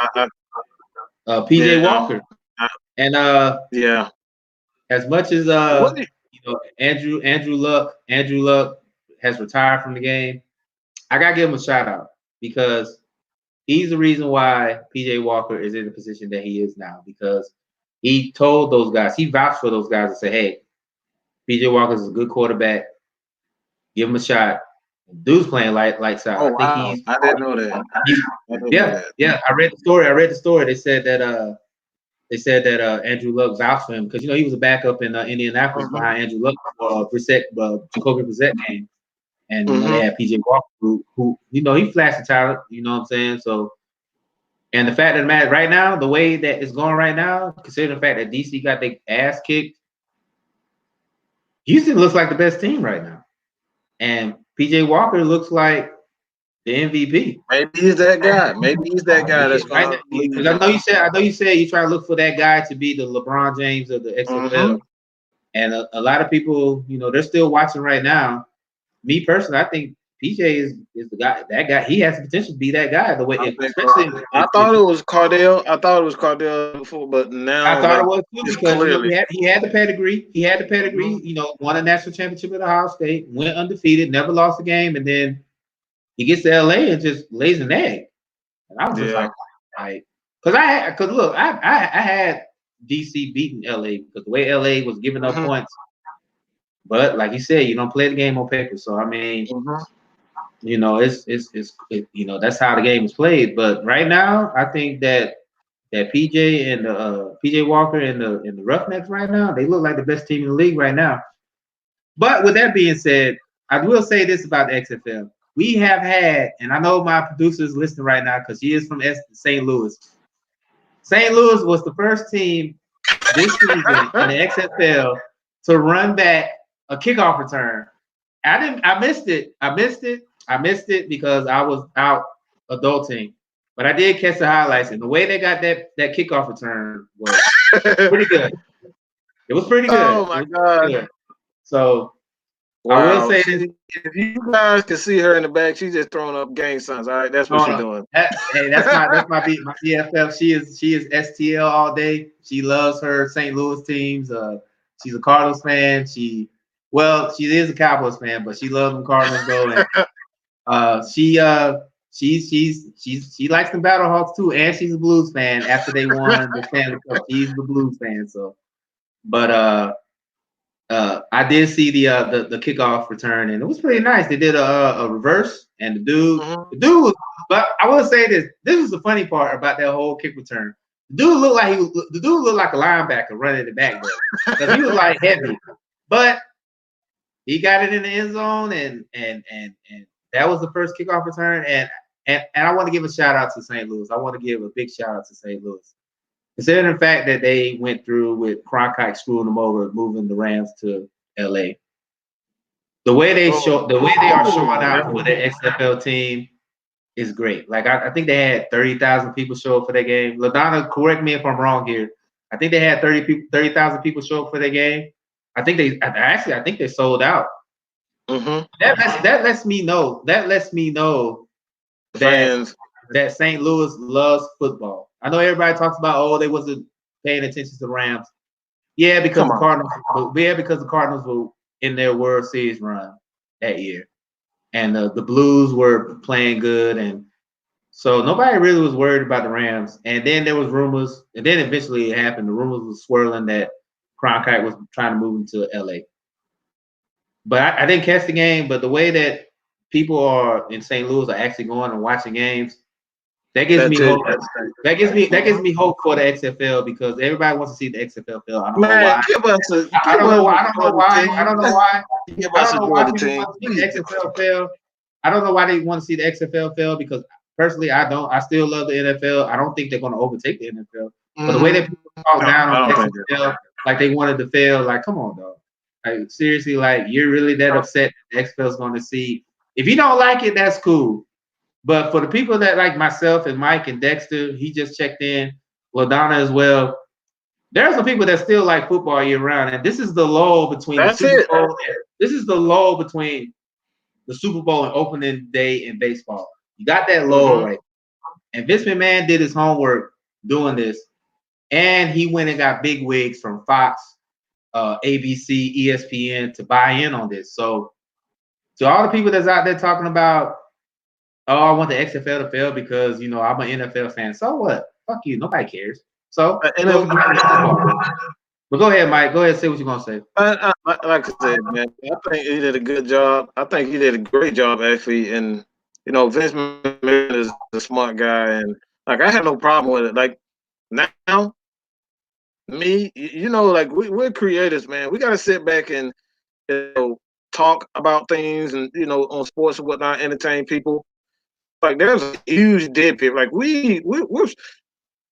PJ Walker. And yeah. as much as Andrew Luck has retired from the game, I gotta give him a shout out because he's the reason why PJ Walker is in the position that he is now because he told those guys, he vouched for those guys and said, hey, PJ Walker is a good quarterback. Give him a shot. Dude's playing lights out. Oh, wow. I didn't know that. Yeah. I read the story. They said that Andrew Luck vouched for him because he was a backup in Indianapolis behind Andrew Luck for Jacoby Brissett game, and they had PJ Walker who he flashed the talent. You know what I'm saying? So, and the fact of the matter right now, the way that it's going right now, considering the fact that DC got their ass kicked, Houston looks like the best team right now. And PJ Walker looks like the MVP. Maybe he's that guy. That's going to lead. I know you said you try to look for that guy to be the LeBron James of the XFL. And a lot of people, they're still watching right now. Me personally, I think PJ is the guy. That guy, he has the potential to be that guy. The way, especially, I thought it was Cardale before, but now I thought it was too because he had the pedigree. He had the pedigree. Won a national championship at Ohio State, went undefeated, never lost a game, and then he gets to LA and just lays an egg. And I was just like, because I had DC beating LA because the way LA was giving up points. But like you said, you don't play the game on paper. So I mean, it's that's how the game is played. But right now, I think that PJ and PJ Walker and the Roughnecks right now, they look like the best team in the league right now. But with that being said, I will say this about the XFL. We have had, and I know my producer is listening right now because she is from St. Louis. St. Louis was the first team this season in the XFL to run back a kickoff return. I missed it because I was out adulting. But I did catch the highlights, and the way they got that kickoff return was pretty good. It was pretty good. Oh my God! So wow. I will say this: if you guys can see her in the back, she's just throwing up gang signs. All right, that's what she's doing. That's my BFF. She is STL all day. She loves her St. Louis teams. She's a Cardinals fan. She is a Cowboys fan, but she loves them Cardinals though. And she likes the Battlehawks too, and she's a Blues fan. After they won the Stanley Cup, she's the Blues fan. So, but I did see the kickoff return, and it was pretty nice. They did a reverse, and the dude was. But I will say this: this was the funny part about that whole kick return. The dude looked like a linebacker running it back there because he was like heavy, but he got it in the end zone, and that was the first kickoff return. And I want to give a shout out to St. Louis. I want to give a big shout out to St. Louis. Considering the fact that they went through with Cronkite screwing them over, moving the Rams to LA. The way they are showing out for the XFL team is great. Like I think they had 30,000 people show up for their game. LaDonna, correct me if I'm wrong here. I think they had 30,000 people show up for their game. I think they sold out. That lets me know that St. Louis loves football. I know everybody talks about they wasn't paying attention to the Rams. Yeah, because Come the on. Cardinals. Yeah, because the Cardinals were in their World Series run that year, and the Blues were playing good, and so nobody really was worried about the Rams. And then there was rumors, and then eventually it happened. The rumors was swirling that Cronkite was trying to move into LA. But I didn't catch the game. But the way that people are in St. Louis are actually going and watching games, that gives That me tell you hope. everything. That gives me hope for the XFL because everybody wants to see the XFL. I don't know Man, why. give us a I give don't know us why. a I don't know Georgia why. I team. don't know why. Give I us don't a know why Georgia people team. want to see the XFL fail. I don't know why they want to see the XFL fail because personally, I don't. I still love the NFL. I don't think they're going to overtake the NFL. But the way that people talk No, down I on the don't think XFL, like they wanted to fail, like come on, dog. Like seriously, like you're really that upset that the XFL is going to see. If you don't like it, that's cool. But for the people that like myself and Mike and Dexter, he just checked in, LaDonna as well. There are some people that still like football year round, and this is the lull between the that's Super it. Bowl. This is the lull between the Super Bowl and opening day in baseball. You got that lull right, and Vince McMahon did his homework doing this, and he went and got big wigs from Fox, ABC, ESPN to buy in on this. So to all the people that's out there talking about, oh, I want the XFL to fail because I'm an NFL fan. So what? Fuck you. Nobody cares. So go. But go ahead, Mike. Go ahead and say what you're gonna say. Like I said, man, I think he did a good job. I think he did a great job actually. And Vince McMahon is a smart guy, and like I have no problem with it. Like now, me, like we're creators, man. We got to sit back and talk about things and on sports and whatnot, entertain people. Like there's a huge dip here. Like we're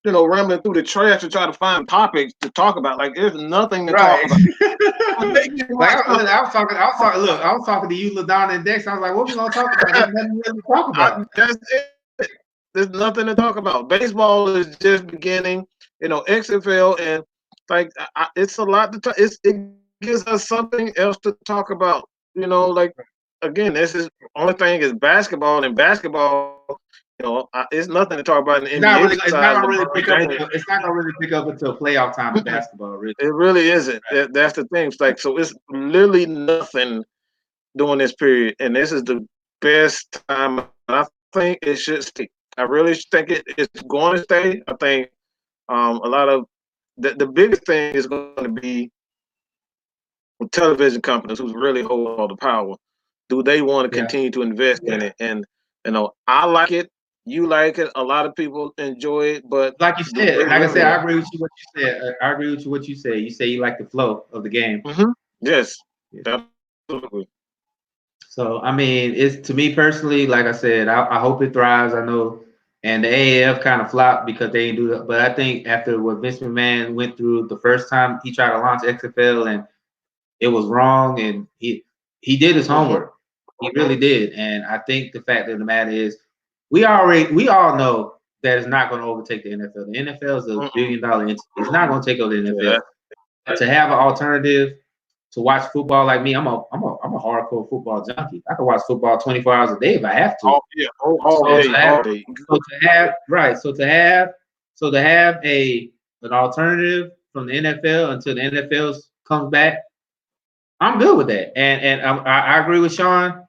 rambling through the trash to try to find topics to talk about. Like there's nothing to talk Right. about. Like I was talking to you, LaDonna and Dex. I was like, what we gonna talk about? There's nothing really to talk about. That's it. There's nothing to talk about. Baseball is just beginning. XFL and like it's a lot to talk. It gives us something else to talk about. Like again, this is only thing is basketball, and basketball, it's nothing to talk about in the It's not NBA really. It's not besides gonna really LeBron pick up. James. It's not gonna really pick up until playoff time in basketball. Really. It really isn't. Right. That's the thing. It's like so. It's literally nothing during this period, and this is the best time. And I think it should stay. I really think it's going to stay. I think a lot of the biggest thing is going to be with television companies who's really hold all the power. Do they want to Yeah. continue to invest in it? And I like it. You like it. A lot of people enjoy it, but Like you do said, they like I really? said, I agree with you what you said. I agree with you what you said. You say you like the flow of the game. Yes, Yeah. absolutely. So I mean, it's to me personally, like I said, I hope it thrives. I know, and the AAF kind of flopped because they didn't do that. But I think after what Vince McMahon went through the first time he tried to launch XFL and it was wrong, and he did his homework. He really did. And I think the fact of the matter is, we all know that it's not going to overtake the NFL. The NFL is a billion-dollar entity. It's not going to take over the NFL. Yeah. But to have an alternative to watch football like me, I'm a hardcore football junkie. I can watch football 24 hours a day if I have to. Oh yeah, all day, all day. So to have an alternative from the NFL until the NFL comes back, I'm good with that. And I agree with Sean.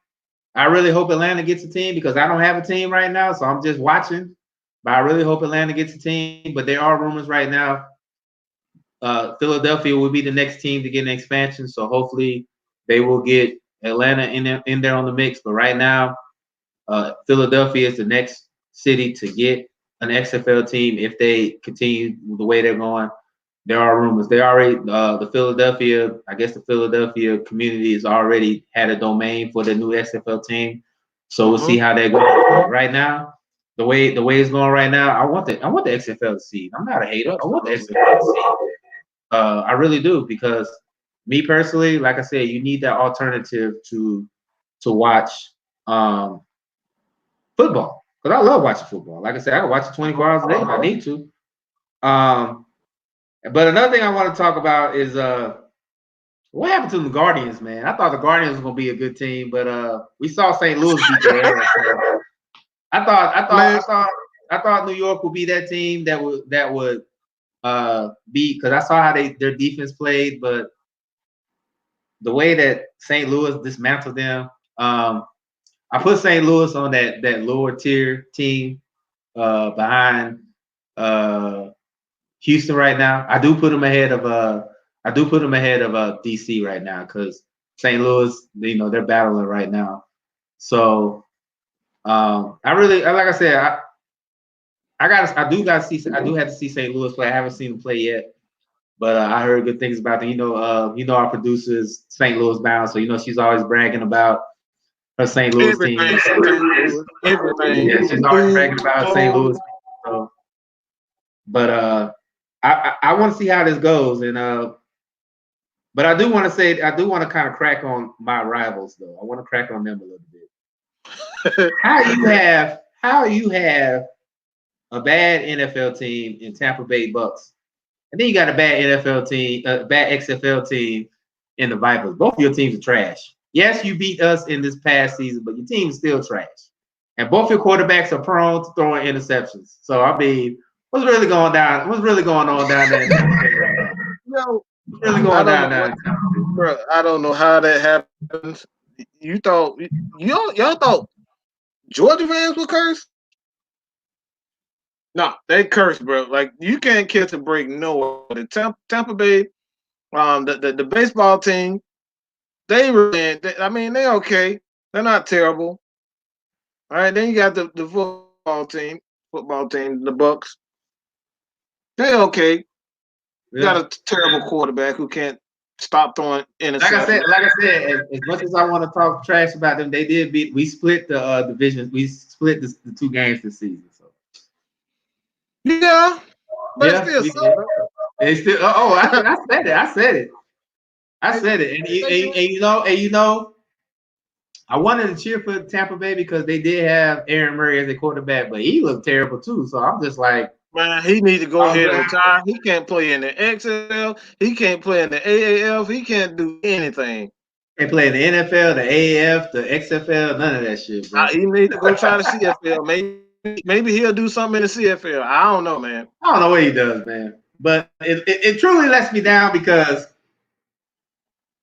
I really hope Atlanta gets a team because I don't have a team right now, so I'm just watching. But I really hope Atlanta gets a team. But there are rumors right now. Philadelphia will be the next team to get an expansion, so hopefully they will get Atlanta in there on the mix. But right now, Philadelphia is the next city to get an XFL team if they continue the way they're going. There are rumors. They already the Philadelphia community has already had a domain for the new XFL team. So we'll see how that goes. Right now, the way it's going right now, I want the XFL to see. I'm not a hater. I want the XFL to see. I really do because me personally, like I said, you need that alternative to watch football because I love watching football. Like I said, I can watch it 24 hours a day if I need to. But another thing I want to talk about is what happened to the Guardians, man? I thought the Guardians was gonna be a good team, but we saw St. Louis beat their ass. So I thought New York would be that team that would beat because I saw how their defense played, but the way that St. Louis dismantled them, I put St. Louis on that lower tier team behind Houston right now. I do put them ahead of DC right now because St. Louis, they're battling right now. So like I said, I do have to see St. Louis play. I haven't seen them play yet, but I heard good things about them. Our producer is St. Louis bound, so she's always bragging about her St. Louis team. Everything. Yeah, she's always bragging about St. Louis. So, but I want to see how this goes, and but I do want to kind of crack on my rivals though. I want to crack on them a little bit. How you have a bad NFL team in Tampa Bay Bucks, and then you got a bad NFL team, bad XFL team in the Vipers. Both of your teams are trash. Yes, you beat us in this past season, but your team is still trash. And both your quarterbacks are prone to throwing interceptions. So I mean, what's really going on down there in Tampa Bay right now? What's really going down there? Bro, I don't know how that happens. You thought y'all thought Georgia fans were cursed? No, they cursed, bro. Like you can't catch a break nowhere. The Tampa Bay, the baseball team, they okay. They're not terrible. All right, then you got the football team, the Bucks. They okay. You got a terrible quarterback who can't stop throwing interceptions. Like I said, as much as I want to talk trash about them, they did beat. We split the divisions. We split the 2 games this season. So yeah, but it's still so. They still. I said it. And I wanted to cheer for Tampa Bay because they did have Aaron Murray as a quarterback, but he looked terrible too. So I'm just like, man, he needs to go ahead and retire. He can't play in the XFL. He can't play in the AAF. He can't do anything. Can't play in the NFL, the AAF, the XFL, none of that shit, bro. He needs to go try the CFL. Maybe he'll do something in the CFL. I don't know, man. I don't know what he does, man. But it truly lets me down because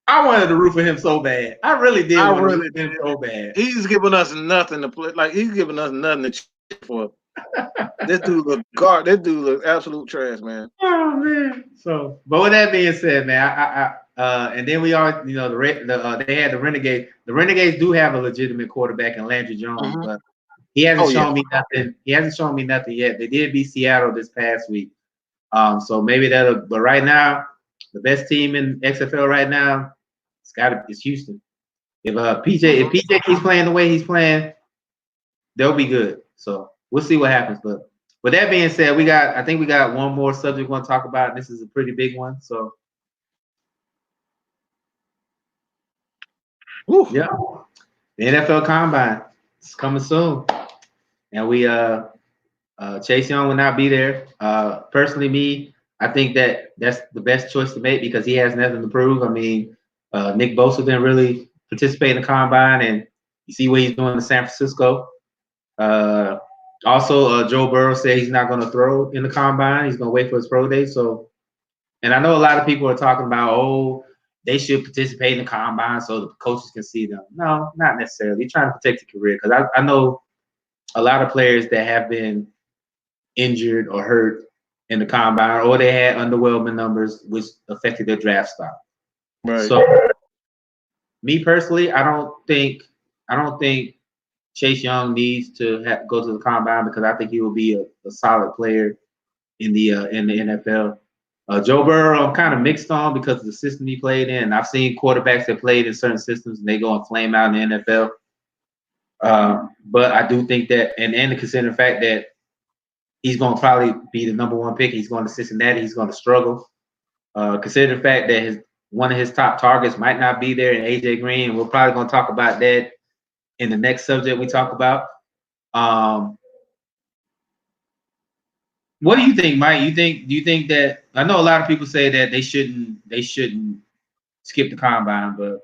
I wanted to root for him so bad. I really did want to root for him so bad. He's giving us nothing to play. Like he's giving us nothing to cheer for. This dude look absolute trash, man. Oh man. So, but with that being said, man, and then we are, they had the Renegade. The Renegades do have a legitimate quarterback in Landry Jones, but he hasn't shown me nothing. He hasn't shown me nothing yet. They did beat Seattle this past week. So maybe but right now, the best team in XFL right now, it's Houston. If PJ keeps playing the way he's playing, they'll be good. So we'll see what happens. But with that being said, I think we got one more subject we want to talk about. This is a pretty big one. So yeah. The NFL Combine is coming soon. And Chase Young will not be there. Personally, I think that's the best choice to make because he has nothing to prove. I mean, Nick Bosa didn't really participate in the Combine, and you see what he's doing in San Francisco. Also, Joe Burrow said he's not going to throw in the Combine. He's going to wait for his pro day. So, and I know a lot of people are talking about, they should participate in the Combine so the coaches can see them. No, not necessarily. You're trying to protect your career because I know a lot of players that have been injured or hurt in the Combine, or they had underwhelming numbers, which affected their draft stock. Right. So, me personally, I don't think Chase Young needs to go to the Combine because I think he will be a solid player in the NFL. Joe Burrow, I'm kind of mixed on because of the system he played in. I've seen quarterbacks that played in certain systems and they go and flame out in the NFL. But I do think that, and to consider the fact that he's going to probably be the number 1 pick, he's going to Cincinnati, he's going to struggle. Consider the fact that one of his top targets might not be there in AJ Green, and we're probably going to talk about that in the next subject we talk about. What do you think, Mike? Do you think that, I know a lot of people say that they shouldn't skip the Combine, but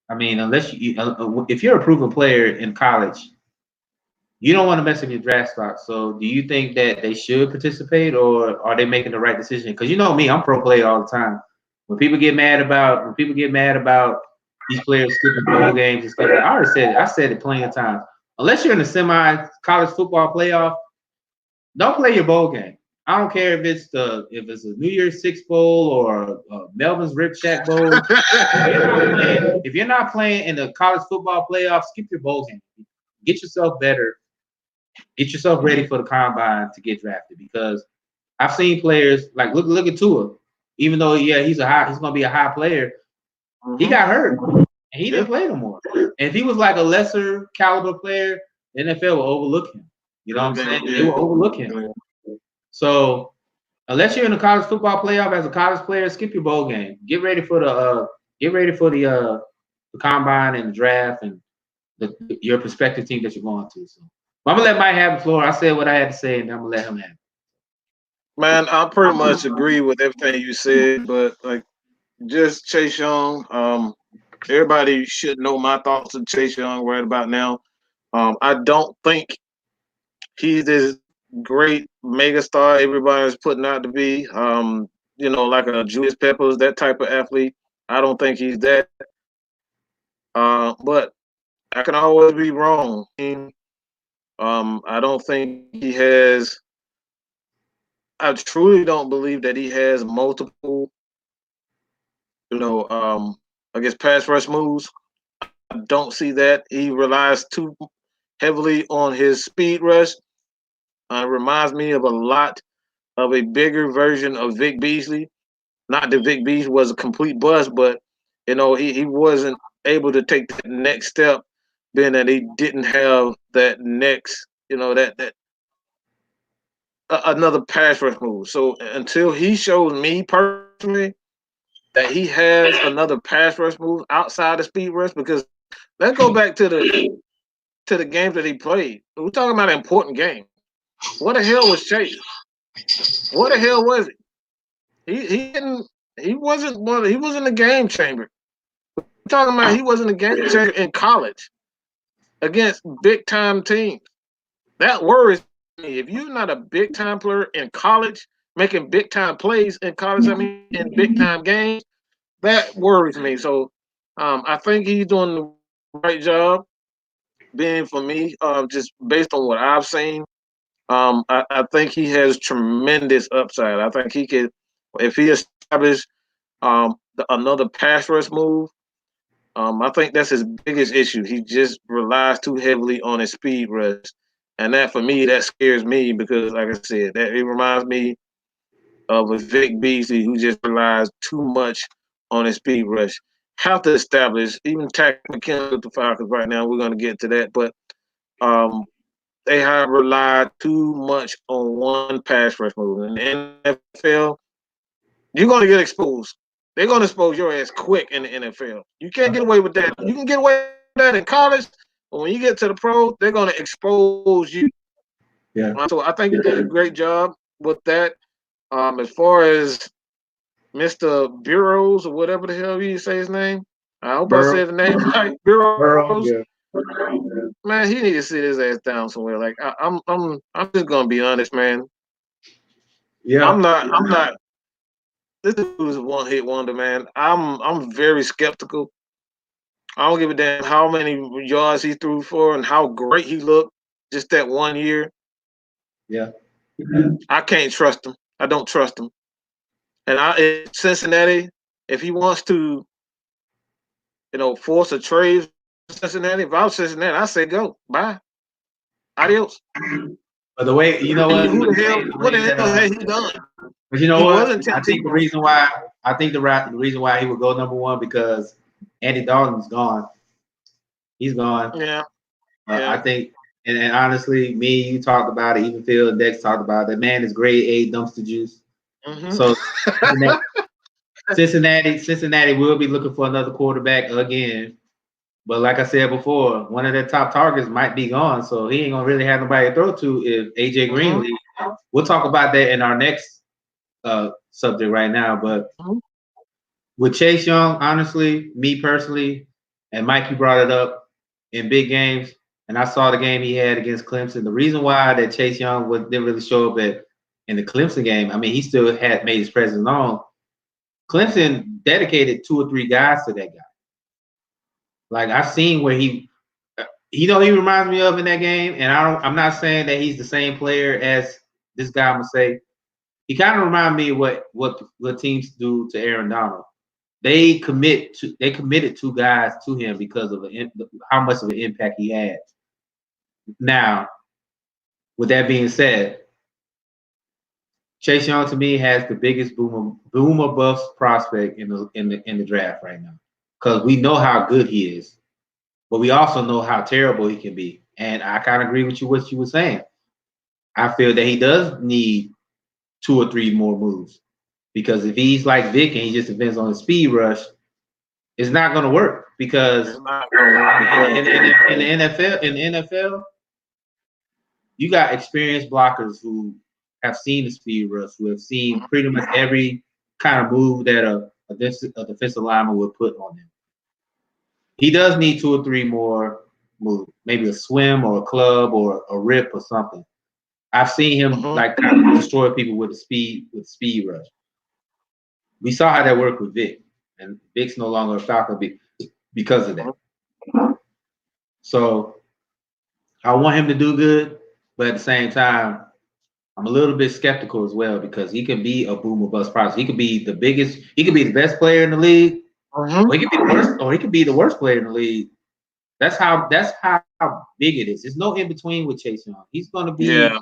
I mean, unless if you're a proven player in college, you don't want to mess up your draft stock. So do you think that they should participate, or are they making the right decision? Because you know me, I'm pro player all the time. When people get mad about these players skipping bowl games and stuff, I said it plenty of times. Unless you're in a semi college football playoff, don't play your bowl game. I don't care if it's a New Year's Six bowl or Melvin's Rib Shack bowl. If you're not playing in the college football playoff, skip your bowl game. Get yourself better. Get yourself ready for the combine to get drafted. Because I've seen players like look at Tua. Even though he's gonna be a high player, he got hurt and he didn't play no more. And if he was like a lesser caliber player, the NFL will overlook him. You know what I'm saying? They will overlook him. So unless you're in the college football playoff as a college player, skip your bowl game. Get ready for the combine and the draft and your prospective team that you're going to. So I'm gonna let Mike have the floor. I said what I had to say, and I'm gonna let him have it. Man, I pretty much agree with everything you said, but like just Chase Young. Everybody should know my thoughts on Chase Young right about now. I don't think he's this great megastar everybody's putting out to be. Like a Julius Peppers, that type of athlete. I don't think he's that. But I can always be wrong. I don't think he has. I truly don't believe that he has multiple, I guess pass rush moves. I don't see that. He relies too heavily on his speed rush. Reminds me of a lot of a bigger version of Vic Beasley. Not that Vic Beasley was a complete bust, but he wasn't able to take that next step, being that he didn't have that next, another pass rush move. So until he shows me personally that he has another pass rush move outside of speed rush, because let's go back to the games that he played. We're talking about an important game. What the hell was Chase? What the hell was it? He wasn't a game changer. We're talking about he wasn't a game changer in college against big time teams. That worries me. If you're not a big time player in college, making big time plays in college, in big time games, that worries me. So I think he's doing the right job. Being for me, just based on what I've seen, I think he has tremendous upside. I think he could, if he established another pass rush move. I think that's his biggest issue. He just relies too heavily on his speed rush, and that for me that scares me because, like I said, that it reminds me of a Vic Beasley who just relies too much on his speed rush. Have to establish even Tack McKinley with the Falcons right now. We're going to get to that, but they have relied too much on one pass rush move. In the NFL, you're going to get exposed. They're going to expose your ass quick in the NFL. You can't get away with that. You can get away with that in college, but when you get to the pros, they're going to expose you. Yeah. So I think you did a great job with that. As far as Mr. Burrows or whatever the hell you say his name, I hope I said the name right. Burrows. Yeah. Man, he need to sit his ass down somewhere. Like I'm just gonna be honest, man. Yeah. I'm not. This dude is a one hit wonder, man. I'm very skeptical. I don't give a damn how many yards he threw for and how great he looked just that 1 year. Yeah. I can't trust him. I don't trust him. And if Cincinnati, if he wants to, force a trade Cincinnati, if I was Cincinnati, I say go. Bye. Adios. But the way What the hell has he done? But you know He what? wasn't I think the reason why he would go number one because Andy Dalton's gone. He's gone. Yeah. I think, and honestly, me, you talked about it. Even Phil and Dex talked about it. The man is grade A dumpster juice. Mm-hmm. So Cincinnati will be looking for another quarterback again. But like I said before, one of their top targets might be gone, so he ain't gonna really have nobody to throw to if AJ Green leaves. We'll talk about that in our next subject right now. But with Chase Young, honestly, me personally, and Mike, you brought it up in big games, and I saw the game he had against Clemson. The reason why that Chase Young didn't really show up in the Clemson game, I mean, he still had made his presence known. Clemson dedicated 2 or 3 guys to that guy. Like I've seen where he reminds me of in that game, and I'm not saying that he's the same player as this guy. I'm gonna say he kind of reminds me of what teams do to Aaron Donald. They committed 2 guys to him because of how much of an impact he had. Now, with that being said, Chase Young to me has the biggest boomer bust prospect in the draft right now, because we know how good he is, but we also know how terrible he can be. And I kind of agree with what you were saying. I feel that he does need 2 or 3 more moves, because if he's like Vic and he just depends on the speed rush, it's not going to work. Because in the NFL, you got experienced blockers who have seen the speed rush, who have seen pretty much every kind of move that a defensive lineman would put on him. He does need 2 or 3 more moves, maybe a swim or a club or a rip or something. I've seen him like kind of destroy people with speed rush. We saw how that worked with Vic, and Vic's no longer a Falcon because of that. So I want him to do good, but at the same time, I'm a little bit skeptical as well, because he can be a boom or bust prospect. He could be the biggest. He could be the best player in the league, or he could be the worst. Or he could be the worst player in the league. That's how big it is. There's no in between with Chase Young. He's going to be. Yeah.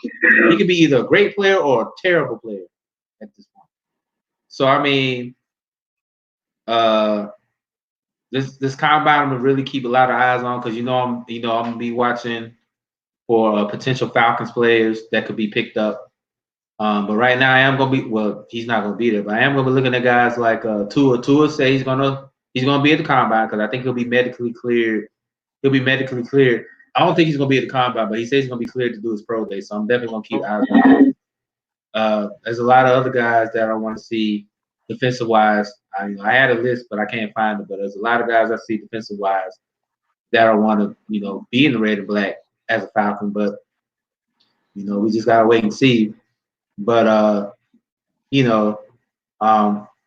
He could be either a great player or a terrible player at this point. So I mean, this combine I'm gonna really keep a lot of eyes on, because I'm gonna be watching for potential Falcons players that could be picked up. But right now I am gonna be. Well, he's not gonna be there, but I am gonna be looking at guys like Tua. Tua say he's gonna be at the combine, because I think he'll be medically cleared. I don't think he's gonna be at the combine, but he says he's gonna be cleared to do his pro day. So I'm definitely gonna keep eyes on him. There's a lot of other guys that I want to see defensive wise. I had a list, but I can't find it. But there's a lot of guys I see defensive wise that I want to be in the red and black as a Falcon. But we just gotta wait and see. But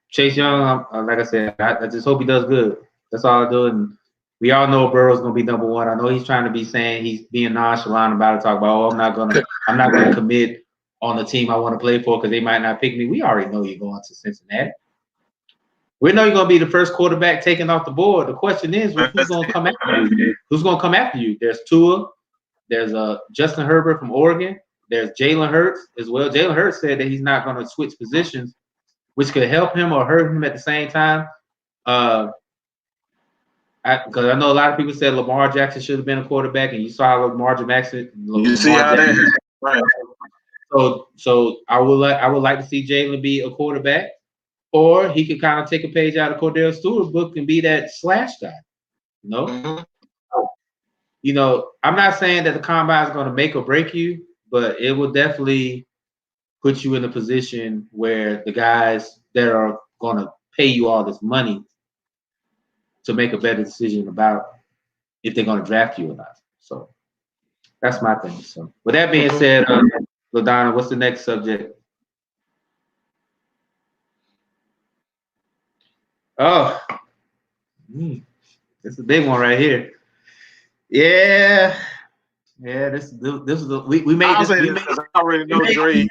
Chase Young, like I said, I just hope he does good. That's all I do. And we all know Burrow's gonna be number 1. I know he's trying to be saying, he's being nonchalant about it, talk about, I'm not gonna commit on the team I want to play for because they might not pick me. We already know you're going to Cincinnati. We know you're gonna be the first quarterback taken off the board. The question is, who's gonna come after you? Who's gonna come after you? There's Tua, there's Justin Herbert from Oregon. There's Jalen Hurts as well. Jalen Hurts said that he's not going to switch positions, which could help him or hurt him at the same time. Because I know a lot of people said Lamar Jackson should have been a quarterback, and you saw how Lamar Jackson. Right. So I would like to see Jalen be a quarterback, or he could kind of take a page out of Cordell Stewart's book and be that slash guy. I'm not saying that the combine is going to make or break you, but it will definitely put you in a position where the guys that are going to pay you all this money to make a better decision about if they're going to draft you or not. So that's my thing. So with that being said, LaDonna, what's the next subject? Oh, it's a big one right here. Yeah, this is we made this. I already know Dre.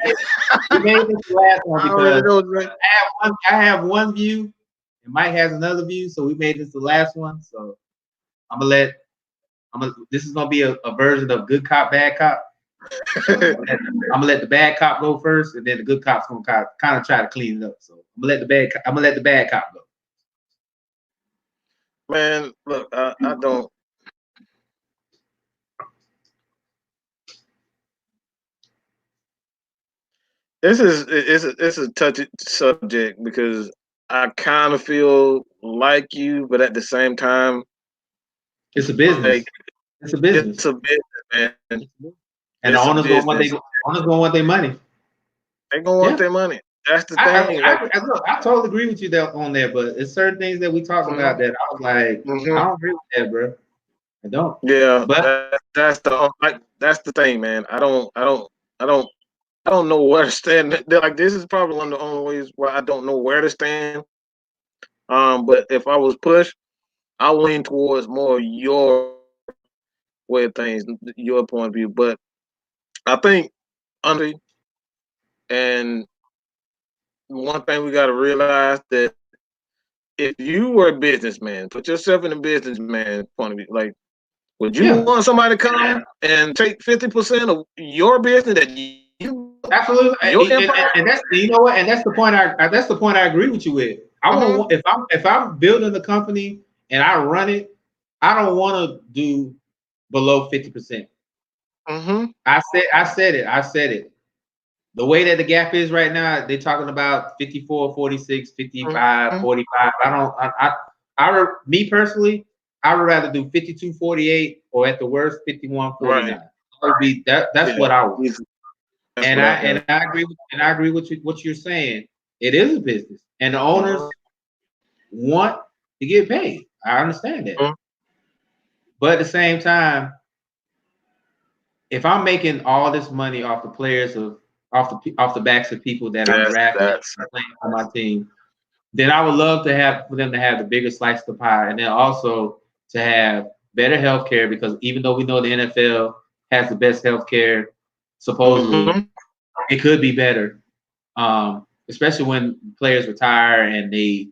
We made this last one because I have one view and Mike has another view, so we made this the last one. So this is gonna be a version of good cop, bad cop. So I'm gonna let the bad cop go first, and then the good cop's gonna kind of try to clean it up. So I'm gonna let the bad cop go. Man, look, I don't. It's a touchy subject because I kind of feel like you, but at the same time, it's a business. It's a business. It's a business, man. And the owners gonna want their money. They're gonna want their money. That's the thing. I totally agree with you on there, but it's certain things that we talked about that I was like, I don't agree with that, bro. I don't. Yeah, But that's the thing, man. I don't know where to stand. Like this is probably one of the only ways where I don't know where to stand. But if I was pushed, I would lean towards more your way of things, your point of view. But I think honestly, and one thing we got to realize that if you were a businessman, put yourself in a businessman point of view, like would you yeah, want somebody to come and take 50% of your business that you absolutely. your empire? And that's, you know what, and that's the point. That's the point I agree with you with. I Mm-hmm. won't, if I'm building the company and I run it, I don't want to do below 50%. Mm-hmm. I said it. The way that the gap is right now, they're talking about 54, 46, 55, Mm-hmm. 45. Me personally, I would rather do 52, 48, or at the worst 51, Right. 49. That would be that's Yeah. what I want. That's what I got. And I agree with what you're saying. It is a business, and the owners Mm-hmm. want to get paid. I understand that, but at the same time, if I'm making all this money off the players of off the backs of people that I'm drafting That's and playing for my team, then I would love to have for them to have the bigger slice of the pie, and then also to have better health care, because even though we know the NFL has the best health care, supposedly mm-hmm. it could be better. Especially when players retire and they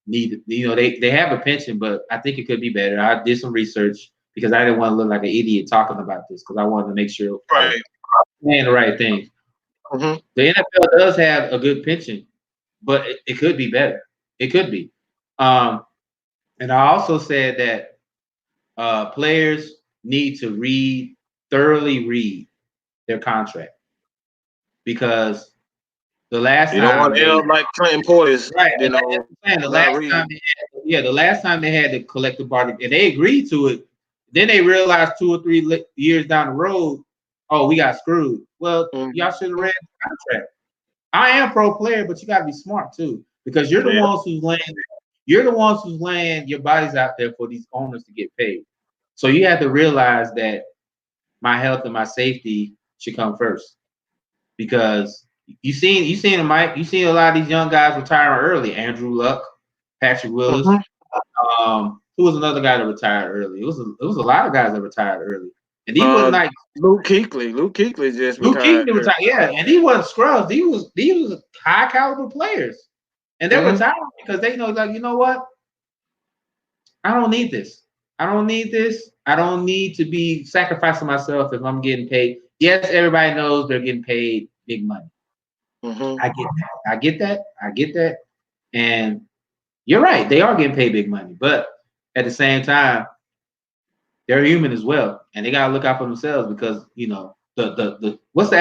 need, they have a pension, but I think it could be better. I did some research because I didn't want to look like an idiot talking about this, because I wanted to make sure I was Right. saying the right thing. Mm-hmm. The NFL does have a good pension, but it could be better. It could be. Um, and I also said that players need to thoroughly read their contract, because the last You don't want time to end up like Clinton Portis, right, you and that's what know, I'm saying. not reading. The last time they had the collective bargaining, and they agreed to it, then they realized 2 or 3 years down the road, oh, we got screwed. Well, y'all should have Mm-hmm. read the contract. I am pro player, but you got to be smart too, because you're the Yeah. ones who's laying. You're the ones who's laying your bodies out there for these owners to get paid. So you have to realize that my health and my safety should come first, because you seen Mike, you seen a lot of these young guys retiring early. Andrew Luck, Patrick Willis. Mm-hmm. Who was another guy that retired early? It was a lot of guys that retired early, and he wasn't Uh, like Luke Kuechly. Luke Kuechly just Luke retired. Kuechly retired. Yeah, and he wasn't scrubs. These was high caliber players, and they're Mm-hmm. retiring because they know, like, you know what? I don't need this. I don't need this. I don't need to be sacrificing myself if I'm getting paid. Yes, everybody knows they're getting paid big money. Mm-hmm. I get that. I get that. I get that. And you're right. They are getting paid big money, but at the same time, they're human as well, and they gotta look out for themselves, because the what's the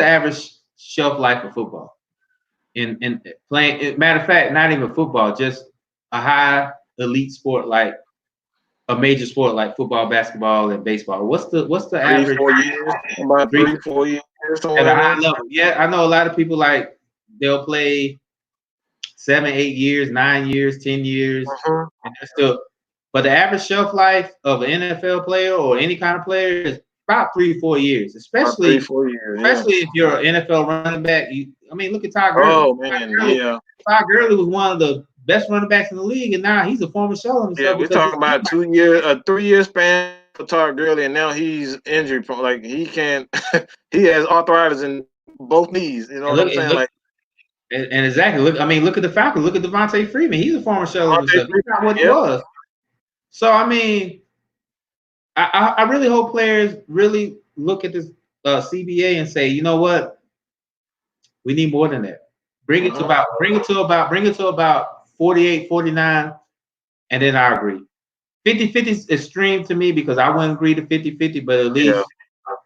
average shelf life of football in playing. Matter of fact, not even football, just a high elite sport like a major sport like football, basketball, and baseball. What's the Three, average 4 years. About three 3, 4 years, at somewhere a in high there. level? Yeah, I know a lot of people, like, they'll play 7, 8 years, 9 years, 10 years, Mm-hmm. and they're still. But the average shelf life of an NFL player or any kind of player is about 3 or 4 years, About three, especially 4 years. Yeah. especially if you're an NFL running back. I mean, look at Todd Gurley. Oh man. Yeah. Todd Gurley was one of the best running backs in the league, and now he's a former shell of Yeah. himself We're because his talking about 2 year, a 3 year span for Todd Gurley, and now he's injured from like he can't. He has arthritis in both knees. You know and what I'm look and saying? look Like and exactly look. I mean, look at the Falcons. Look at Devontae Freeman. He's a former shell of Devontae himself. He's not what he Yep. was. So I mean, I really hope players really look at this CBA and say, you know what, we need more than that. Uh-huh. Bring it to about 48, 49, and then I agree. 50-50 is extreme to me, because I wouldn't agree to 50-50, but at Yeah. least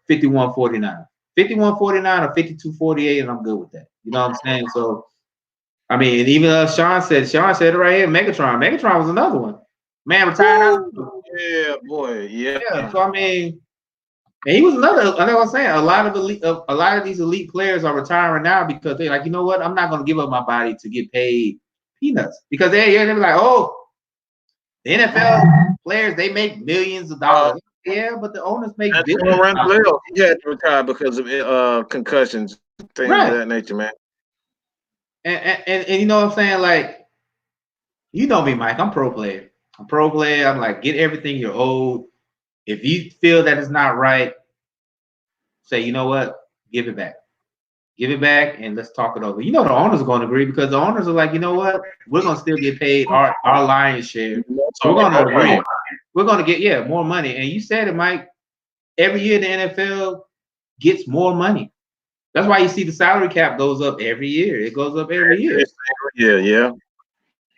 51-49. 51-49 or 52-48, and I'm good with that. You know what I'm saying? So I mean, and even Sean said it right here. Megatron. Megatron was another one. Man retired out. Yeah, boy. Yeah. Yeah. So I mean, and he was another. Like I was saying, a lot of these elite players are retiring now because they're like, you know what? I'm not going to give up my body to get paid peanuts, because they be like, oh, the NFL players, they make millions of dollars. Yeah, but the owners make billions of dollars. He had to retire because of concussions, things of Right. that nature, man. And you know what I'm saying? Like, you know me, Mike. I'm pro player. I'm pro player. I'm like, get everything you're owed. If you feel that it's not right, say, you know what? Give it back. Give it back and let's talk it over. You know the owners are going to agree because the owners are like, you know what? We're going to still get paid our lion's share. So we're going to agree. We're going to get, more money. And you said it, Mike. Every year the NFL gets more money. That's why you see the salary cap goes up every year. It goes up every year. Yeah.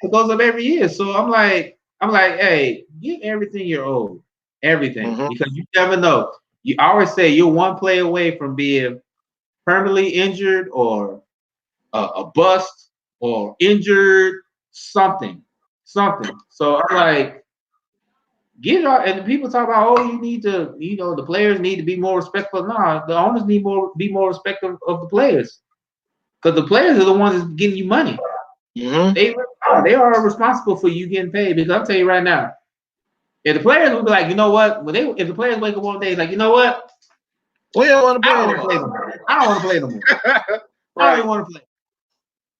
It goes up every year. So I'm like, hey, get everything you're owed. Everything. Because you never know. You always say you're one play away from being permanently injured or a bust or injured, something. So I'm like, get out. And people talk about, oh, you need to, the players need to be more respectful. No, the owners need be more respectful of the players, because the players are the ones that's getting you money. They are responsible for you getting paid. Because I'll tell you right now, if the players would be like, you know what, if the players wake up one day like, you know what, we don't want to play anymore. I don't want to play no more. I don't even want to play.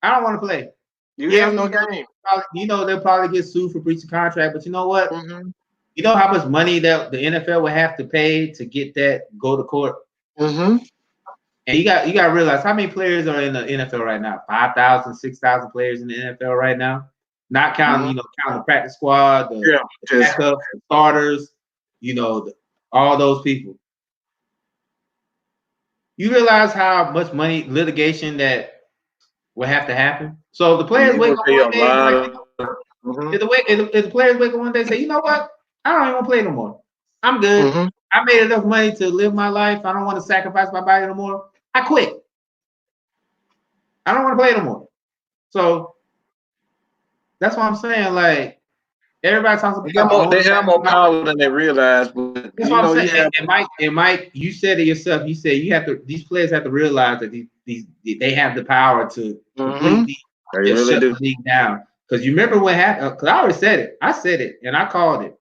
I don't want to play. You have no game. They'll probably get sued for breach of contract, but you know what? You know how much money that the NFL would have to pay to get that go to court? And you got to realize how many players are in the NFL right now. 5,000, 6,000 players in the NFL right now. Not counting, counting the practice squad, the backups, the starters, all those people. You realize how much money litigation that will have to happen? So the players wake up one day, if the players wake up one day and say, you know what? I don't even want to play no more. I'm good. I made enough money to live my life. I don't want to sacrifice my body no more. I quit. I don't want to play no more. So that's what I'm saying. Like, everybody talks about they have more power than they realize. But that's what I'm saying. And Mike, you said it yourself. You said these players have to realize that they have the power to completely shut the league down. Because you remember what happened? Because I already said it. I said it and I called it.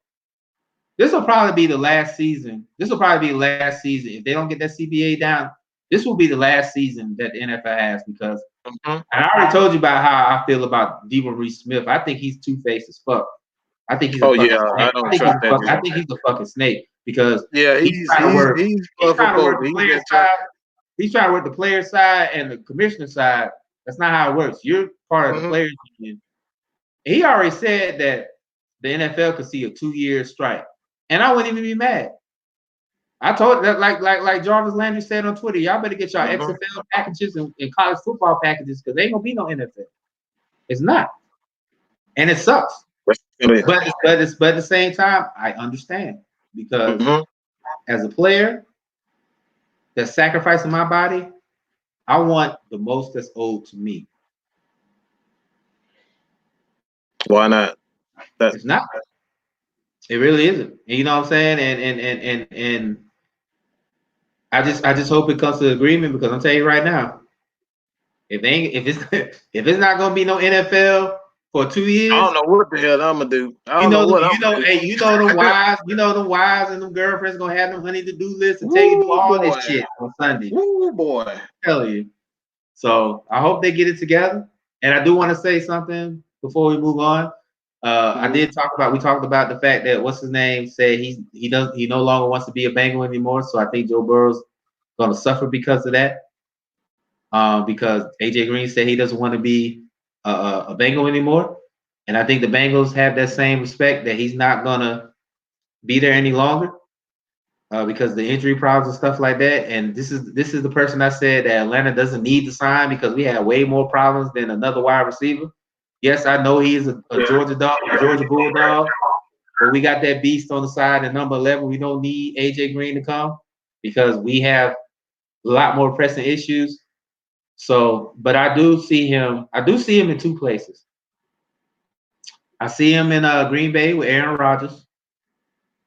This will probably be the last season. If they don't get that CBA down, this will be the last season that the NFL has, because and I already told you about how I feel about Devon Reese-Smith. I think he's two-faced as fuck. I think he's I think he's a fucking snake, because he's trying to work the player side. He's trying to work the player side and the commissioner side. That's not how it works. You're part of the players union. He already said that the NFL could see a 2-year strike, and I wouldn't even be mad. I told that like Jarvis Landry said on Twitter, y'all better get y'all XFL packages and college football packages, because there ain't gonna be no NFL. It's not, and it sucks. But at the same time, I understand, because as a player that's sacrificing my body, I want the most that's owed to me. Why not? It's not. It really isn't. And you know what I'm saying? And I just hope it comes to agreement, because I'm telling you right now, if it's not gonna be no NFL for 2 years, I don't know what the hell I'm gonna do. You know the wives and the girlfriends gonna have the money to do lists and tell you to do all this shit on Sunday. Oh boy, tell you. So I hope they get it together. And I do want to say something before we move on. We talked about the fact that what's his name said he no longer wants to be a Bengal anymore. So I think Joe Burrow's gonna suffer because of that. Because AJ Green said he doesn't want to be a Bengal anymore. And I think the Bengals have that same respect, that he's not gonna be there any longer, because the injury problems and stuff like that. And this is the person I said that Atlanta doesn't need to sign, because we have way more problems than another wide receiver. Yes, I know he is a Georgia Bulldog, but we got that beast on the side at number 11. We don't need AJ Green to come, because we have a lot more pressing issues. So, but I do see him in two places. I see him in Green Bay with Aaron Rodgers,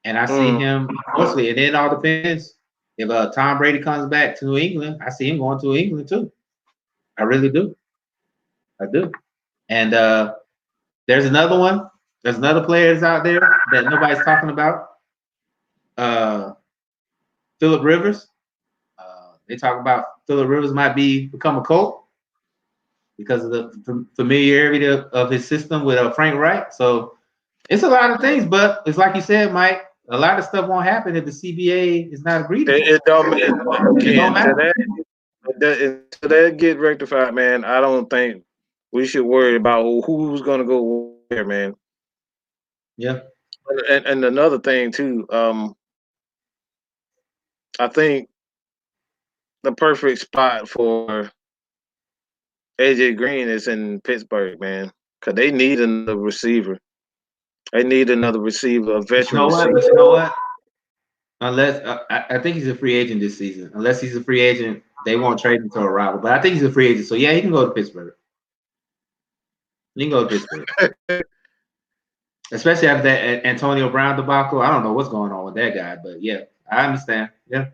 and I see him mostly. And then it all depends if Tom Brady comes back to New England. I see him going to England too. I really do. I do. And there's another one. There's another players out there that nobody's talking about. Phillip Rivers. They talk about Phillip Rivers might become a Colt because of the familiarity of his system with Frank Wright. So it's a lot of things, but it's like you said, Mike. A lot of stuff won't happen if the CBA is not agreed upon. It don't matter. Until that get rectified, man. I don't think we should worry about who's gonna go where, man. Yeah. And another thing too, I think the perfect spot for AJ Green is in Pittsburgh, man, because they need another receiver. They need another receiver, a veteran receiver. But you know what? Unless I think he's a free agent this season. Unless he's a free agent, they won't trade him to a rival. But I think he's a free agent, so yeah, he can go to Pittsburgh. He can go to Pittsburgh. Especially after that Antonio Brown debacle. I don't know what's going on with that guy, but yeah, I understand. Yeah.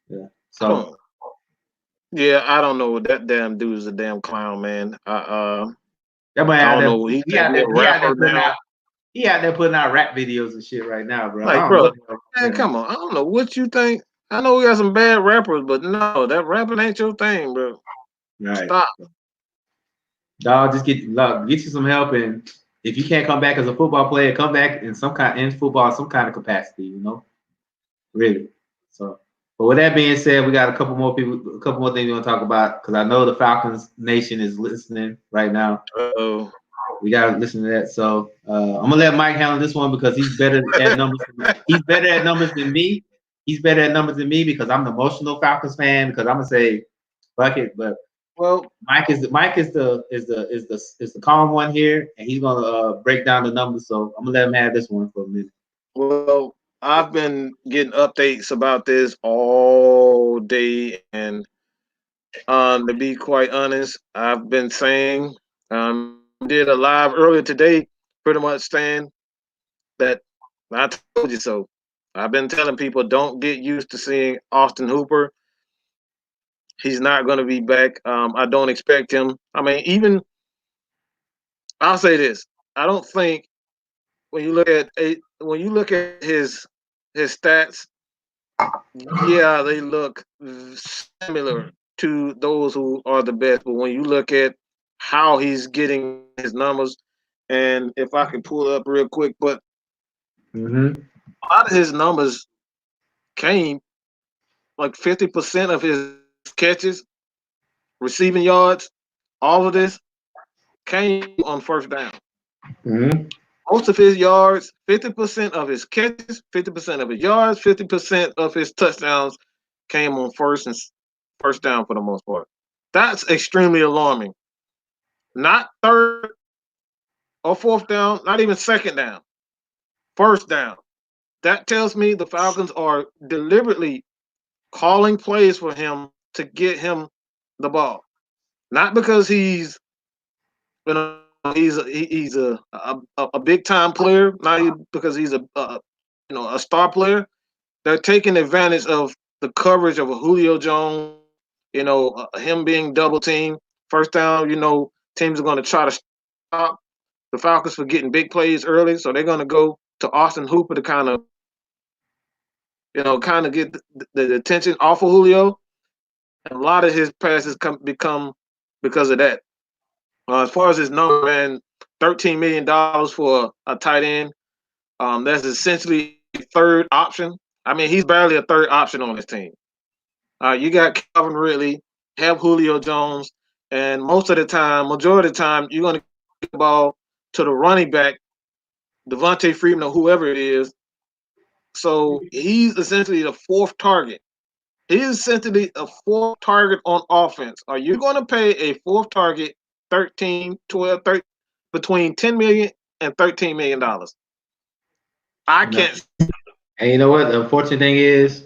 Yeah. So yeah, I don't know. That damn dude is a damn clown, man. that man I don't know. He out there putting out rap videos and shit right now, bro. Like, bro, man, come on. I don't know what you think. I know we got some bad rappers, but no, that rapping ain't your thing, bro. Right. Stop. Dog, just get you some help, and if you can't come back as a football player, come back in some kind of capacity, you know. Really. So, but with that being said, we got a couple more things we want to talk about because I know the Falcons Nation is listening right now. Oh, we gotta listen to that. So I'm gonna let Mike handle this one because he's better at numbers. He's better at numbers than me. He's better at numbers than me because I'm the emotional Falcons fan. Because I'm gonna say, fuck it. But well, Mike is the calm one here, and he's gonna break down the numbers. So I'm gonna let him have this one for a minute. Well, I've been getting updates about this all day, and to be quite honest, I've been saying did a live earlier today, pretty much saying that I told you so. I've been telling people don't get used to seeing Austin Hooper. He's not going to be back. I don't expect him. I mean, even I'll say this: I don't think when you look at his stats, yeah, they look similar to those who are the best. But when you look at how he's getting his numbers, and if I can pull it up real quick, but a lot of his numbers came like 50% of his catches, receiving yards, all of this came on first down. Most of his yards, 50% of his catches, 50% of his yards, 50% of his touchdowns came on first down for the most part. That's extremely alarming. Not third or fourth down, not even second down. First down. That tells me the Falcons are deliberately calling plays for him to get him the ball. Not because he's a big time player, not even because he's a star player. They're taking advantage of the coverage of a Julio Jones, him being double teamed. First down, teams are going to try to stop the Falcons for getting big plays early, so they're going to go to Austin Hooper to kind of get the attention off of Julio. And a lot of his passes become because of that. As far as his number, man, $13 million for a tight end. That's essentially a third option. I mean, he's barely a third option on this team. You got Calvin Ridley, have Julio Jones, and majority of the time, you're going to get the ball to the running back, Devontae Freeman or whoever it is. So he's essentially the fourth target. He is essentially a fourth target on offense. Are you going to pay a fourth target 13, 12, 13, between $10 million and $13 million? I can't. And you know what? The unfortunate thing is,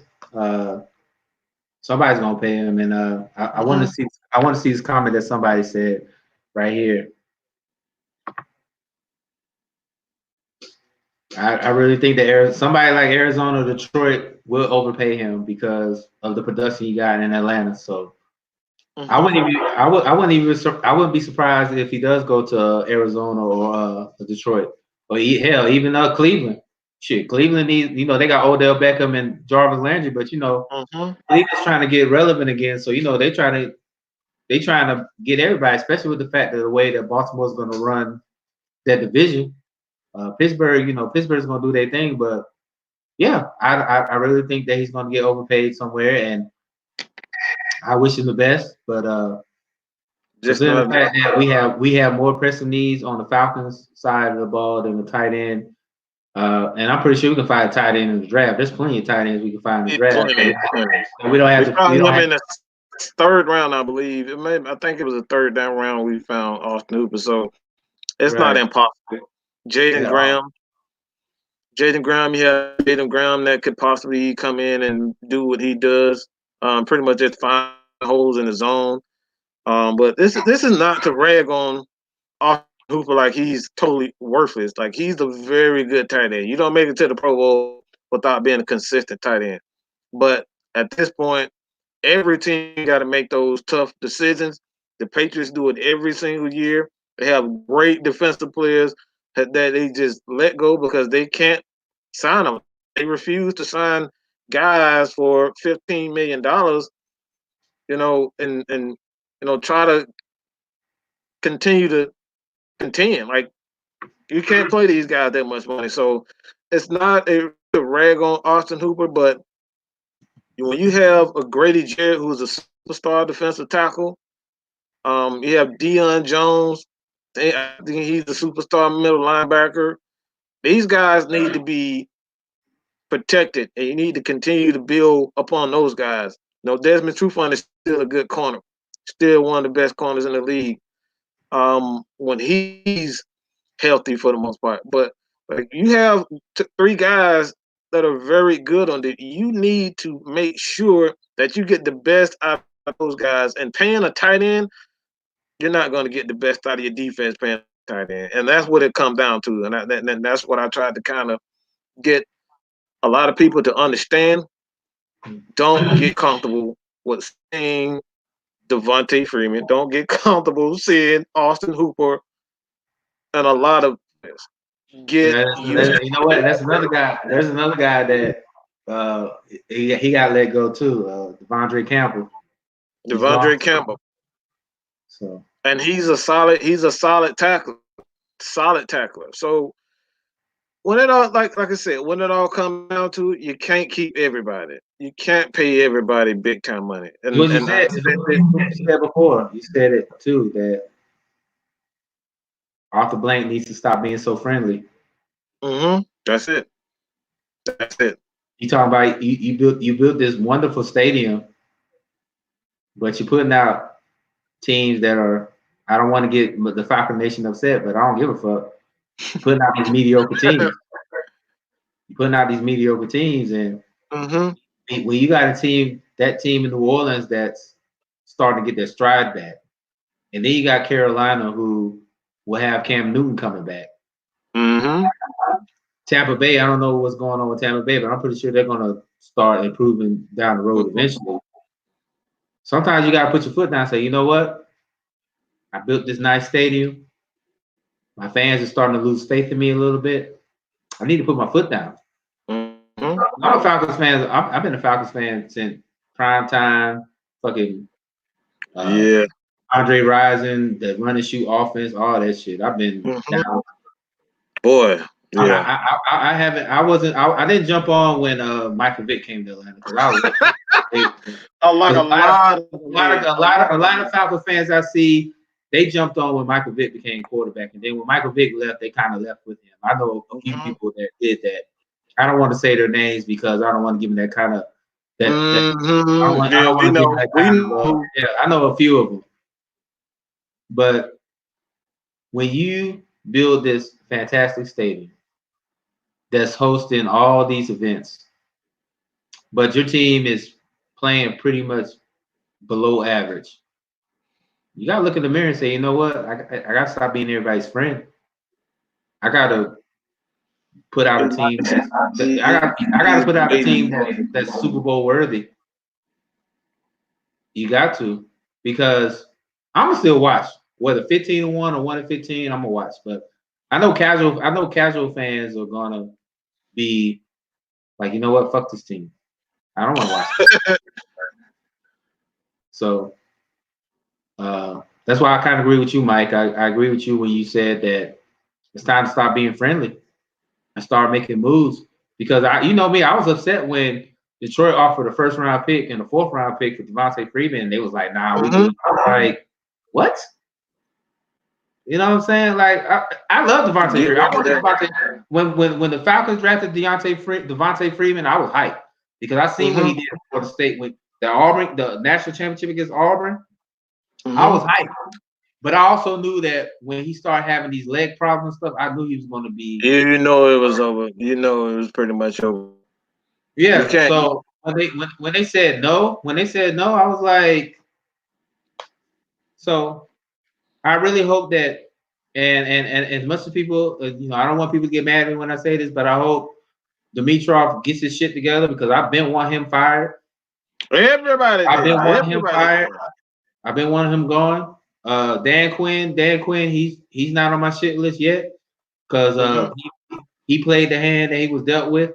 somebody's gonna pay him, and I want to see. I want to see this comment that somebody said right here. I really think that somebody like Arizona or Detroit will overpay him because of the production he got in Atlanta. So I wouldn't be surprised if he does go to Arizona or Detroit. Or hell, even Cleveland. Shit, Cleveland needs, they got Odell Beckham and Jarvis Landry, but Cleveland's trying to get relevant again. So, they trying to get everybody, especially with the fact that the way that Baltimore's going to run that division. Pittsburgh's going to do their thing, but yeah, I really think that he's going to get overpaid somewhere, and I wish him the best. But considering the fact that we have more pressing needs on the Falcons side of the ball than the tight end, and I'm pretty sure we can find a tight end in the draft. There's plenty of tight ends we can find in the draft. So we don't have to. We don't have in the third round, I believe. I think it was the third down round we found Austin Hooper. So it's not impossible. Jaden Graham, you have Jaden Graham that could possibly come in and do what he does. Pretty much just find holes in the zone. But this is not to rag on Austin Hooper like he's totally worthless. Like, he's a very good tight end. You don't make it to the Pro Bowl without being a consistent tight end. But at this point, every team got to make those tough decisions. The Patriots do it every single year. They have great defensive players that they just let go because they can't sign them. They refuse to sign guys for $15 million, and try to continue to contend. Like, you can't play these guys that much money. So it's not a rag on Austin Hooper, but when you have a Grady Jarrett, who's a superstar defensive tackle, you have Deion Jones. I think he's the superstar middle linebacker. These guys need to be protected, and you need to continue to build upon those guys. Desmond Trufant is still a good corner, still one of the best corners in the league. When he's healthy for the most part, but like, you have three guys that are very good on it. You need to make sure that you get the best out of those guys. And paying a tight end, you're not going to get the best out of your defense paying a tight end, and that's what it comes down to. And that's what I tried to kind of get a lot of people to understand. Don't get comfortable with seeing Devontae Freeman. Don't get comfortable seeing Austin Hooper and a lot of players. You know what? That's another guy. There's another guy that he got let go too. Devondre Campbell. Devondre Campbell. So, and he's a solid tackler. So when it all, like I said, when it all comes down to it, you can't keep everybody. You can't pay everybody big time money. And you said before, you said it too, that Arthur Blank needs to stop being so friendly. That's it. You talking about you built this wonderful stadium, but you're putting out teams that are, I don't want to get the Falcon Nation upset, but I don't give a fuck. You're putting out these mediocre teams. You're putting out these mediocre teams, and when you got that team in New Orleans that's starting to get their stride back, and then you got Carolina, who will have Cam Newton coming back. Tampa Bay, I don't know what's going on with Tampa Bay, but I'm pretty sure they're going to start improving down the road eventually. Sometimes you got to put your foot down and say, you know what? I built this nice stadium. My fans are starting to lose faith in me a little bit. I need to put my foot down. I'm a Falcons fan. I've been a Falcons fan since prime time. Fucking Andre Rison, the run and shoot offense, all that shit. I've been down. Boy, yeah. I haven't. I didn't jump on when Michael Vick came to Atlanta because a lot of Falcons fans I see, they jumped on when Michael Vick became quarterback, and then when Michael Vick left, they kind of left with him. I know a few people that did that. I don't want to say their names because I don't want to give them that kind of I know a few of them. But when you build this fantastic stadium that's hosting all these events, but your team is playing pretty much below average, you gotta look in the mirror and say, you know what? I gotta stop being everybody's friend. I gotta put out a team. I gotta put out a team that's Super Bowl worthy. You got to, because I'm gonna still watch whether 15-1 or 1-15. I'm gonna watch, but I know casual fans are gonna be like, you know what, fuck this team. I don't want to watch it. So that's why I kind of agree with you, Mike. I agree with you when you said that it's time to stop being friendly and start making moves. Because you know me, I was upset when Detroit offered a first round pick and a fourth round pick for Devontae Freeman, and they was like, "Nah, we do." I was like, "What?" You know what I'm saying? Like, I love Devontae Freeman. I wanted Devontae when the Falcons drafted Devontae Freeman, I was hyped because I seen what he did for the state with the national championship against Auburn. I was hyped. But I also knew that when he started having these leg problems and stuff, I knew he was going to be. You know it was over. You know it was pretty much over. Yeah. So when they said no, I was like, so I really hope that, and as much as people, you know, I don't want people to get mad at me when I say this, but I hope Dimitrov gets his shit together because I've been wanting him fired. Everybody. I've been wanting him fired. I've been wanting him gone. Dan Quinn, he's not on my shit list yet because he played the hand that he was dealt with,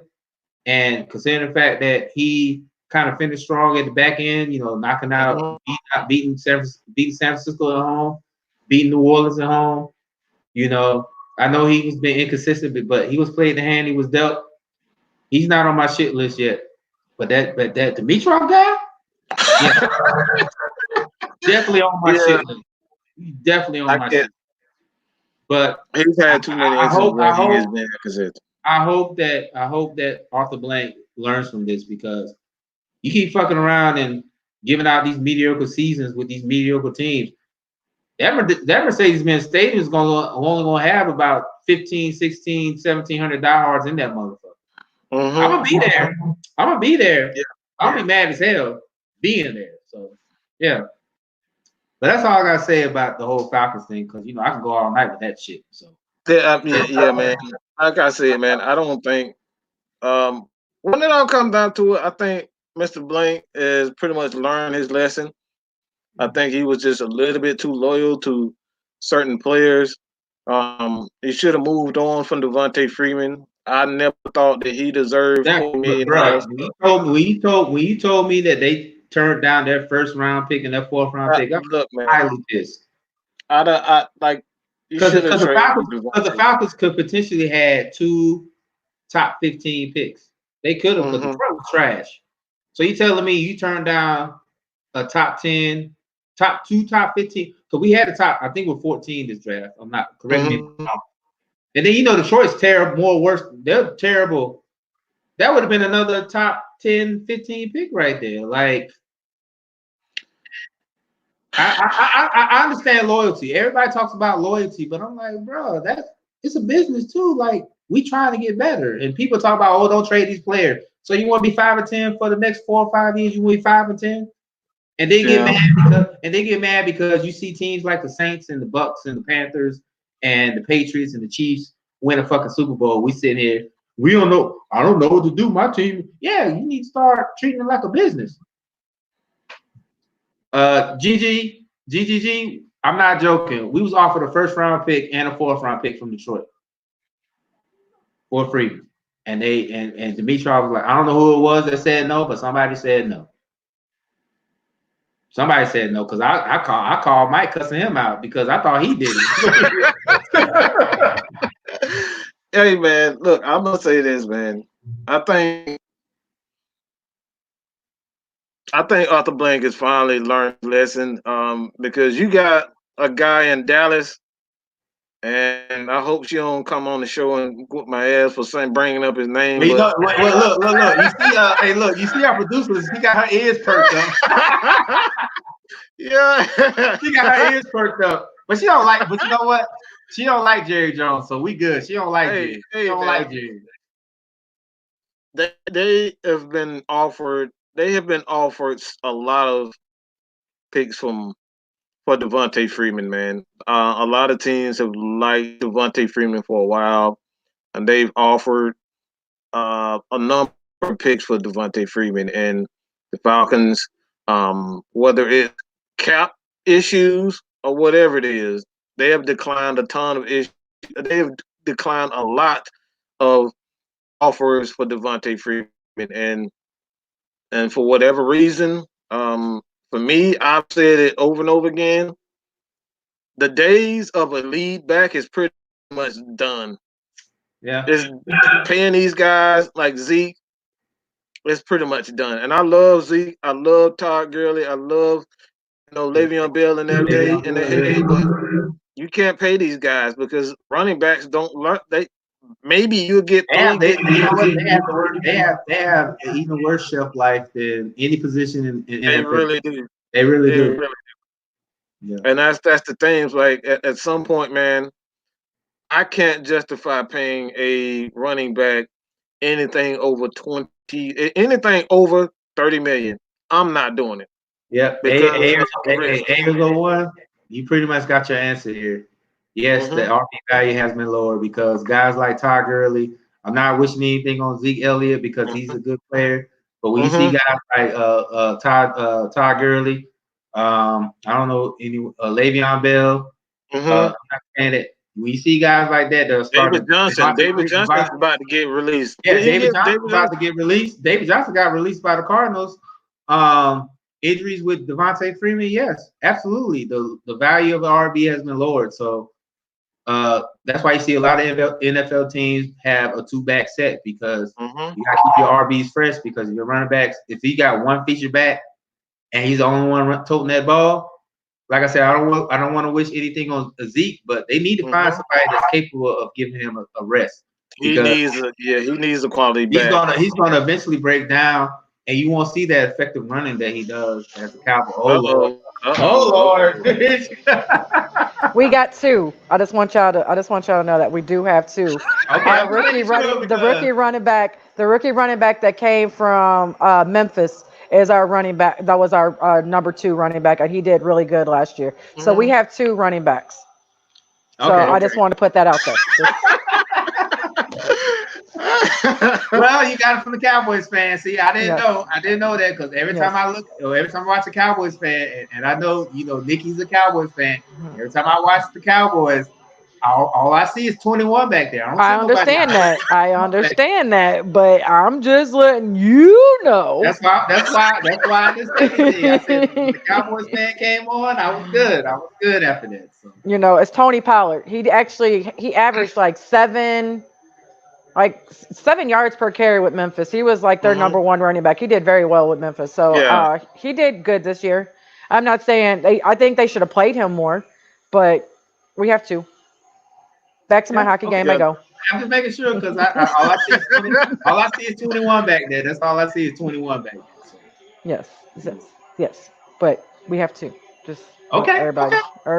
and considering the fact that he kind of finished strong at the back end, you know, knocking out, beating San Francisco at home, beating New Orleans at home. You know, I know he was been inconsistent, but he was played the hand he was dealt. He's not on my shit list yet, but that Dimitrov guy, yeah, definitely on my shit list. He's definitely on my shit. But he's had too many instances where he has been inconsistent. I hope that Arthur Blank learns from this because you keep fucking around and giving out these mediocre seasons with these mediocre teams. That Mercedes-Benz Stadium is only going to have about 15, 16, 1,700 diehards in that motherfucker. I'm going to be there. I'm going to be there. Yeah. I'll be mad as hell being there. So, yeah. But that's all I got to say about the whole Falcons thing because, you know, I can go all night with that shit. So. Yeah, man. Like I said, man, I don't think when it all comes down to it, I think Mr. Blank has pretty much learned his lesson. I think he was just a little bit too loyal to certain players. He should have moved on from Devontae Freeman. I never thought that he deserved $4 million. When you told me that they turned down their first round pick and their fourth round pick, I'm highly pissed. I like because the Falcons could potentially had 2 top 15 picks. They could have because the front was trash. So you telling me you turned down a top 10, top 15? Because we had a top, I think we're 14 this draft. I'm not correct me. And then you know Detroit's terrible, worse. They're terrible. That would have been another top 10, 15 pick right there. Like I understand loyalty. Everybody talks about loyalty, but I'm like, bro, it's a business too. Like we trying to get better, and people talk about, oh, don't trade these players. So you want to be 5 or 10 for the next 4 or 5 years? You want to be 5 or 10, and they get mad because you see teams like the Saints and the Bucks and the Panthers and the Patriots and the Chiefs win a fucking Super Bowl. We sit here, we don't know. I don't know what to do. My team, yeah, you need to start treating it like a business. GGG, I'm not joking. We was offered a first round pick and a fourth round pick from Detroit for free. And Dimitrov was like, I don't know who it was that said no, but somebody said no. Somebody said no because I called Mike cussing him out because I thought he did it. Hey man, look, I'm gonna say this, man. I think Arthur Blank has finally learned his lesson because you got a guy in Dallas, and I hope she don't come on the show and whoop my ass for bringing up his name. But, look. You see, hey, look, you see our producer. She got her ears perked up. Yeah, she got her ears perked up, but she don't like. But you know what? She don't like Jerry Jones, so we good. She don't like Jerry. She don't like Jerry. They have been offered. They have been offered a lot of picks for Devontae Freeman, man. A lot of teams have liked Devontae Freeman for a while, and they've offered a number of picks for Devontae Freeman. And the Falcons, whether it's cap issues or whatever it is, they have declined a ton of issues they've declined a lot of offers for Devontae Freeman, and for whatever reason, for me, I've said it over and over again. The days of a lead back is pretty much done. Yeah. It's paying these guys like Zeke. It's pretty much done. And I love Zeke. I love Todd Gurley. I love Le'Veon Bell in their day in their heyday, but you can't pay these guys because running backs don't learn. They maybe you'll get three good You know what? years. They have an even worse shelf life than any position in They NFL. really do. They really They do. really, Yeah. and that's the thing. It's like at some point, man, I can't justify paying a running back anything over 30 million. I'm not doing it Yep. because of the risk. A1, you pretty much got your answer here. Yes, the Mm-hmm. RB value has been lower because guys like Todd Gurley, I'm not wishing anything on Zeke Elliott because he's a good player. But when you see Mm-hmm. guys like Todd Gurley, I don't know any Le'Veon Bell, Mm-hmm. I'm not saying that when you see guys like that, they'll start David to Johnson. David Johnson's about to get released. yeah, Did he David get Johnson David about to Johnson? get released. David Johnson got released by the Cardinals. Injuries with Devontae Freeman, yes, absolutely. The value of the RB has been lowered. So that's why you see a lot of NFL teams have a two-back set because Mm-hmm. you got to keep your RBs fresh because your running backs, if you got one feature back and he's the only one toting that ball, like I said, I don't want to wish anything on Zeke, but they need to find Mm-hmm. somebody that's capable of giving him a rest He because needs a quality back. he's gonna eventually break down, and you won't see that effective running that he does as a Cowboy. Oh Uh Lord, oh. Uh oh oh. Lord. We got two. I just want y'all to know that we do have two. Okay, I'm just making sure The because rookie running back that came from Memphis is our running back. That was our number two running back, and he did really good last year. So we Mm-hmm. have two running backs. So okay. I just want to put that out there. Well, you got it from the Cowboys fan. See, I didn't Yeah. know. I didn't know that because every Yes. time I look, or every time I watch a Cowboys fan, and I know, Nikki's a Cowboys fan. Every time I watch the Cowboys, all I see is 21 back there. I don't I see nobody. understand that. I 21 back there. understand that, but I'm just letting you know. That's why I just said anything. I said when the Cowboys fan came on, I was good. I was good after that. So It's Tony Pollard. He averaged like 7 yards per carry with Memphis. He was like their Mm-hmm. number one running back. He did very well with Memphis. So Yeah. he did good this year. I'm not saying I think they should have played him more, but we have to. Back to my yeah, hockey okay. game I Yeah. go. I'm just making sure because all I see is 20, all I see is 21 back there. That's all I see is 21 back there. So Yes, yes. But we have to. Just want okay, okay.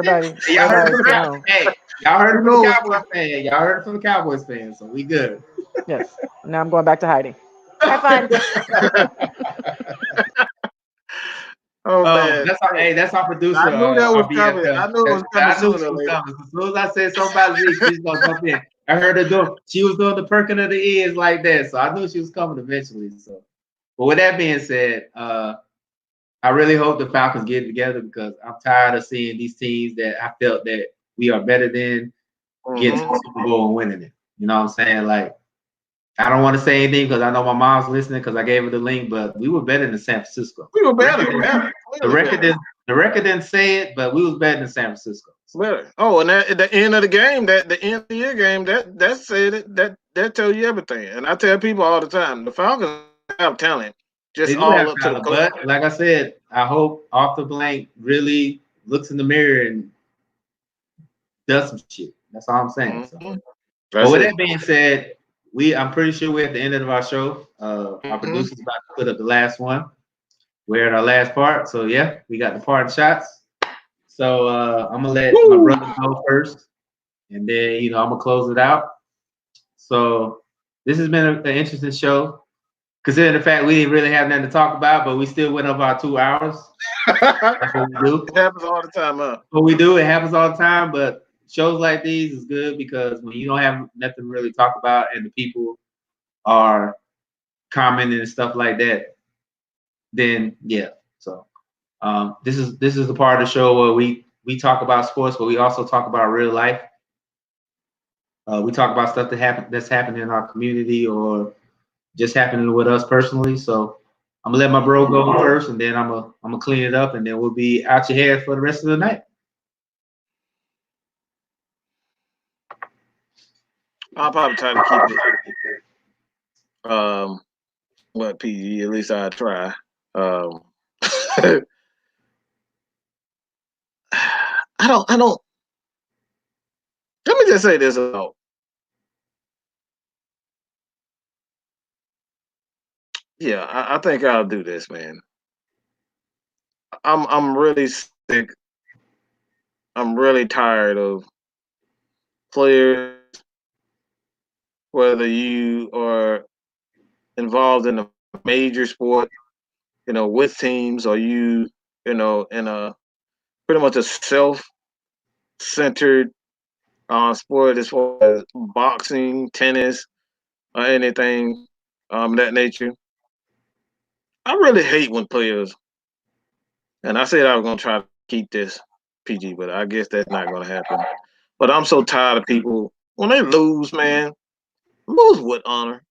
Yeah. Y'all heard it everybody from the to Cowboys. know. Hey, y'all heard You it from the know, Cowboys fan. Y'all heard it from the Cowboys fan. So we good. Yes. Now I'm going back to hiding. Have fun. oh man, That's our producer, I knew that was our coming. BFF. I knew it was coming I knew sooner she or was later. coming. As soon as I said something about Zeke, she's gonna jump in. I heard her do. She was doing the perking of the ears like that, so I knew she was coming eventually. So, but with that being said, I really hope the Falcons get it together because I'm tired of seeing these teams that I felt that we are better than getting to Mm-hmm. the Super Bowl and winning it. You know what I'm saying? Like, I don't want to say anything because I know my mom's listening because I gave her the link, but we were better than San Francisco. We were better. The record didn't say it, but we was better than San Francisco. Better. Oh, and at the end of the game, the end of the year game, that said it. That tell you everything. And I tell people all the time, the Falcons have talent, just They do have all up to the talent, coach. but like I said, I hope Arthur Blank really looks in the mirror and does some shit. That's all I'm saying. So. Mm-hmm. But That's with it. that being said, I'm pretty sure we're at the end of our show. Our Mm-hmm. producer's about to put up the last one. We're at our last part. So yeah, we got the parting shots. So I'm gonna let my brother go first, and then I'm gonna close it out. So this has been an interesting show. Considering the fact we didn't really have nothing to talk about, but we still went over our 2 hours. That's what we do. It happens all the time, huh? What we do, it happens all the time, but shows like these is good because when you don't have nothing to really talk about and the people are commenting and stuff like that, then yeah. So this is the part of the show where we talk about sports, but we also talk about real life. We talk about stuff that's happening in our community or just happening with us personally. So I'm gonna let my bro go first, and then I'm gonna clean it up, and then we'll be out your head for the rest of the night. I'll probably try to keep it what PG, at least I try. I don't let me just say this about yeah, I think I'll do this, man. I'm really sick. I'm really tired of players, whether you are involved in a major sport, with teams, or in a pretty much a self-centered sport as far as boxing, tennis, or anything that nature. I really hate when players, and I said I was gonna try to keep this PG, but I guess that's not gonna happen. But I'm so tired of people when they lose, man. Lose with honor.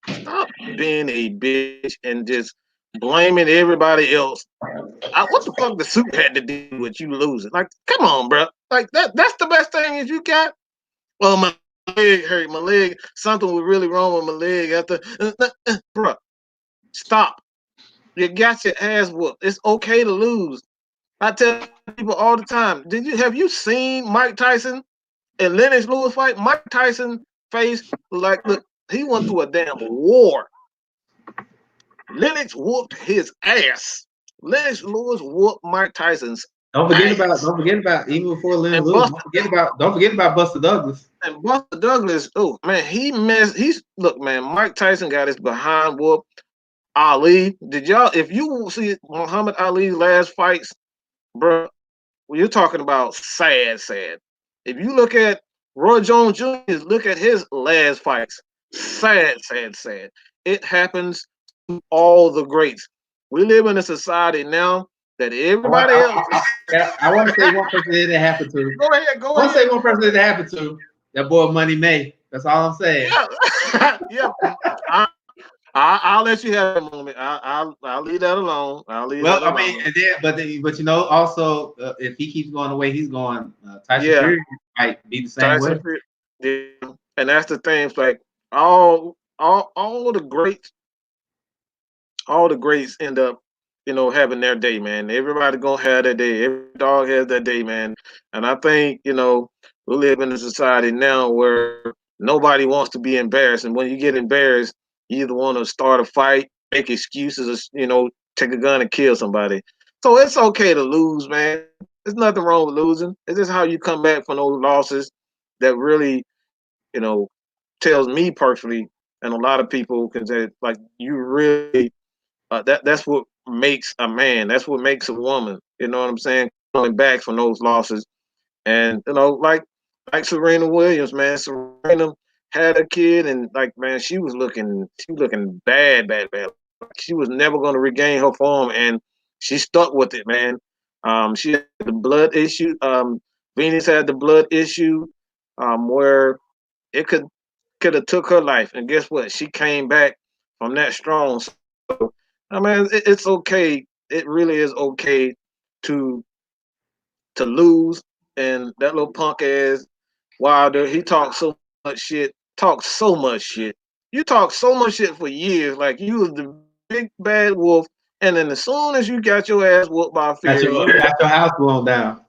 Stop being a bitch and just blaming everybody else. What the fuck the suit had to do with you losing? Like, come on, bro. Like that's the best thing is you got. Well, my leg hurt. My leg, something was really wrong with my leg after. Bro, stop. You got your ass whooped. It's okay to lose. I tell people all the time. Have you seen Mike Tyson and Lennox Lewis fight? Mike Tyson faced look, he went through a damn war. Lennox whooped his ass. Lennox Lewis whooped Mike Tyson's Don't forget ass. about even before Lennox And Lewis. Buster Don't forget about Buster Douglas. and Buster Douglas. Oh man, look, man. Mike Tyson got his behind whooped. Ali, did y'all? If you see Muhammad Ali's last fights, bro, you're talking about sad, sad. If you look at Roy Jones Jr., look at his last fights, sad, sad, sad. It happens to all the greats. We live in a society now that everybody else. I want to say one person that it happened to. Go ahead, I want to say one person that it happened to. That boy Money May. That's all I'm saying. Yeah, yeah. I'll let you have a moment. I'll leave that alone. I'll leave that alone. I mean, and then, but also, if he keeps going the way he's going, Tyson Fury might be the same way. Yeah. And that's the thing. It's like all the greats, end up, having their day, man. Everybody gonna have their day. Every dog has their day, man. And I think, we live in a society now where nobody wants to be embarrassed. And when you get embarrassed, you either want to start a fight, make excuses, or, take a gun and kill somebody. So it's okay to lose, man. There's nothing wrong with losing. It's just how you come back from those losses that really, you know, tells me personally, and a lot of people can say, like, you really that's what makes a man. That's what makes a woman. You know what I'm saying? Coming back from those losses, and like Serena Williams, man. Serena had a kid, and like, man, she was looking bad, bad, bad. She was never going to regain her form, and she stuck with it, man. She had the blood issue. Venus had the blood issue, where it could have took her life, and guess what? She came back from that strong. So, I mean, it's okay. It really is okay to lose. And that little punk ass Wilder, he talks so much shit. Talks so much shit. You talk so much shit for years, like you was the big bad wolf, and then as soon as you got your ass whooped by Fury, Got your house blown down,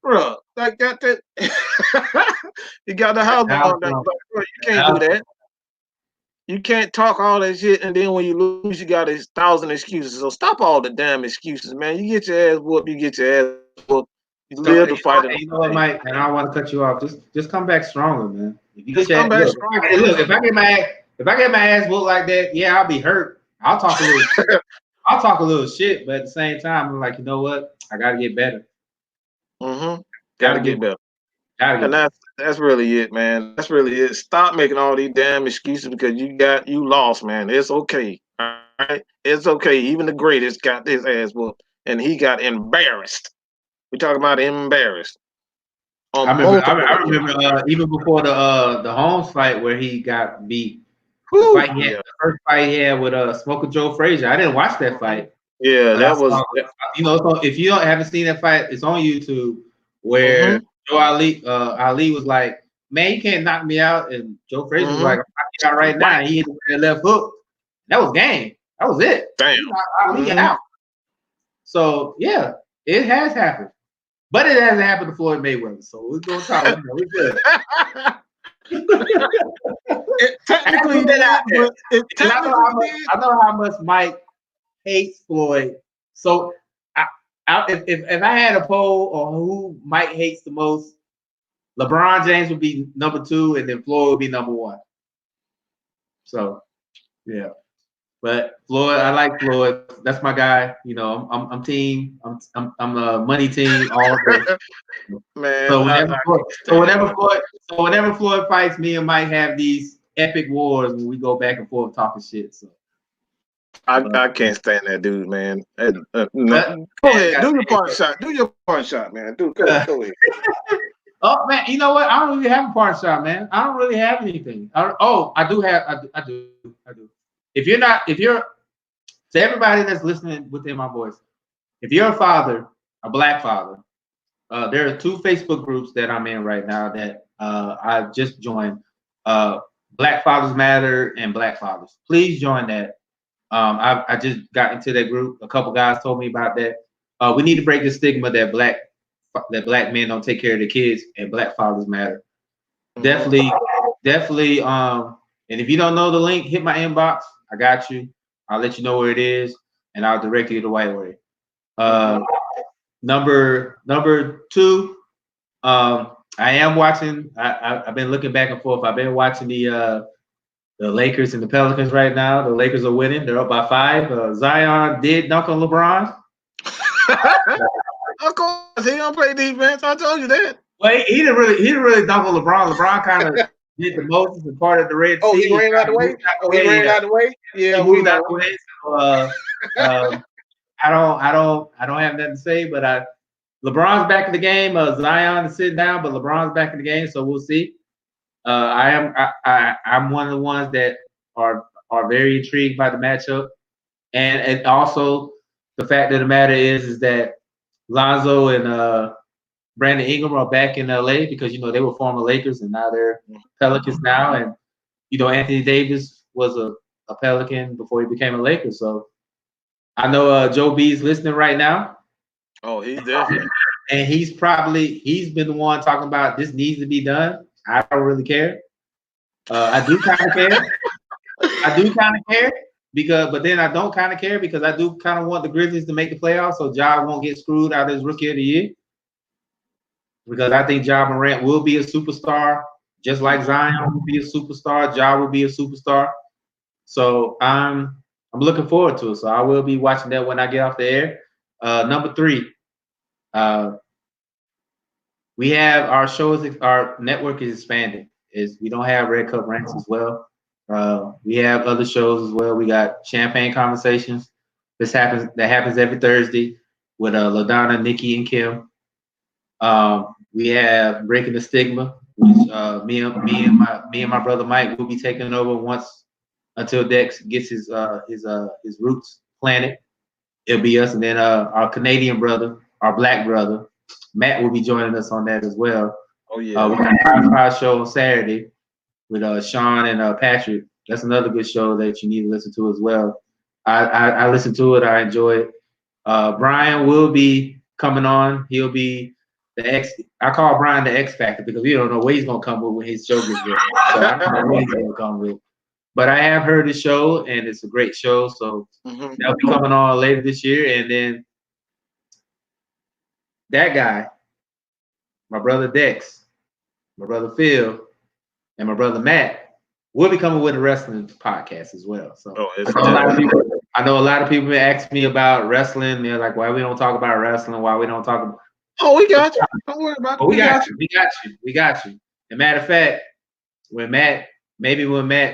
bro. Like got that, you got the house blown down. Like, bro, you can't do that. You can't talk all that shit, and then when you lose, you got 1,000 excuses. So stop all the damn excuses, man. You get your ass whooped, you get your ass whooped. You live to fight it. You know what, Mike? And I don't want to cut you off. Just come back stronger, man. If you Just get come back stronger. Look, if I get my ass whooped like that, yeah, I'll be hurt. I'll talk a little. I'll talk a little shit, but at the same time, I'm like, you know what? I gotta get better. Gotta get better. And that's really it, man. That's really it. Stop making all these damn excuses because you lost, man. It's okay. All right? It's okay. Even the greatest got his ass whooped and he got embarrassed. We talking about embarrassed. I remember even before the Holmes fight where he got beat. The first fight he had with Smoker Joe Frazier. I didn't watch that fight. Yeah, that was. So if you haven't seen that fight, it's on YouTube. Where Joe Ali was like, "Man, you can't knock me out," and Joe Frazier was like, "I'm knocking you out right now." And he hit the left hook. That was game. That was it. Damn. Ali out. So yeah, it has happened, but it hasn't happened to Floyd Mayweather. So we're gonna talk. We're good. Technically, I know how much Mike hates Floyd. So if I had a poll on who Mike hates the most, LeBron James would be number 2, and then Floyd would be number 1. So yeah, but Floyd, I like Floyd. That's my guy. You know, I'm team. I'm a money team all day. Man, so whenever Floyd fights, me and Mike have these epic wars when we go back and forth talking shit. So I can't stand that dude, man. No. Go ahead, do your part shot. Do your part shot, man. Go ahead. Oh man, you know what? I don't really have a part shot, man. I don't really have anything. I do. If you're to everybody that's listening within my voice, if you're a father, a black father, there are 2 Facebook groups that I'm in right now that I just joined. Black Fathers Matter and Black Fathers. Please join that. I just got into that group. A couple guys told me about that. We need to break the stigma that black men don't take care of their kids, and Black Fathers Matter. Definitely. And if you don't know the link, hit my inbox. I got you. I'll let you know where it is, and I'll direct you the right way. Number 2, I am watching. I've been looking back and forth. I've been watching the Lakers and the Pelicans right now. The Lakers are winning. They're up by 5. Zion did dunk on LeBron. Of course, he don't play defense. I told you that. Well, he didn't really dunk on LeBron. LeBron kind of did the Moses and part of the Red Sea. Oh, he ran out the way. He ran out the way. Yeah, he moved out the way. So, I don't have nothing to say, but LeBron's back in the game. Zion is sitting down, but LeBron's back in the game, so we'll see. I'm one of the ones that are very intrigued by the matchup, and also the fact of the matter is that Lonzo and Brandon Ingram are back in LA because they were former Lakers and now they're Pelicans now, and Anthony Davis was a Pelican before he became a Laker. So I know Joe B's listening right now. Oh, he's definitely. And he's been the one talking about this needs to be done. I don't really care. I do kind of care. But then I don't kind of care because I do kind of want the Grizzlies to make the playoffs so Ja won't get screwed out of his Rookie of the Year. Because I think Ja Morant will be a superstar, just like Zion will be a superstar. Ja will be a superstar. So I'm looking forward to it. So I will be watching that when I get off the air. Number 3, we have our shows. Our network is expanding. We don't have Red Cup Rants as well. We have other shows as well. We got Champagne Conversations. That happens every Thursday with LaDonna, Nikki, and Kim. We have Breaking the Stigma, which me and my brother Mike will be taking over until Dex gets his roots planted. It'll be us, and then our Canadian brother, our black brother, Matt will be joining us on that as well. Oh yeah. We got a Pride show on Saturday with Sean and Patrick. That's another good show that you need to listen to as well. I listen to it. I enjoy it. Brian will be coming on. He'll be I call Brian the X Factor because we don't know what he's gonna come with when his show gets ready. So I don't know what he's gonna come with. But I have heard the show and it's a great show. So that'll be coming on later this year. And then that guy, my brother Dex, my brother Phil, and my brother Matt will be coming with a wrestling podcast as well. So I know a lot of people been asking me about wrestling. They're like, why we don't talk about wrestling? Why we don't talk about... Oh, we got you. Don't worry about it. We got you. As a matter of fact, when Matt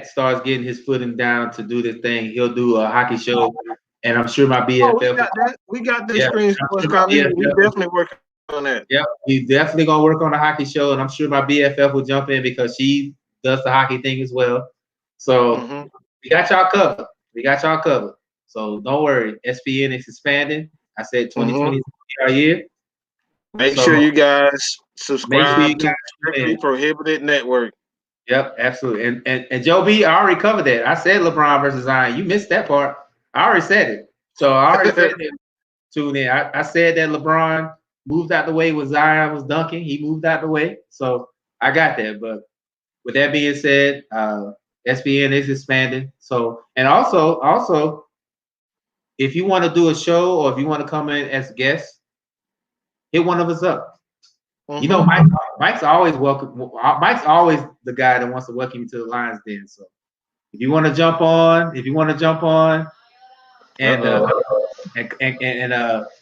starts getting his footing down to do this thing, he'll do a hockey show. And I'm sure my BFF... we got that. We got this screen. We definitely working on that. Yep, he's definitely gonna work on the hockey show, and I'm sure my BFF will jump in because she does the hockey thing as well. So Mm-hmm. we got y'all covered. We got y'all covered. So don't worry. SPN is expanding. I said 2020 Mm-hmm. is our year. Make So sure you guys make sure you subscribe to guys the come Strictly in. Prohibited Network. Yep, absolutely. And Joe B, I already covered that. I said LeBron versus Zion. You missed that part. I already said it. So I already said that. Tune in. I said that LeBron moved out the way when Zion was dunking. He moved out the way. So I got that. But with that being said, SBN is expanding. So and also, if you want to do a show or if you want to come in as a guest, hit one of us up. Mm-hmm. You know, Mike's always welcome. Mike's always the guy that wants to welcome you to the Lions Den. So if you want to jump on, and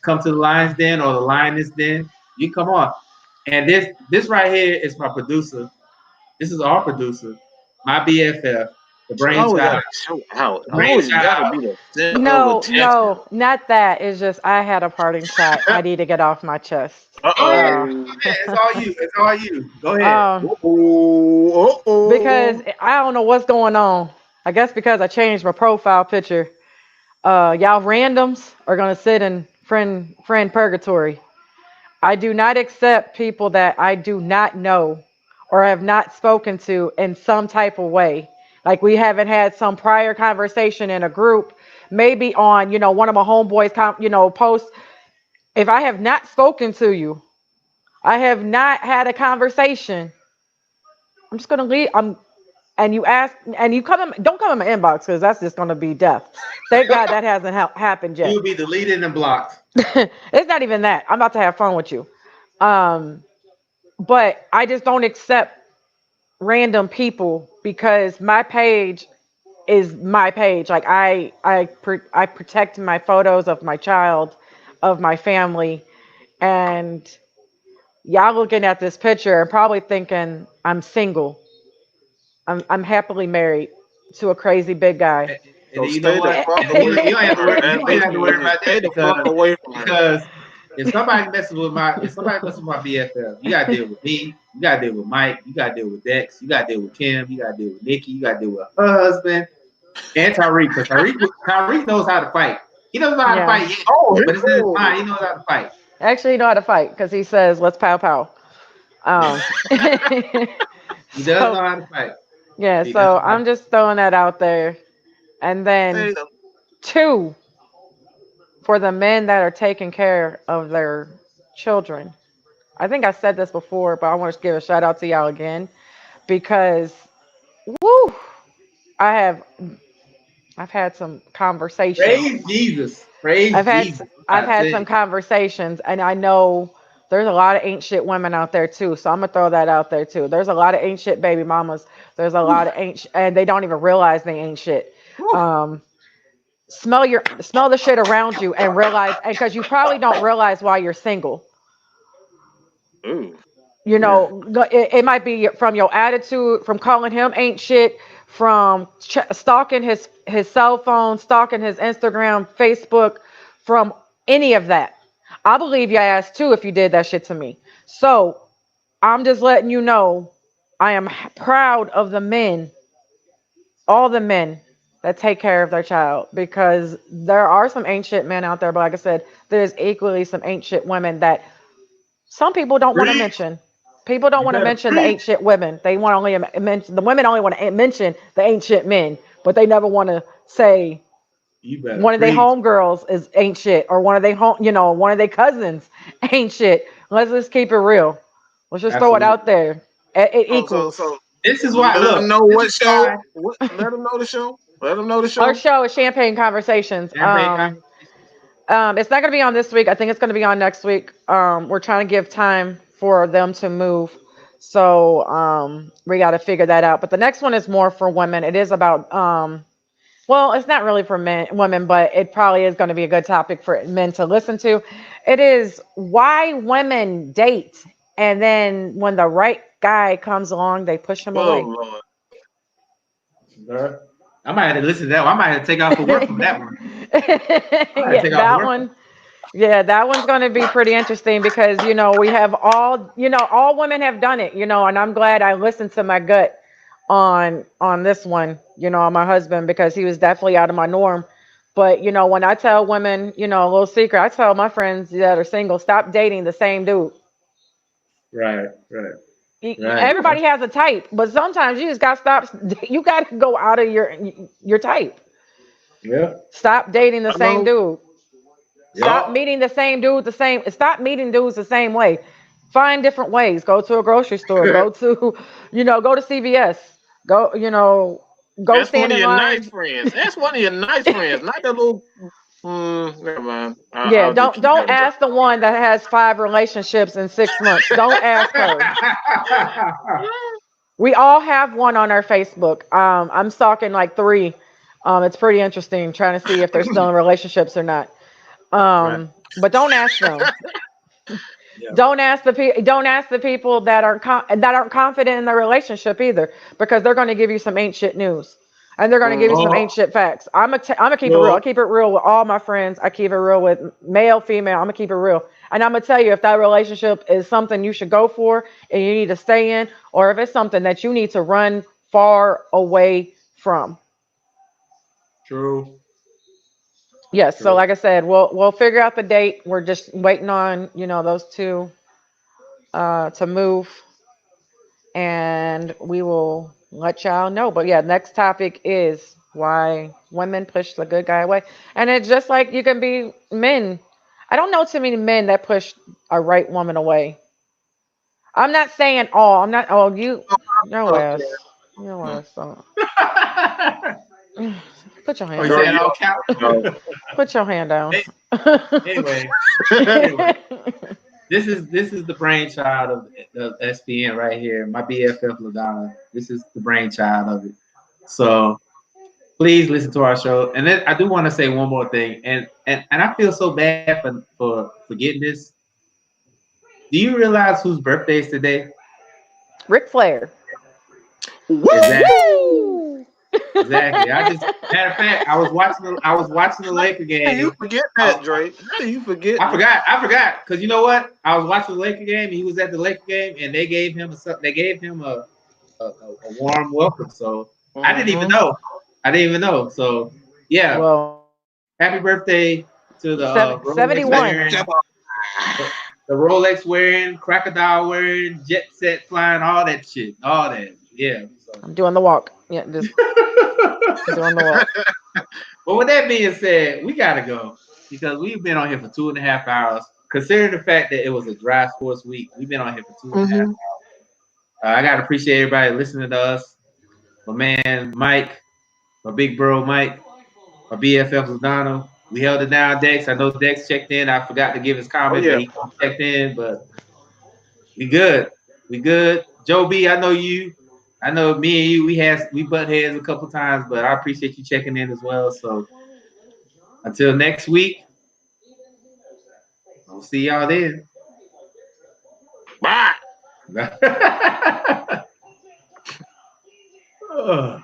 come to the Lions Den or the Lioness Den, you come on. And this right here is my producer. This is our producer, my BFF, the You always brainchild. gotta show out. The You always gotta brainchild. be the center of No, attention. no, not that. It's just I had a parting shot. I need to get off my chest. Go ahead. Uh, Uh-oh. It's all you. It's all you. Go ahead. um, Uh-oh. because Uh-oh. I don't know what's going on. I guess because I changed my profile picture. Y'all randoms are gonna sit in friend purgatory. I do not accept people that I do not know or have not spoken to in some type of way. Like we haven't had some prior conversation in a group, maybe on, one of my homeboys, posts. If I have not spoken to you, I have not had a conversation. I'm just gonna leave. And you ask, and you don't come in my inbox because that's just gonna be death. Thank God that hasn't happened yet. You'll be deleted and blocked. It's not even that. I'm about to have fun with you. Um, but I just don't accept random people because my page is my page. Like I protect my photos of my child, of my family, and y'all looking at this picture and probably thinking I'm single. I'm happily married to a crazy big guy. And So then you know stay the what? fuck And then away you from don't have to her. worry. You As don't they even have to worry say, about stay that the fuck away from her. because if somebody messes with my BFF, you gotta deal with me. You gotta deal with Mike. You gotta deal with Dex. You gotta deal with Kim. You gotta deal with Nikki. You gotta deal with her husband and Tariq. Because Tariq knows how to fight. He doesn't know how to Yeah. fight yet, Oh, but it's in his mind. He knows how to fight. Actually, you know how to fight because he says, "Let's pow pow." Um, He does so know how to fight. yeah, He does so know how to I'm just throwing that out there. And then stay the two, for the men that are taking care of their children. I think I said this before, but I want to give a shout out to y'all again because woo, I have I've had some conversations. praise Jesus. Praise I've had Jesus. I've I had tell some you. conversations, and I know there's a lot of ain't shit women out there too. So I'm gonna throw that out there too. There's a lot of ain't shit baby mamas. There's a lot of and they don't even realize they ain't shit. whew. Um, smell the shit around you and realize, and because you probably don't realize why you're single. Ooh. Yeah. It might be from your attitude, from calling him ain't shit, from stalking his cell phone, stalking his Instagram, Facebook, from any of that. I believe your ass too if you did that shit to me. So I'm just letting you know I am proud of the men, all the men that take care of their child, because there are some ain't shit men out there, but like I said, there's equally some ain't shit women that some people don't want to Preach. mention. People don't You want to better mention the preach. ain't shit women. They want only mention the women only want to mention the ain't shit men, but they never want to say You better one of their preach. homegirls is ain't shit or one of their one of their cousins ain't shit. Let's just keep it real. Let's just throw it Absolutely. out there. It Oh, so equals. so This is why. let them Look. know This is what show. why. What? Let them know the show. Let them know the Our show. show is Champagne Conversations. Champagne conversation. It's not going to be on this week. I think it's going to be on next week. We're trying to give time for them to move. So we got to figure that out. But the next one is more for women. It is about, well, it's not really for women, but it probably is going to be a good topic for men to listen to. It is why women date. And then when the right guy comes along, they push him Oh away. Lord. Bruh. I might have to listen to that one. I might have to take off for work from that one. I might have to Yeah, take off that work. one. Yeah, that one's going to be pretty interesting because we have all women have done it, and I'm glad I listened to my gut on this one, on my husband because he was definitely out of my norm. But when I tell women, a little secret, I tell my friends that are single, stop dating the same dude. Right, right, right. Everybody has a type, but sometimes you just got to stop. You got to go out of your type. Yeah. Stop dating the same Hello. dude. Stop Yup. meeting the same dude the same. Stop meeting dudes the same way. Find different ways. Go to a grocery store. Go to, go to CVS. Go, go That's one stand of in your nice line. friends. That's one of your nice friends, not that little. Never mind. Yeah, I'll just don't keep don't that one. ask the one that has 5 relationships in 6 months. Don't ask her. We all have one on our Facebook. I'm stalking like three. It's pretty interesting trying to see if they're still in relationships or not. Right. But don't ask them. Yeah. Don't ask the people that aren't confident in their relationship either, because they're going to give you some ain't shit news, and they're going to give you some Mm-hmm. ain't shit facts. I'm gonna keep it real. I Well, keep it real with all my friends. I keep it real with male, female. I'm gonna keep it real, and I'm gonna tell you if that relationship is something you should go for and you need to stay in, or if it's something that you need to run far away from. true, Yes. So true. like I said, we'll figure out the date. We're just waiting on those two to move, and we will let y'all know. But yeah, next topic is why women push the good guy away. And it's just like you can be men. I don't know too many men that push a right woman away. I'm not saying all. I'm not. Oh, your Oh, ass. Your yeah. ass. Put your Oh, hand you saying down. all count? No. Put your hand down. Anyway, anyway, this is the brainchild of SPN right here. My BFF Ladonna. This is the brainchild of it. So please listen to our show. And then I do want to say one more thing, and I feel so bad for forgetting this. Do you realize whose birthday is today? Ric Flair. Exactly. Woo! Woo! Exactly. I just matter of fact, I was watching the Laker How you game. forget I, that, Dre? How you forget I that? forgot. I forgot because you know what? I was watching the Laker game. He was at the Laker game, and they gave him a warm welcome. So I didn't even Mm-hmm. know. I didn't even know. So yeah, Well, happy birthday to the Rolex 71. wearing, the Rolex wearing, crocodile wearing, jet set flying, all that shit, all that. Yeah. So. I'm doing the walk. Yeah, just doing the walk. Well, with that being said, we gotta go because we've been on here for 2.5 hours. Considering the fact that it was a dry sports week, we've been on here for 2.5 hours. Mm-hmm. I gotta appreciate everybody listening to us. My man Mike, my big bro Mike, my BFF Lozano. We held it down, Dex. I know Dex checked in. I forgot to give his Oh comment, but yeah. he checked in. But we good. We good. Joe B, I know you. I know me and you. We butt heads a couple times, but I appreciate you checking in as well. So until next week, we'll see y'all then. Bye. Ugh.